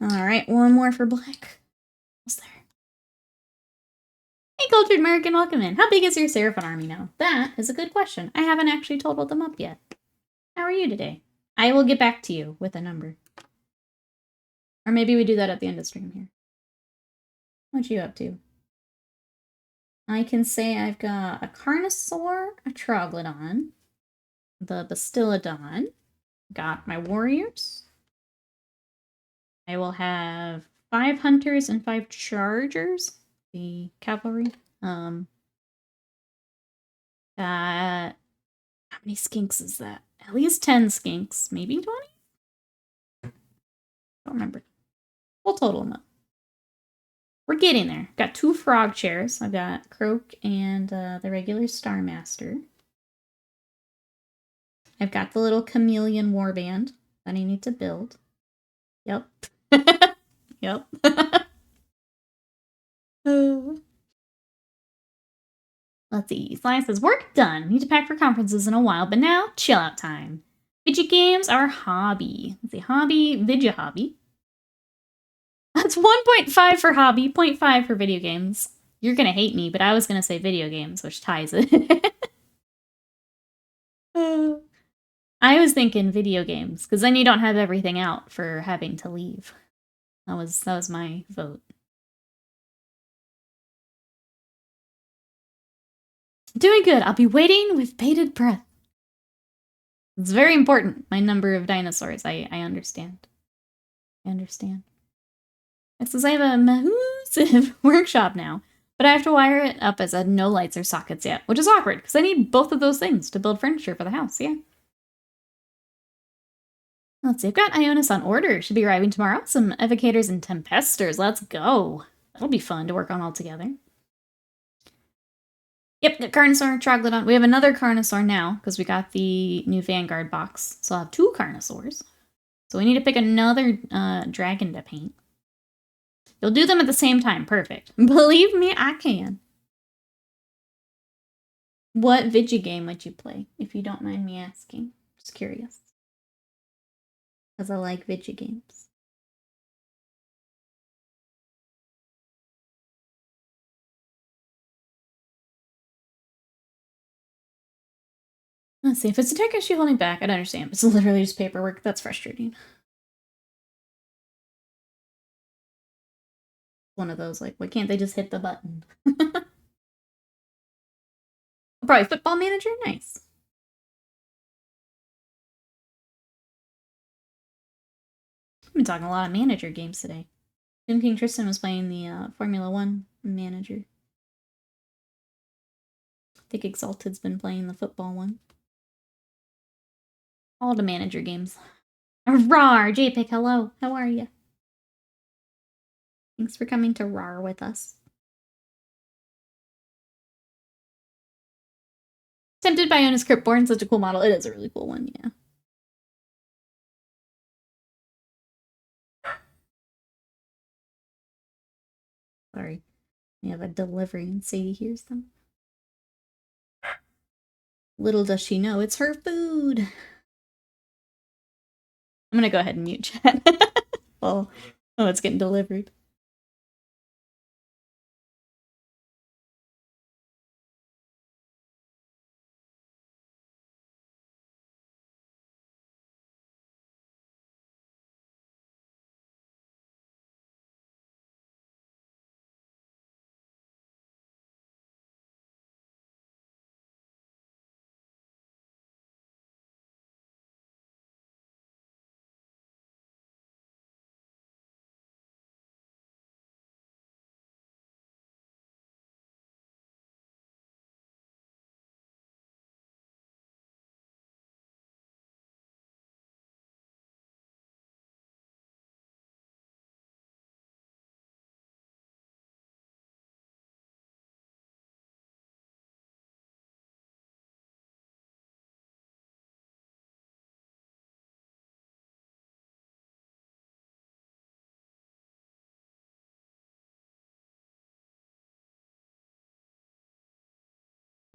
Alright, one more for Black. What's there? Hey, Cultured American, welcome in. How big is your Seraphon army now? That is a good question. I haven't actually totaled them up yet. How are you today? I will get back to you with a number. Or maybe we do that at the end of stream here. What you up to? I can say I've got a Carnosaur, a Troglodon, the Bastillodon, got my warriors. I will have 5 hunters and 5 chargers, the cavalry. Got... how many skinks is that? At least 10 skinks, maybe 20? Don't remember. We'll total them up. We're getting there. Got 2 frog chairs. I've got Croak and the regular Star Master. I've got the little chameleon warband that I need to build. Yep. Yep. Let's see. Sly says, work done. Need to pack for conferences in a while, but now, chill out time. Video games are hobby. Let's see. Hobby, video hobby. That's 1.5 for hobby, 0.5 for video games. You're gonna hate me, but I was gonna say video games, which ties it. I was thinking video games, because then you don't have everything out for having to leave. That was my vote. Doing good. I'll be waiting with bated breath. It's very important, my number of dinosaurs. I understand. I understand. It's because I have a massive workshop now, but I have to wire it up as a no lights or sockets yet, which is awkward, because I need both of those things to build furniture for the house, yeah. Let's see, I've got Ionis on order. Should be arriving tomorrow. Some evocators and tempesters. Let's go. That'll be fun to work on all together. Yep, the Carnosaur, Troglodon. We have another Carnosaur now, because we got the new Vanguard box. So I'll have 2 Carnosaurs. So we need to pick another dragon to paint. You'll do them at the same time. Perfect. Believe me, I can. What video game would you play, if you don't mind me asking? Just curious. Because I like video games. Let's see, if it's a tech issue holding back, I'd understand. It's literally just paperwork. That's frustrating. One of those, like, why can't they just hit the button? Probably Football Manager? Nice. I've been talking a lot of manager games today. Jim King Tristan was playing the Formula 1 manager. I think Exalted's been playing the football one. All the manager games. Rawr! JPEG, hello. How are you? Thanks for coming to Rawr with us. Tempted by Ionis Cryptborn, such a cool model. It is a really cool one, yeah. Sorry. We have a delivery and Sadie hears them. Little does she know, it's her food! I'm gonna go ahead and mute chat. Oh, it's getting delivered.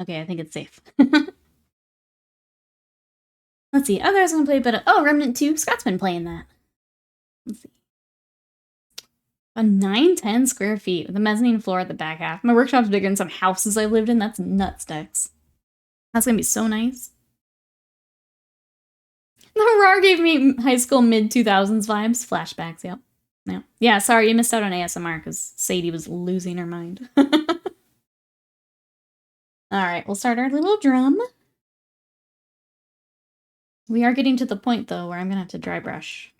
Okay, I think it's safe. Let's see. Oh, there's gonna play a bit of. Oh, Remnant 2. Scott's been playing that. Let's see. A 910 square feet with a mezzanine floor at the back half. My workshop's bigger than some houses I've lived in. That's nuts, Dex. That's gonna be so nice. The RAR gave me high school mid-2000s vibes. Flashbacks, yep. Yeah, sorry, you missed out on ASMR because Sadie was losing her mind. Alright, we'll start our little drum. We are getting to the point, though, where I'm gonna have to dry brush.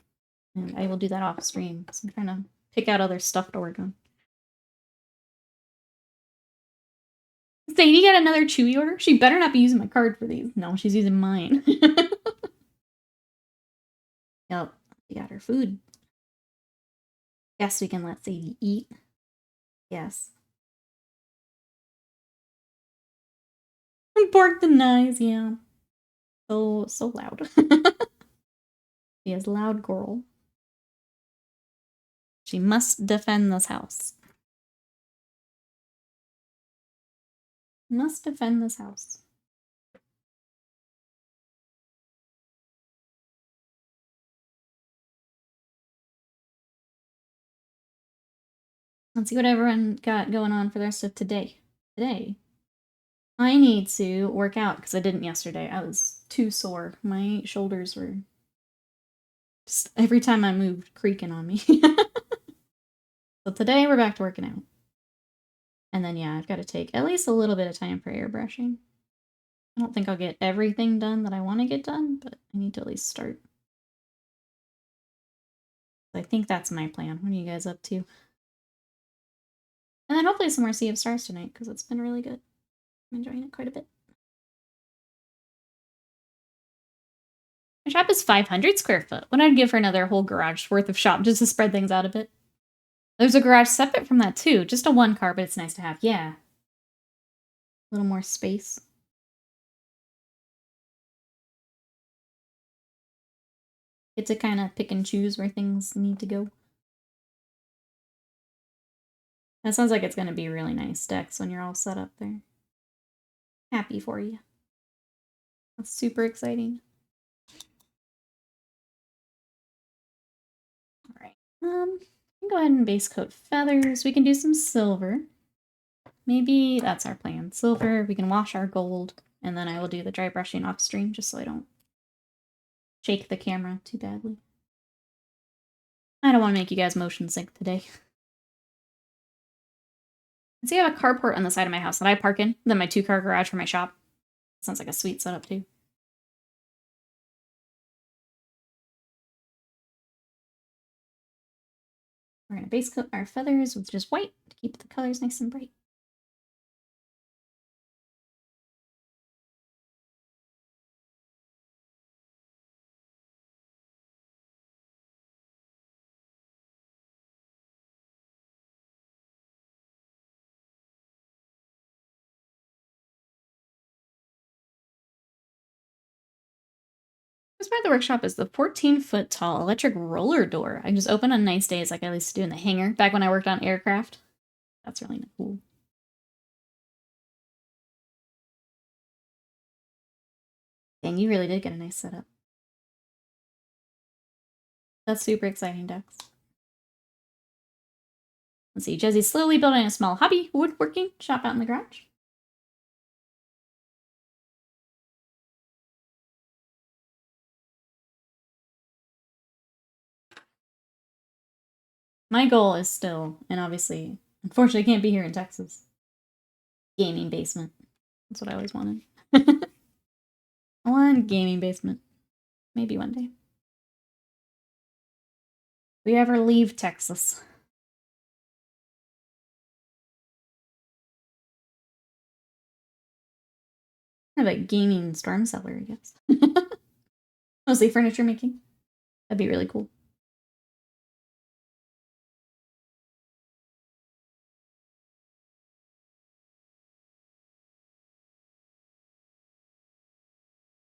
And I will do that off stream, because I'm trying to pick out other stuff to work on. Sadie got another Chewy order? She better not be using my card for these. No, she's using mine. Yep, we got her food. Guess we can let Sadie eat. Yes. Pork the knives, yeah. So loud. She is loud girl. She must defend this house. Must defend this house. Let's see what everyone got going on for the rest of today. I need to work out because I didn't yesterday. I was too sore. My shoulders were just every time I moved creaking on me. So today we're back to working out. And then yeah, I've got to take at least a little bit of time for airbrushing. I don't think I'll get everything done that I want to get done, but I need to at least start. I think that's my plan. What are you guys up to? And then hopefully some more Sea of Stars tonight, because it's been really good. I'm enjoying it quite a bit. My shop is 500 square foot. What I'd give for another whole garage worth of shop just to spread things out a bit. There's a garage separate from that too. Just a one car, but it's nice to have. Yeah. A little more space. Get to kind of pick and choose where things need to go. That sounds like it's going to be really nice, Dex, when you're all set up there. Happy for you. That's super exciting. Alright. Go ahead and base coat feathers. We can do some silver. Maybe that's our plan. Silver, we can wash our gold, and then I will do the dry brushing off stream just so I don't shake the camera too badly. I don't want to make you guys motion sick today. See, I have a carport on the side of my house that I park in, then my 2-car garage for my shop. Sounds like a sweet setup, too. We're going to base coat our feathers with just white to keep the colors nice and bright. This part of the workshop is the 14-foot tall electric roller door. I can just open on nice days like I used to do in the hangar back when I worked on aircraft. That's really cool. Dang, you really did get a nice setup. That's super exciting, Dex. Let's see, Jezzy's slowly building a small hobby woodworking shop out in the garage. My goal is still, and obviously, unfortunately, I can't be here in Texas. Gaming basement. That's what I always wanted. I want a gaming basement. Maybe one day. If we ever leave Texas. I have a gaming storm cellar, I guess. Mostly furniture making. That'd be really cool.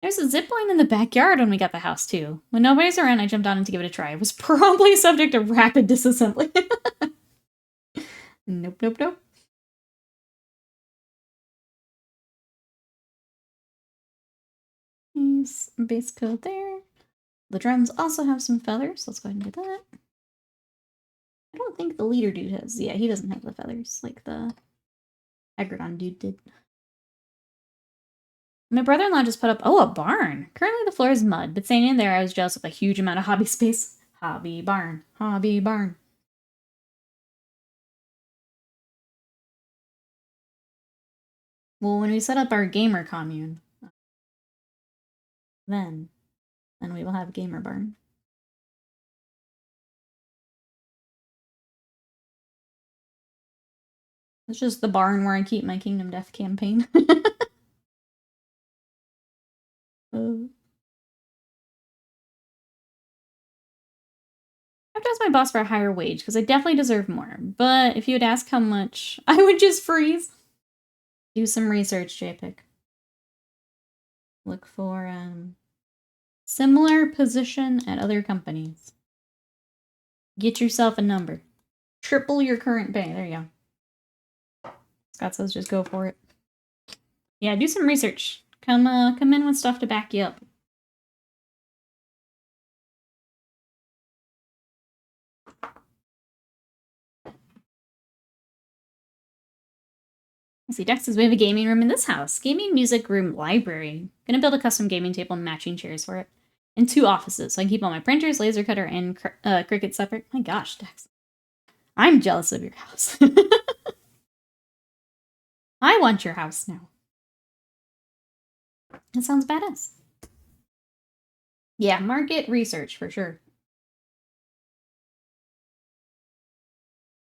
There's a zip line in the backyard when we got the house, too. When nobody's around, I jumped on it to give it a try. It was probably subject to rapid disassembly. Nope, nope, nope. Nice base coat there. The drums also have some feathers. Let's go ahead and do that. I don't think the leader dude has. Yeah, he doesn't have the feathers like the Agrodon dude did. My brother-in-law just put up, a barn. Currently the floor is mud, but staying in there I was jealous of a huge amount of hobby space. Hobby barn. Hobby barn. Well, when we set up our gamer commune, then we will have a gamer barn. It's just the barn where I keep my Kingdom Death campaign. I have to ask my boss for a higher wage, because I definitely deserve more. But if you would ask how much, I would just freeze. Do some research, JPIC. Look for similar position at other companies. Get yourself a number. Triple your current pay. There you go. Scott says just go for it. Yeah, do some research. Come in with stuff to back you up. Let's see, Dex says we have a gaming room in this house. Gaming, music room, library. Gonna build a custom gaming table and matching chairs for it. And 2 offices, so I can keep all my printers, laser cutter, and Cricut separate. My gosh, Dex. I'm jealous of your house. I want your house now. That sounds badass. Yeah, market research for sure.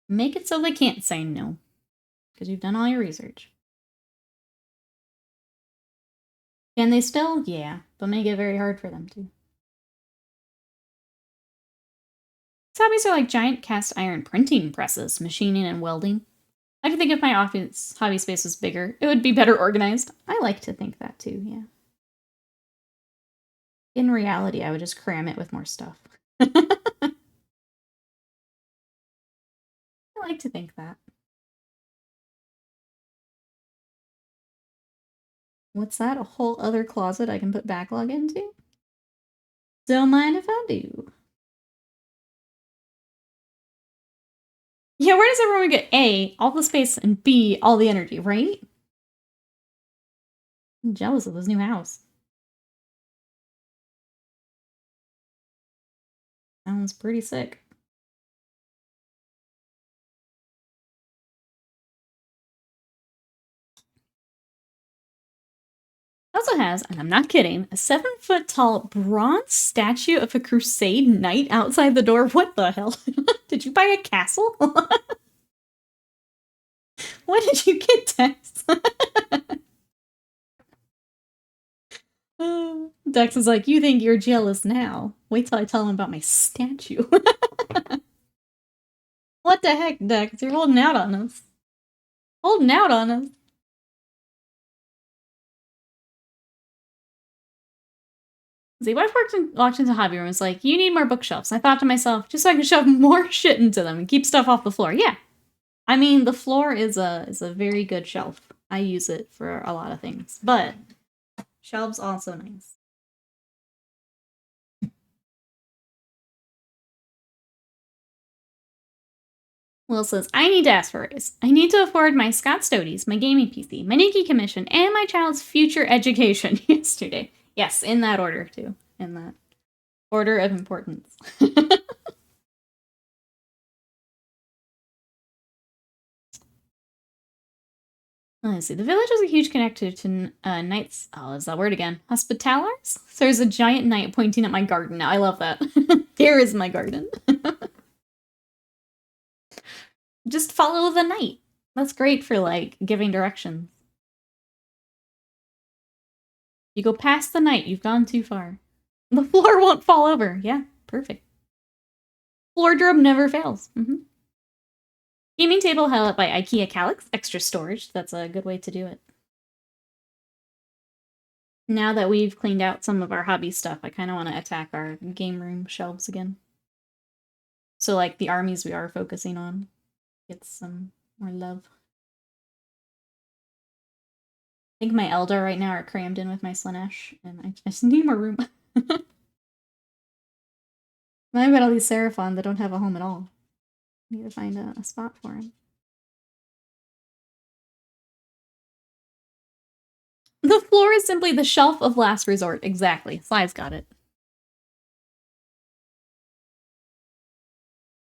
Make it so they can't say no. Because you've done all your research. Can they still? Yeah, but make it very hard for them to. These hobbies are like giant cast iron printing presses, machining, and welding. I could think if my office hobby space was bigger, it would be better organized. I like to think that too, yeah. In reality, I would just cram it with more stuff. I like to think that. What's that? A whole other closet I can put backlog into? Don't mind if I do. Yeah, where does everyone get A, all the space, and B, all the energy, right? I'm jealous of this new house. Sounds pretty sick. It also has, and I'm not kidding, a 7-foot-tall bronze statue of a crusade knight outside the door. What the hell? Did you buy a castle? What did you get, Dex? Dex is like, you think you're jealous now. Wait till I tell him about my statue. What the heck, Dex? You're holding out on us. Holding out on us. See, wife walked into hobby room and was like, you need more bookshelves. I thought to myself, just so I can shove more shit into them and keep stuff off the floor. Yeah. I mean, the floor is a very good shelf. I use it for a lot of things. But shelves also nice. Will says, I need to ask for a raise. I need to afford my Scott Stoties, my gaming PC, my Nikki commission, and my child's future education yesterday. Yes, in that order, too. In that order of importance. Let's see. The village is a huge connector to knights. Oh, is that word again? Hospitalers? So there's a giant knight pointing at my garden now. I love that. Here is my garden. Just follow the knight. That's great for, like, giving directions. You go past the knight, you've gone too far. The floor won't fall over. Yeah, perfect. Wardrobe never fails. Gaming table held up by IKEA Calyx. Extra storage. That's a good way to do it. Now that we've cleaned out some of our hobby stuff, I kind of want to attack our game room shelves again. So, like, the armies we are focusing on get some more love. I think my Eldar right now are crammed in with my Slanesh, and I just need more room. Now I've got all these Seraphon that don't have a home at all. I need to find a spot for them. The floor is simply the shelf of last resort. Exactly. Sly's got it.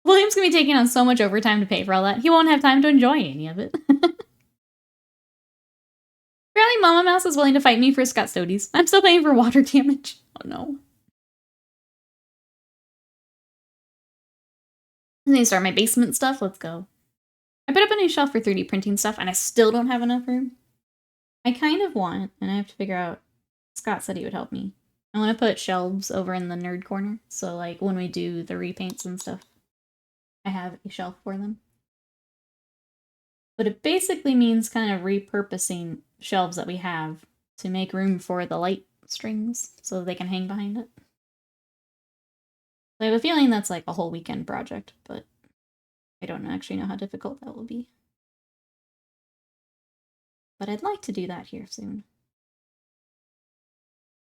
William's gonna be taking on so much overtime to pay for all that, he won't have time to enjoy any of it. Apparently Mama Mouse is willing to fight me for Scott Stoties. I'm still paying for water damage. Oh no. I need to start my basement stuff. Let's go. I put up a new shelf for 3D printing stuff, and I still don't have enough room. I kind of want, and I have to figure out, Scott said he would help me. I want to put shelves over in the nerd corner, so like when we do the repaints and stuff, I have a shelf for them. But it basically means kind of repurposing shelves that we have to make room for the light strings so they can hang behind it. I have a feeling that's like a whole weekend project, but I don't actually know how difficult that will be. But I'd like to do that here soon.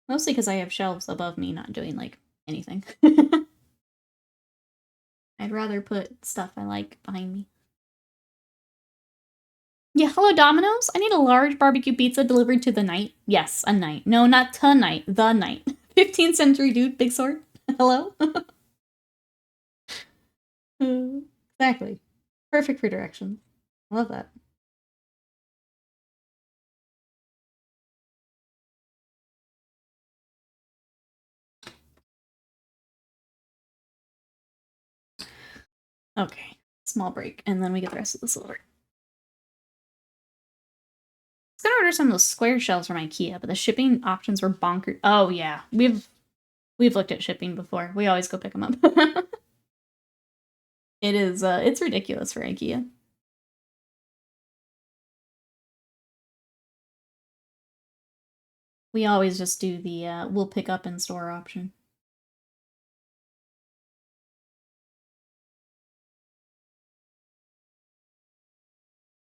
Mostly because I have shelves above me not doing, like, anything. I'd rather put stuff I like behind me. Yeah, hello Domino's. I need a large barbecue pizza delivered to the night. Yes, a night. No, not tonight. The night. 15th century dude, big sword. Hello? Exactly. Perfect for directions. Love that. Okay. Small break, and then we get the rest of the silver. I was gonna order some of those square shelves from IKEA, but the shipping options were bonkers. Oh yeah, we've looked at shipping before. We always go pick them up. It is it's ridiculous for IKEA. We always just do the we'll pick up in store option.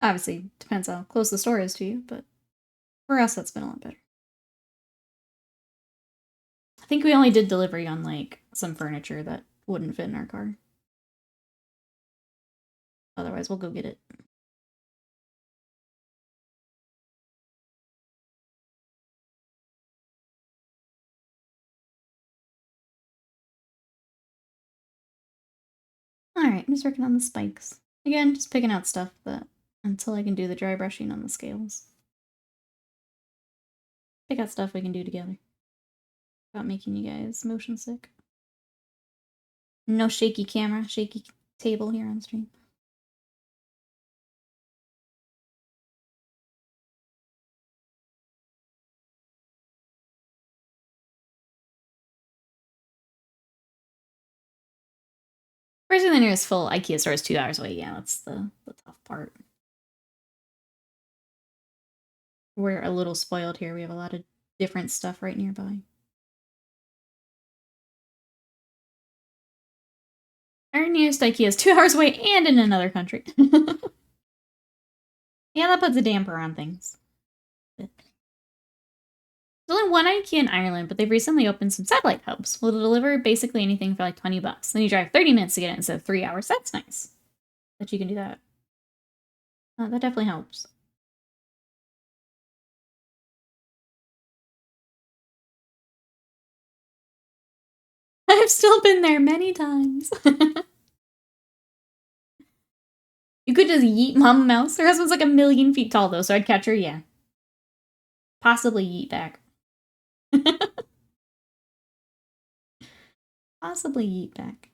Obviously, depends how close the store is to you, but for us, that's been a lot better. I think we only did delivery on, like, some furniture that wouldn't fit in our car. Otherwise, we'll go get it. Alright, I'm just working on the spikes. Again, just picking out stuff that until I can do the dry brushing on the scales. Pick out stuff we can do together. Without making you guys motion sick. No shaky camera, shaky table here on stream. Whereas the nearest full IKEA store is 2 hours away. Yeah, that's the tough part. We're a little spoiled here. We have a lot of different stuff right nearby. Our nearest IKEA is 2 hours away and in another country. Yeah, that puts a damper on things. There's only one IKEA in Ireland, but they've recently opened some satellite hubs. Will deliver basically anything for like 20 bucks. Then you drive 30 minutes to get it instead of 3 hours. That's nice that you can do that. That definitely helps. I've still been there many times. You could just yeet Mama Mouse. Her husband's like 1,000,000 feet tall, though, so I'd catch her, yeah. Possibly yeet back. Possibly yeet back.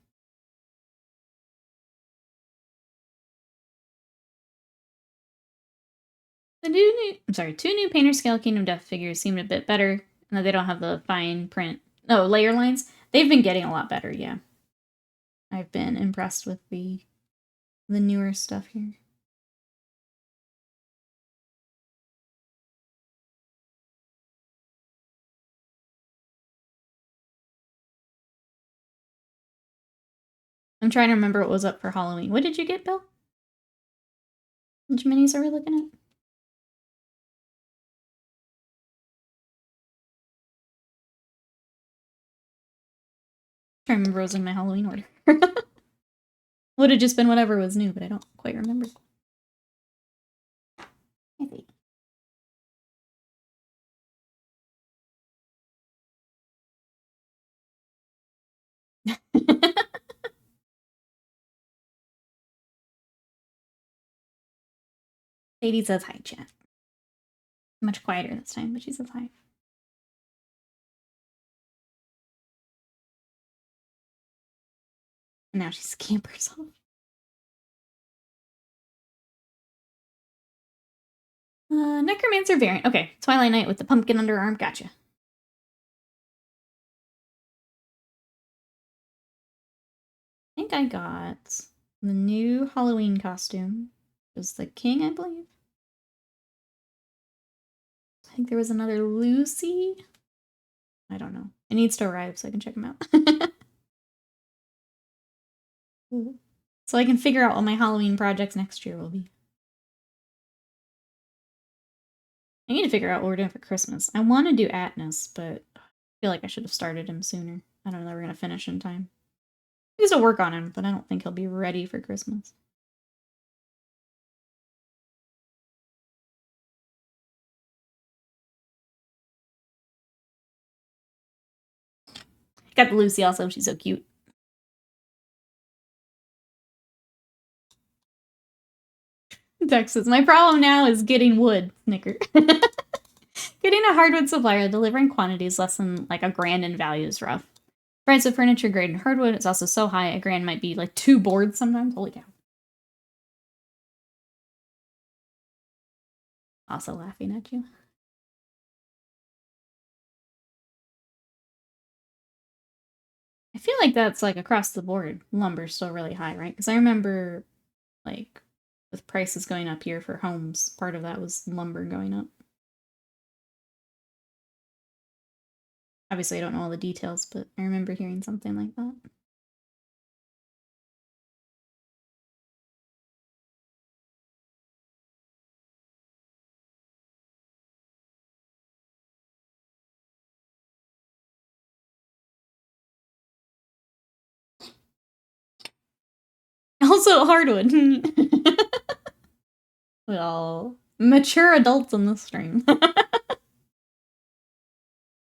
Two new Painter Scale Kingdom Death figures seemed a bit better, and that they don't have the fine print. No, layer lines. They've been getting a lot better, yeah. I've been impressed with the newer stuff here. I'm trying to remember what was up for Halloween. What did you get, Bill? Which minis are we looking at? I'm trying to remember what was in my Halloween order. Would have just been whatever was new, but I don't quite remember. I think. Sadie says hi, chat. Much quieter this time, but she says hi. And now she scampers off. Necromancer variant. Okay, Twilight Knight with the pumpkin underarm. Gotcha. I think I got the new Halloween costume. It was the king, I believe. I think there was another Lucy. I don't know. It needs to arrive so I can check them out. So I can figure out what my Halloween projects next year will be. I need to figure out what we're doing for Christmas. I want to do Atlas, but I feel like I should have started him sooner. I don't know that we're going to finish in time. I used to work on him, but I don't think he'll be ready for Christmas. Got the Lucy also. She's so cute. Texas. My problem now is getting wood. Snicker. Getting a hardwood supplier delivering quantities less than like $1,000 in value is rough. Price of furniture grade and hardwood is also so high, $1,000 might be like 2 boards sometimes. Holy cow. Also laughing at you. I feel like that's like across the board. Lumber's still really high, right? Because I remember like with prices going up here for homes, part of that was lumber going up. Obviously, I don't know all the details, but I remember hearing something like that. Also, hardwood. Well, mature adults in the stream. A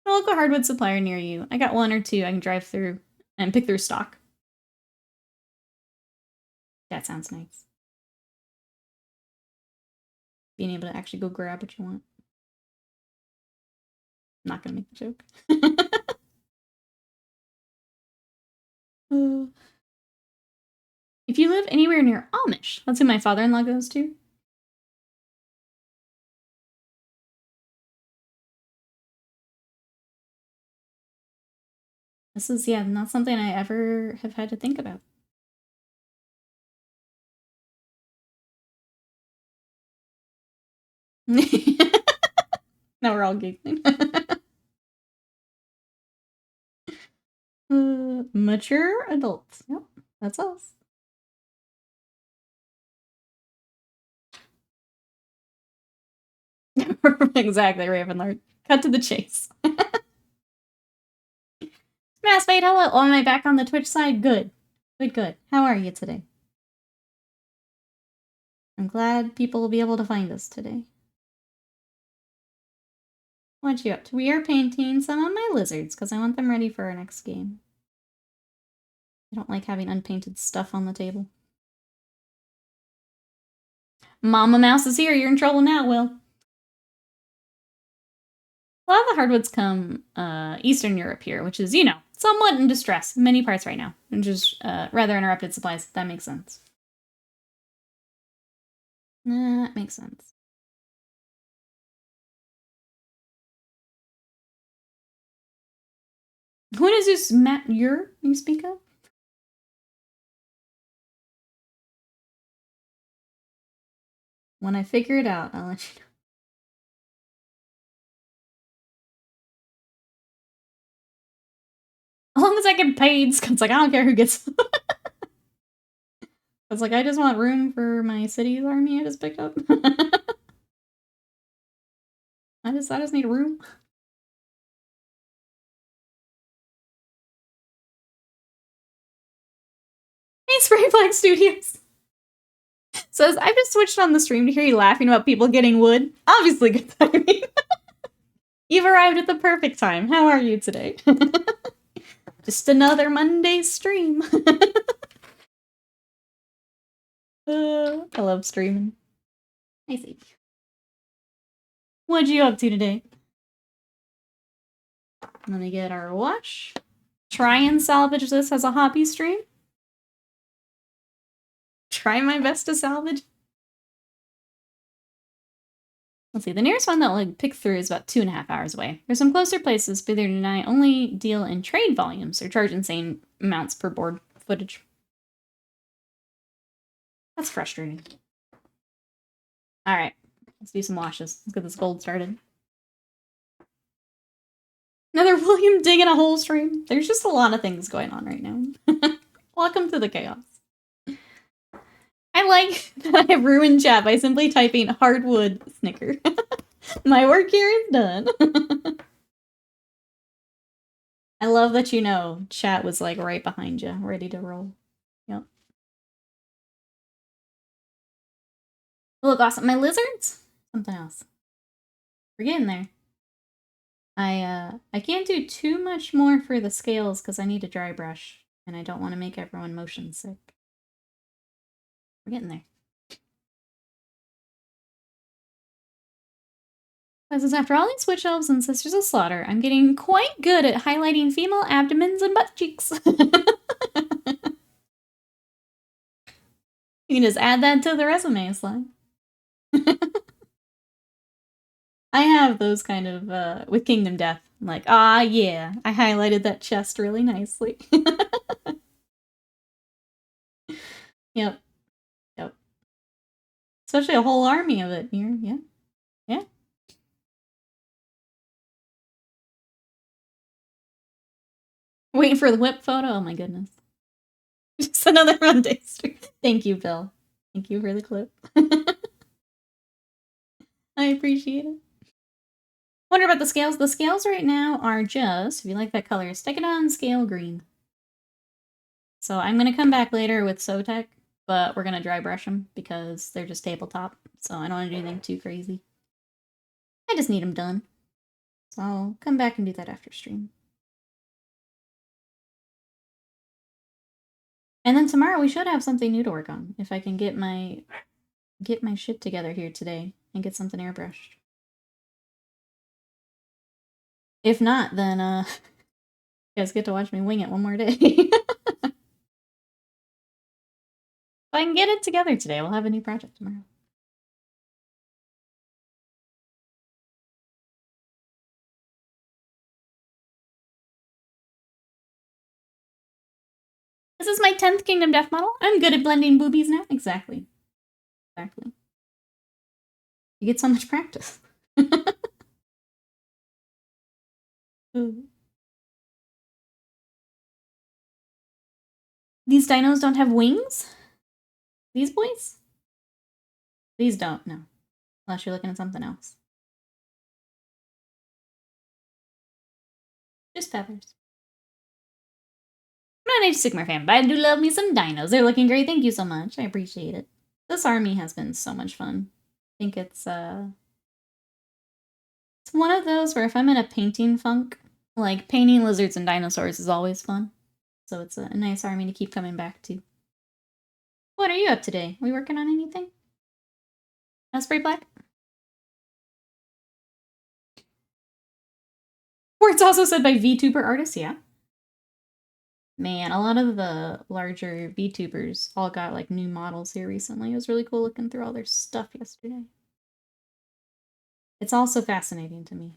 local hardwood supplier near you. I got 1 or 2 I can drive through and pick through stock. That sounds nice. Being able to actually go grab what you want. I'm not gonna make the joke. If you live anywhere near Amish, that's who my father-in-law goes to. This is, yeah, not something I ever have had to think about. Now we're all giggling. Mature adults. Yep, that's us. Exactly, Ravenlord. Cut to the chase. Massfade, hello. Oh, am I back on the Twitch side? Good. Good. How are you today? I'm glad people will be able to find us today. What you up to? We are painting some of my lizards because I want them ready for our next game. I don't like having unpainted stuff on the table. Mama Mouse is here. You're in trouble now, Will. A lot of the hardwoods come Eastern Europe here, which is, you know, somewhat in distress in many parts right now. And just rather interrupted supplies. That makes sense. That makes sense. What is this Matt you speak of? When I figure it out, I'll let you know. As long as I get paid, it's like, I don't care who gets. It's like, I just want room for my city's army I just picked up. I just need room. Hey, Spray Flag Studios says, I've just switched on the stream to hear you laughing about people getting wood. Obviously good timing. You've arrived at the perfect time. How are you today? Just another Monday stream. I love streaming. I see. What'd you up to today? I'm gonna get our wash. Try and salvage this as a hobby stream. Try my best to salvage. Let's see, the nearest one that we'll pick through is about 2.5 hours away. There's some closer places, but they do not only deal in trade volumes or charge insane amounts per board footage. That's frustrating. Alright, let's do some washes. Let's get this gold started. Another William digging a hole stream. There's just a lot of things going on right now. Welcome to the chaos. I like that I ruined chat by simply typing hardwood snicker. My work here is done. I love that you know chat was like right behind you, ready to roll. Yep. Look awesome. My lizards? Something else. We're getting there. I can't do too much more for the scales because I need a dry brush, and I don't want to make everyone motion sick. We're getting there. Because after all these witch elves and sisters of slaughter, I'm getting quite good at highlighting female abdomens and butt cheeks. You can just add that to the resume slide. I have those kind of, with Kingdom Death. I'm like, ah, yeah, I highlighted that chest really nicely. Yep. Yep. Especially a whole army of it here. Yeah. Yeah. Waiting for the whip photo. Oh my goodness. Just another Monday stream. Thank you, Bill. Thank you for the clip. I appreciate it. Wonder about the scales. The scales right now are just, if you like that color, stick it on scale green. So I'm going to come back later with Sotek, but we're going to dry brush them because they're just tabletop. So I don't want to do anything too crazy. I just need them done. So I'll come back and do that after stream. And then tomorrow we should have something new to work on. If I can get my shit together here today and get something airbrushed. If not, then you guys get to watch me wing it one more day. If I can get it together today, we'll have a new project tomorrow. This is my 10th Kingdom Death model. I'm good at blending boobies now. Exactly. Exactly. You get so much practice. These dinos don't have wings? These boys? These don't, no. Unless you're looking at something else. Just feathers. I'm not a Sigmar fan, but I do love me some dinos. They're looking great. Thank you so much. I appreciate it. This army has been so much fun. I think it's one of those where if I'm in a painting funk, like painting lizards and dinosaurs is always fun. So it's a nice army to keep coming back to. What are you up today? Are we working on anything? Spray black? Or it's also said by VTuber artists, yeah. Man, a lot of the larger VTubers all got like new models here recently. It was really cool looking through all their stuff yesterday. It's also fascinating to me.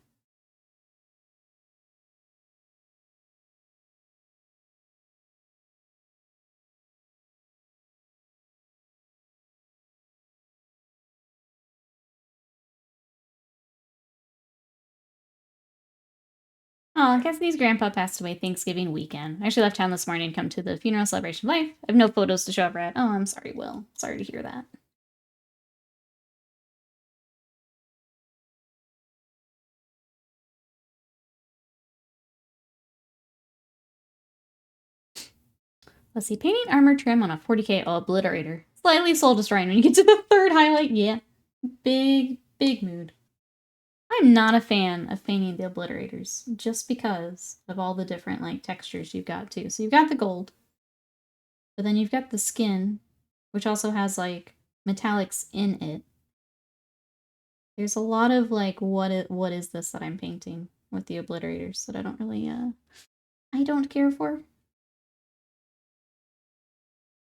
Oh, Cassidy's grandpa passed away Thanksgiving weekend. I actually left town this morning to come to the funeral celebration of life. I have no photos to show up at. Oh, I'm sorry, Will. Sorry to hear that. Let's see. Painting armor trim on a 40k obliterator. Slightly soul destroying when you get to the third highlight. Yeah. Big, big mood. I'm not a fan of painting the obliterators just because of all the different like textures you've got too. So you've got the gold, but then you've got the skin, which also has like metallics in it. There's a lot of like what is this that I'm painting with the obliterators that I don't really I don't care for.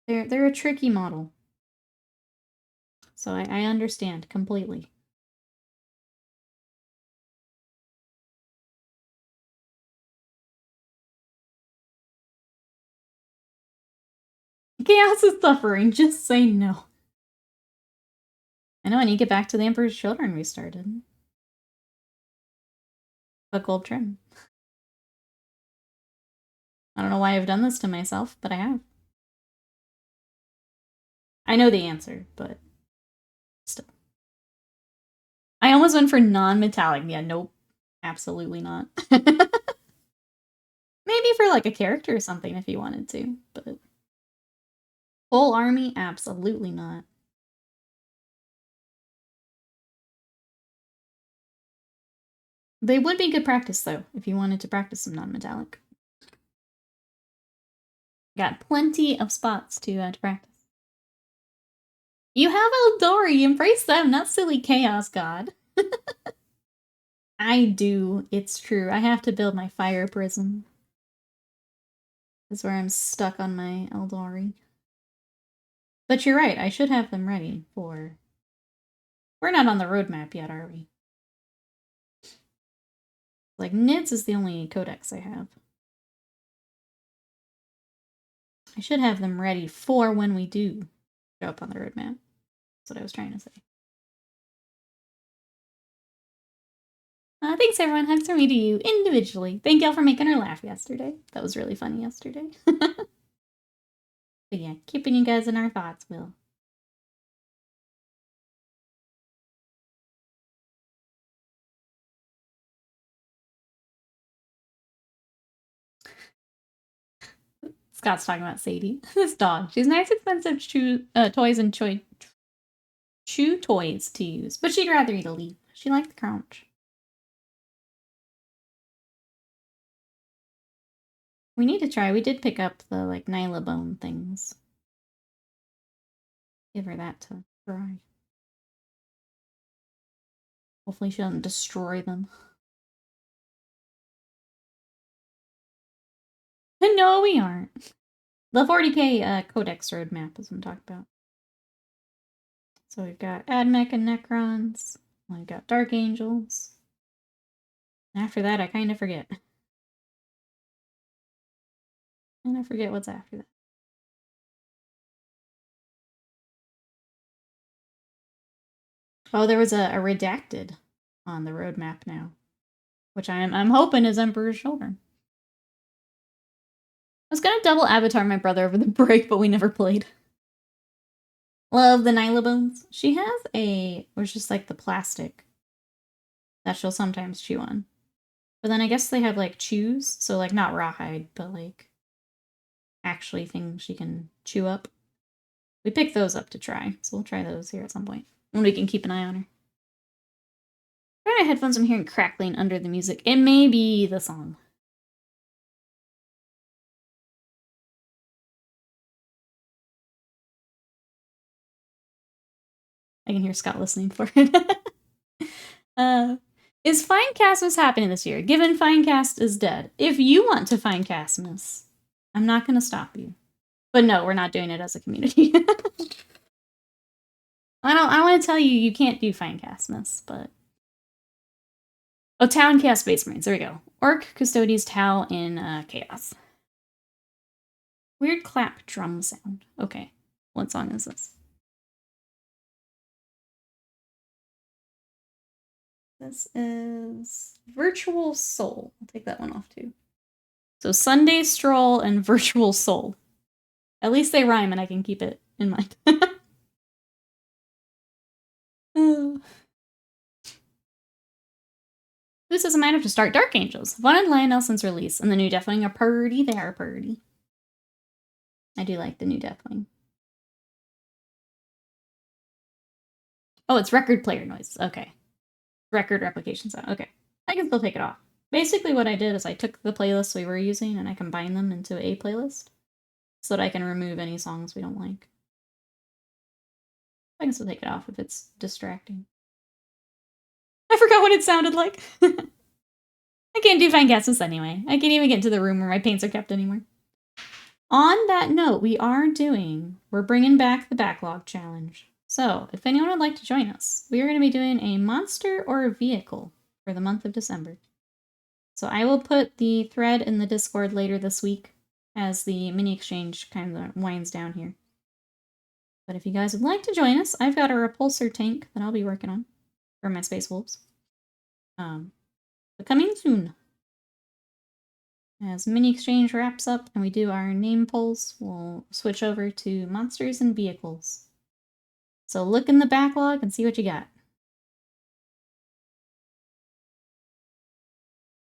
They're a tricky model. So I understand completely. Chaos is suffering, just say no. I know I need to get back to the Emperor's Children we started. But gold trim. I don't know why I've done this to myself, but I have. I know the answer, but still. I almost went for non-metallic. Yeah, nope. Absolutely not. Maybe for like a character or something if you wanted to, but whole army, absolutely not. They would be good practice, though, if you wanted to practice some non-metallic. Got plenty of spots to practice. You have Eldori! Embrace them, not silly chaos god. I do. It's true. I have to build my fire prism. That's where I'm stuck on my Eldori. But you're right, I should have them ready for... We're not on the roadmap yet, are we? Like, Nids is the only codex I have. I should have them ready for when we do show up on the roadmap. That's what I was trying to say. Thanks, everyone. Hugs from me to you individually. Thank y'all for making her laugh yesterday. That was really funny yesterday. But yeah, keeping you guys in our thoughts, Will. Scott's talking about Sadie. This dog. She's nice, expensive toys and chew toys to use, but she'd rather eat a leaf. She likes the crunch. We need to try. We did pick up the, like, Nyla bone things. Give her that to try. Hopefully she doesn't destroy them. No, we aren't. The 40k codex roadmap is what I'm talking about. So we've got Admech and Necrons. We've got Dark Angels. And after that, I kind of forget. And I forget what's after that. Oh, there was a redacted on the roadmap now, which I'm hoping is Emperor's Children. I was gonna double avatar my brother over the break, but we never played. Love the Nyla bones. She has or it's just like the plastic that she'll sometimes chew on. But then I guess they have like chews, so like not rawhide, but like actually things she can chew up. We picked those up to try, so we'll try those here at some point. And we can keep an eye on her. Try my headphones, I'm hearing crackling under the music. It may be the song. I can hear Scott listening for it. Is Finecastmas happening this year? Given Finecast is dead. If you want to Finecastmas, I'm not going to stop you. But no, we're not doing it as a community. I want to tell you, you can't do Finecastmas, but... Oh, Tau and Chaos Space Marines. There we go. Orc, Custodes, Tau, in Chaos. Weird clap drum sound. Okay. What song is this? This is Virtual Soul. I'll take that one off too. So Sunday Stroll and Virtual Soul. At least they rhyme and I can keep it in mind. Who says I might have to start Dark Angels? I've wanted Lionel since release, and the new Deathwing are purdy. They are purdy. I do like the new Deathwing. Oh, it's record player noises. Okay. Record replication sound. Okay. I can still take it off. Basically what I did is I took the playlists we were using and I combined them into a playlist so that I can remove any songs we don't like. I can still take it off if it's distracting. I forgot what it sounded like. I can't do Finecastmas anyway. I can't even get into the room where my paints are kept anymore. On that note, we're bringing back the backlog challenge. So, if anyone would like to join us, we are going to be doing a monster or a vehicle for the month of December. So I will put the thread in the Discord later this week as the mini exchange kind of winds down here. But if you guys would like to join us, I've got a repulsor tank that I'll be working on for my Space Wolves. But coming soon. As mini exchange wraps up and we do our name polls, we'll switch over to monsters and vehicles. So look in the backlog and see what you got.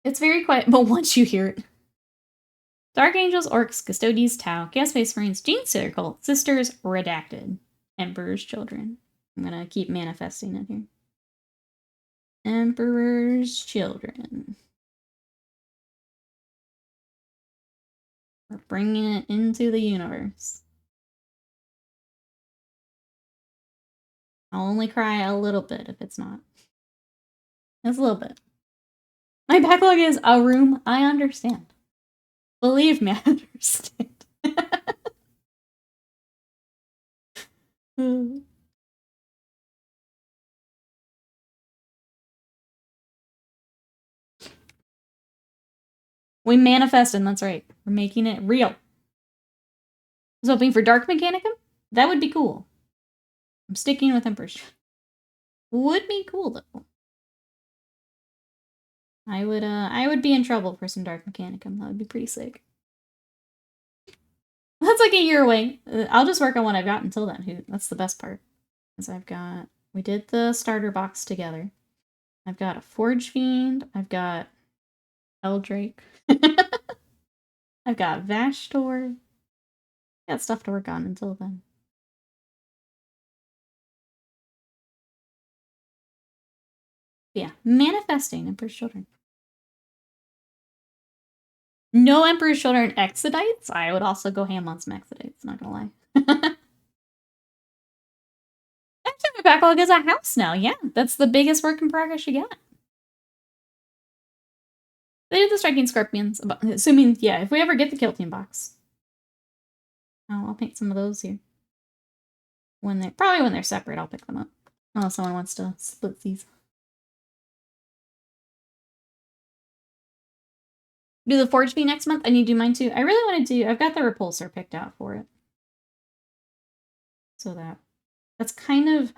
It's very quiet, but once you hear it. Dark Angels, Orcs, Custodes, Tau, Chaos Space Marines, Gene Stealer Cult, Sisters, Redacted, Emperor's Children. I'm gonna keep manifesting it here. Emperor's Children. We're bringing it into the universe. I'll only cry a little bit if it's not. Just a little bit. My backlog is a room. I understand. Believe me, I understand. We manifested, that's right. We're making it real. I was hoping for Dark Mechanicum. That would be cool. I'm sticking with Emperor's. Would be cool though. I would be in trouble for some Dark Mechanicum. That would be pretty sick. That's like a year away. I'll just work on what I've got until then. That's the best part. Because we did the starter box together. I've got a Forge Fiend. I've got Eldrake. I've got Vashtor. Got stuff to work on until then. Yeah, manifesting Emperor's Children. No Emperor's Children Exodites? I would also go ham on some Exodites, not gonna lie. Actually, my backlog is a house now. Yeah, that's the biggest work in progress you get. They did the Striking Scorpions, assuming, yeah, if we ever get the Kill Team box. Oh, I'll paint some of those here. Probably when they're separate, I'll pick them up. Unless someone wants to split these. Do the Forge Fiend next month? I need to do mine too. I really want to do, I've got the Repulsor picked out for it. So that's kind of,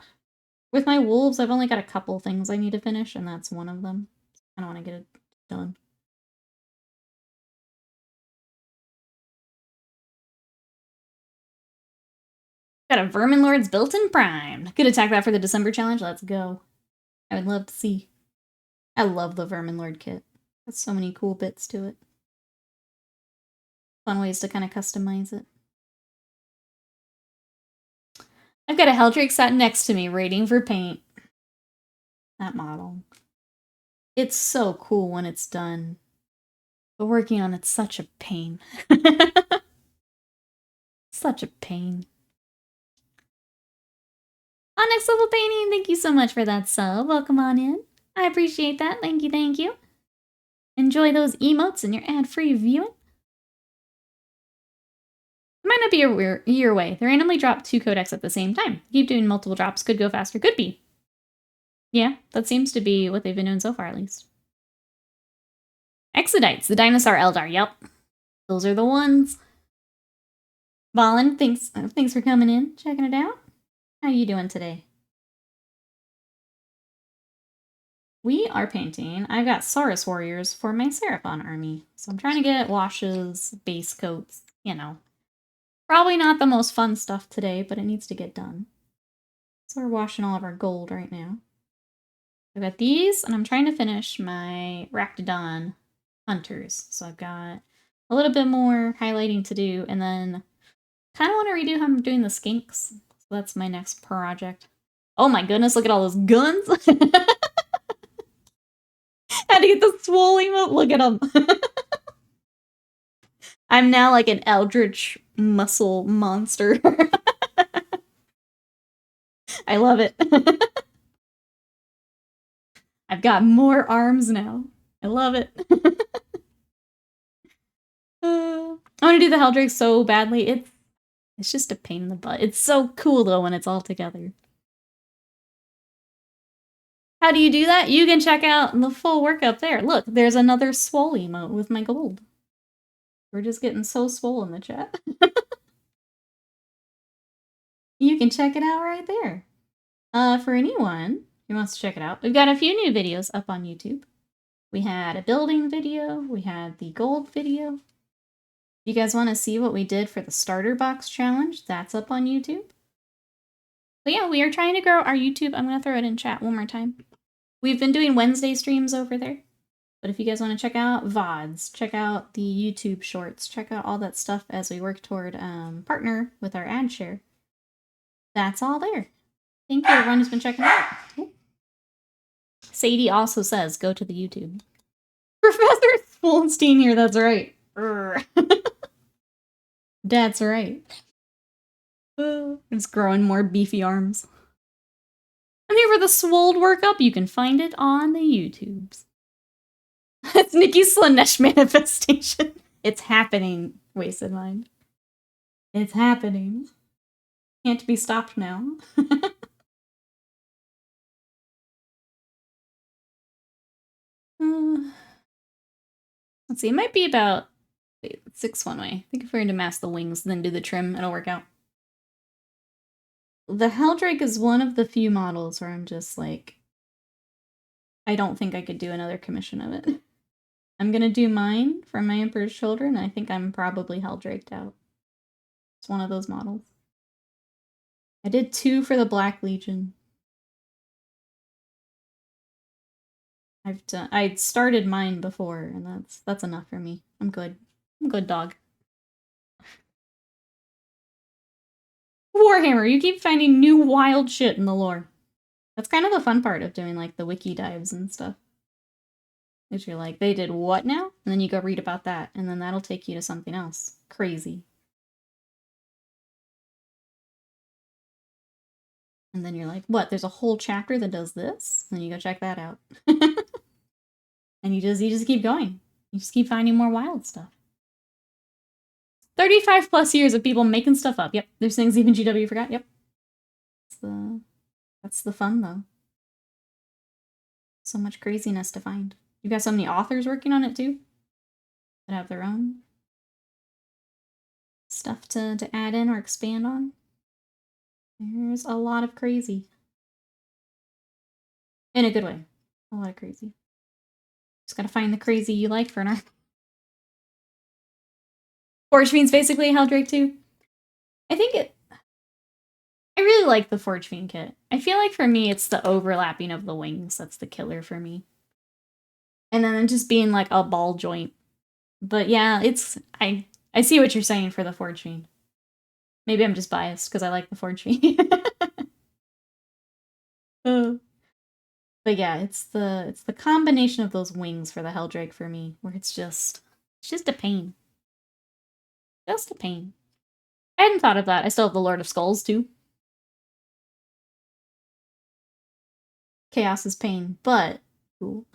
with my wolves, I've only got a couple things I need to finish, and that's one of them. I don't want to get it done. Got a Vermin Lords built in Prime. Could attack that for the December challenge. Let's go. I would love to see. I love the Vermin Lord kit. There's so many cool bits to it. Fun ways to kind of customize it. I've got a Heldrake sat next to me, waiting for paint. That model. It's so cool when it's done. But working on it's such a pain. Such a pain. On Next Level Painting, thank you so much for that sub. Welcome on in. I appreciate that. Thank you, thank you. Enjoy those emotes and your ad-free viewing. It might not be a year away. They randomly drop 2 codecs at the same time. Keep doing multiple drops. Could go faster. Could be. Yeah, that seems to be what they've been doing so far, at least. Exodites, the Dinosaur Eldar. Yep. Those are the ones. Valen, thanks for coming in, checking it out. How you doing today? We are painting. I've got Saurus Warriors for my Seraphon army. So I'm trying to get washes, base coats, you know. Probably not the most fun stuff today, but it needs to get done. So we're washing all of our gold right now. I've got these, and I'm trying to finish my Rakdodon Hunters. So I've got a little bit more highlighting to do, and then kind of want to redo how I'm doing the skinks. So that's my next project. Oh my goodness, look at all those guns! Had to get the swole emote. Look at them. I'm now like an eldritch muscle monster. I love it. I've got more arms now. I love it. I want to do the Heldrake so badly. It's just a pain in the butt. It's so cool though when it's all together. How do you do that? You can check out the full work up there. Look, there's another swole emote with my gold. We're just getting so swole in the chat. You can check it out right there. For anyone who wants to check it out, we've got a few new videos up on YouTube. We had a building video. We had the gold video. If you guys want to see what we did for the starter box challenge, that's up on YouTube. But yeah, we are trying to grow our YouTube. I'm going to throw it in chat one more time. We've been doing Wednesday streams over there. But if you guys want to check out VODs, check out the YouTube shorts, check out all that stuff as we work toward partner with our ad share. That's all there. Thank you everyone who's been checking it out. Sadie also says, go to the YouTube. Professor Spolstein here, that's right. That's right. It's growing more beefy arms. I'm here for the swolled workup. You can find it on the YouTubes. It's Nikki's Slanesh manifestation. It's happening, Wasted Mind. It's happening. Can't be stopped now. Let's see, it might be about 6 one way. I think if we're going to mask the wings and then do the trim, it'll work out. The Helldrake is one of the few models where I'm just like, I don't think I could do another commission of it. I'm gonna do mine for my Emperor's Children. I think I'm probably Helldraked out. It's one of those models. I did 2 for the Black Legion. I started mine before, and that's enough for me. I'm good. I'm good, dog. Warhammer, you keep finding new wild shit in the lore. That's kind of the fun part of doing like the wiki dives and stuff. Is you're like, they did what now? And then you go read about that, and then that'll take you to something else. Crazy. And then you're like, what? There's a whole chapter that does this? And then you go check that out. And you just keep going. You just keep finding more wild stuff. 35 plus years of people making stuff up. Yep, there's things even GW forgot. Yep. That's the fun, though. So much craziness to find. You got so many authors working on it, too, that have their own stuff to add in or expand on. There's a lot of crazy. In a good way. A lot of crazy. Just gotta find the crazy you like for an arc. Forge Fiend's basically a Helldrake too. I really like the Forge Fiend kit. I feel like for me it's the overlapping of the wings that's the killer for me. And then just being like a ball joint. But yeah, I see what you're saying for the Forge Fiend. Maybe I'm just biased because I like the Forge Fiend. But yeah, it's the combination of those wings for the Helldrake for me, where it's just a pain. Just a pain. I hadn't thought of that. I still have the Lord of Skulls too. Chaos is pain, but cool.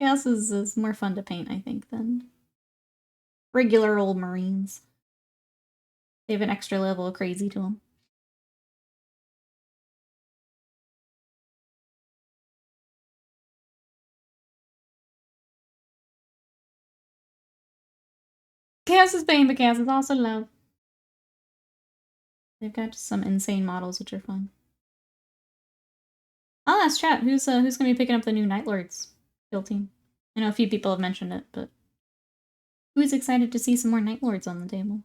Chaos is more fun to paint, I think, than regular old Marines. They have an extra level of crazy to them. Chaos is pain, but chaos is also love. They've got just some insane models, which are fun. I'll ask chat, who's gonna be picking up the new Night Lords build team? I know a few people have mentioned it, but who's excited to see some more Night Lords on the table?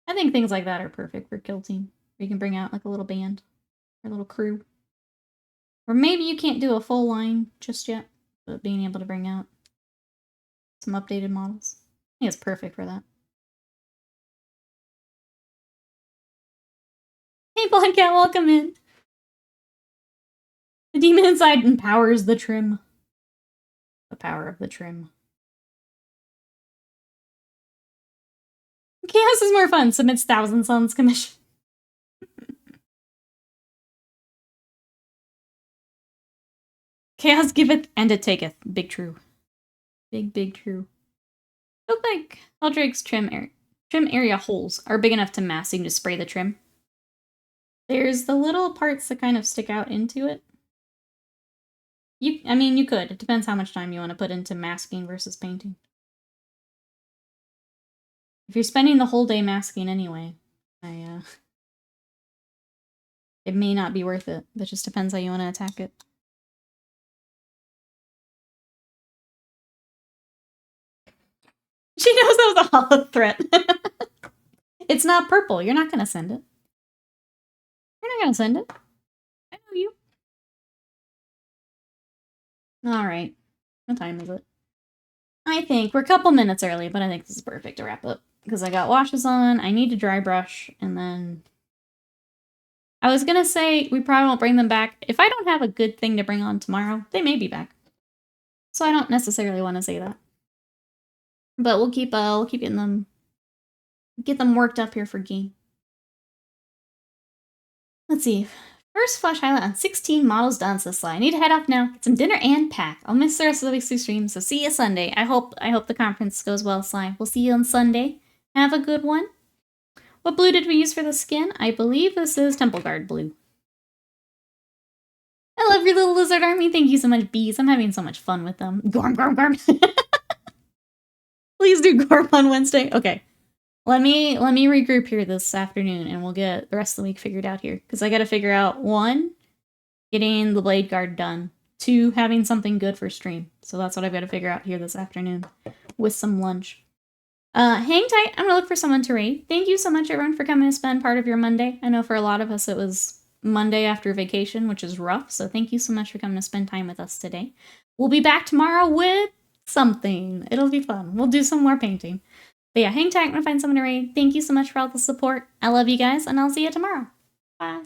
I think things like that are perfect for kill team. Where you can bring out like a little band or a little crew. Or maybe you can't do a full line just yet, but being able to bring out some updated models. I think it's perfect for that. Hey, Blood Cat, welcome in. The demon inside empowers the trim. The power of the trim. Chaos is more fun. Submits Thousand Suns commission. Chaos giveth and it taketh. Big true. Big true. I don't think Eldrake's trim area holes are big enough to mask so you can just spray the trim. There's the little parts that kind of stick out into it. I mean, you could. It depends how much time you want to put into masking versus painting. If you're spending the whole day masking anyway, it may not be worth it. That just depends how you want to attack it. She knows that was a hollow threat. It's not purple. You're not going to send it. You're not going to send it. I know you. Alright. What time is it? I think we're a couple minutes early, but I think this is perfect to wrap up. Because I got washes on, I need to dry brush, and then I was gonna say we probably won't bring them back. If I don't have a good thing to bring on tomorrow, they may be back. So I don't necessarily want to say that. But we'll keep getting them, get them worked up here for game. Let's see. First flash highlight on 16 models done, says Sly. I need to head off now, get some dinner and pack. I'll miss the rest of the week's stream, so see you Sunday. I hope the conference goes well, Sly. We'll see you on Sunday. Have a good one. What blue did we use for the skin? I believe this is Temple Guard blue. I love your little lizard army. Thank you so much, bees. I'm having so much fun with them. Gorm, gorm, gorm. Please do Gorm on Wednesday. Okay. Let me regroup here this afternoon, and we'll get the rest of the week figured out here. Because I got to figure out, 1, getting the Blade Guard done. 2, having something good for stream. So that's what I've got to figure out here this afternoon with some lunch. Hang tight. I'm going to look for someone to raid. Thank you so much, everyone, for coming to spend part of your Monday. I know for a lot of us it was Monday after vacation, which is rough. So thank you so much for coming to spend time with us today. We'll be back tomorrow with something. It'll be fun. We'll do some more painting. But yeah, hang tight. I'm going to find someone to raid. Thank you so much for all the support. I love you guys, and I'll see you tomorrow. Bye.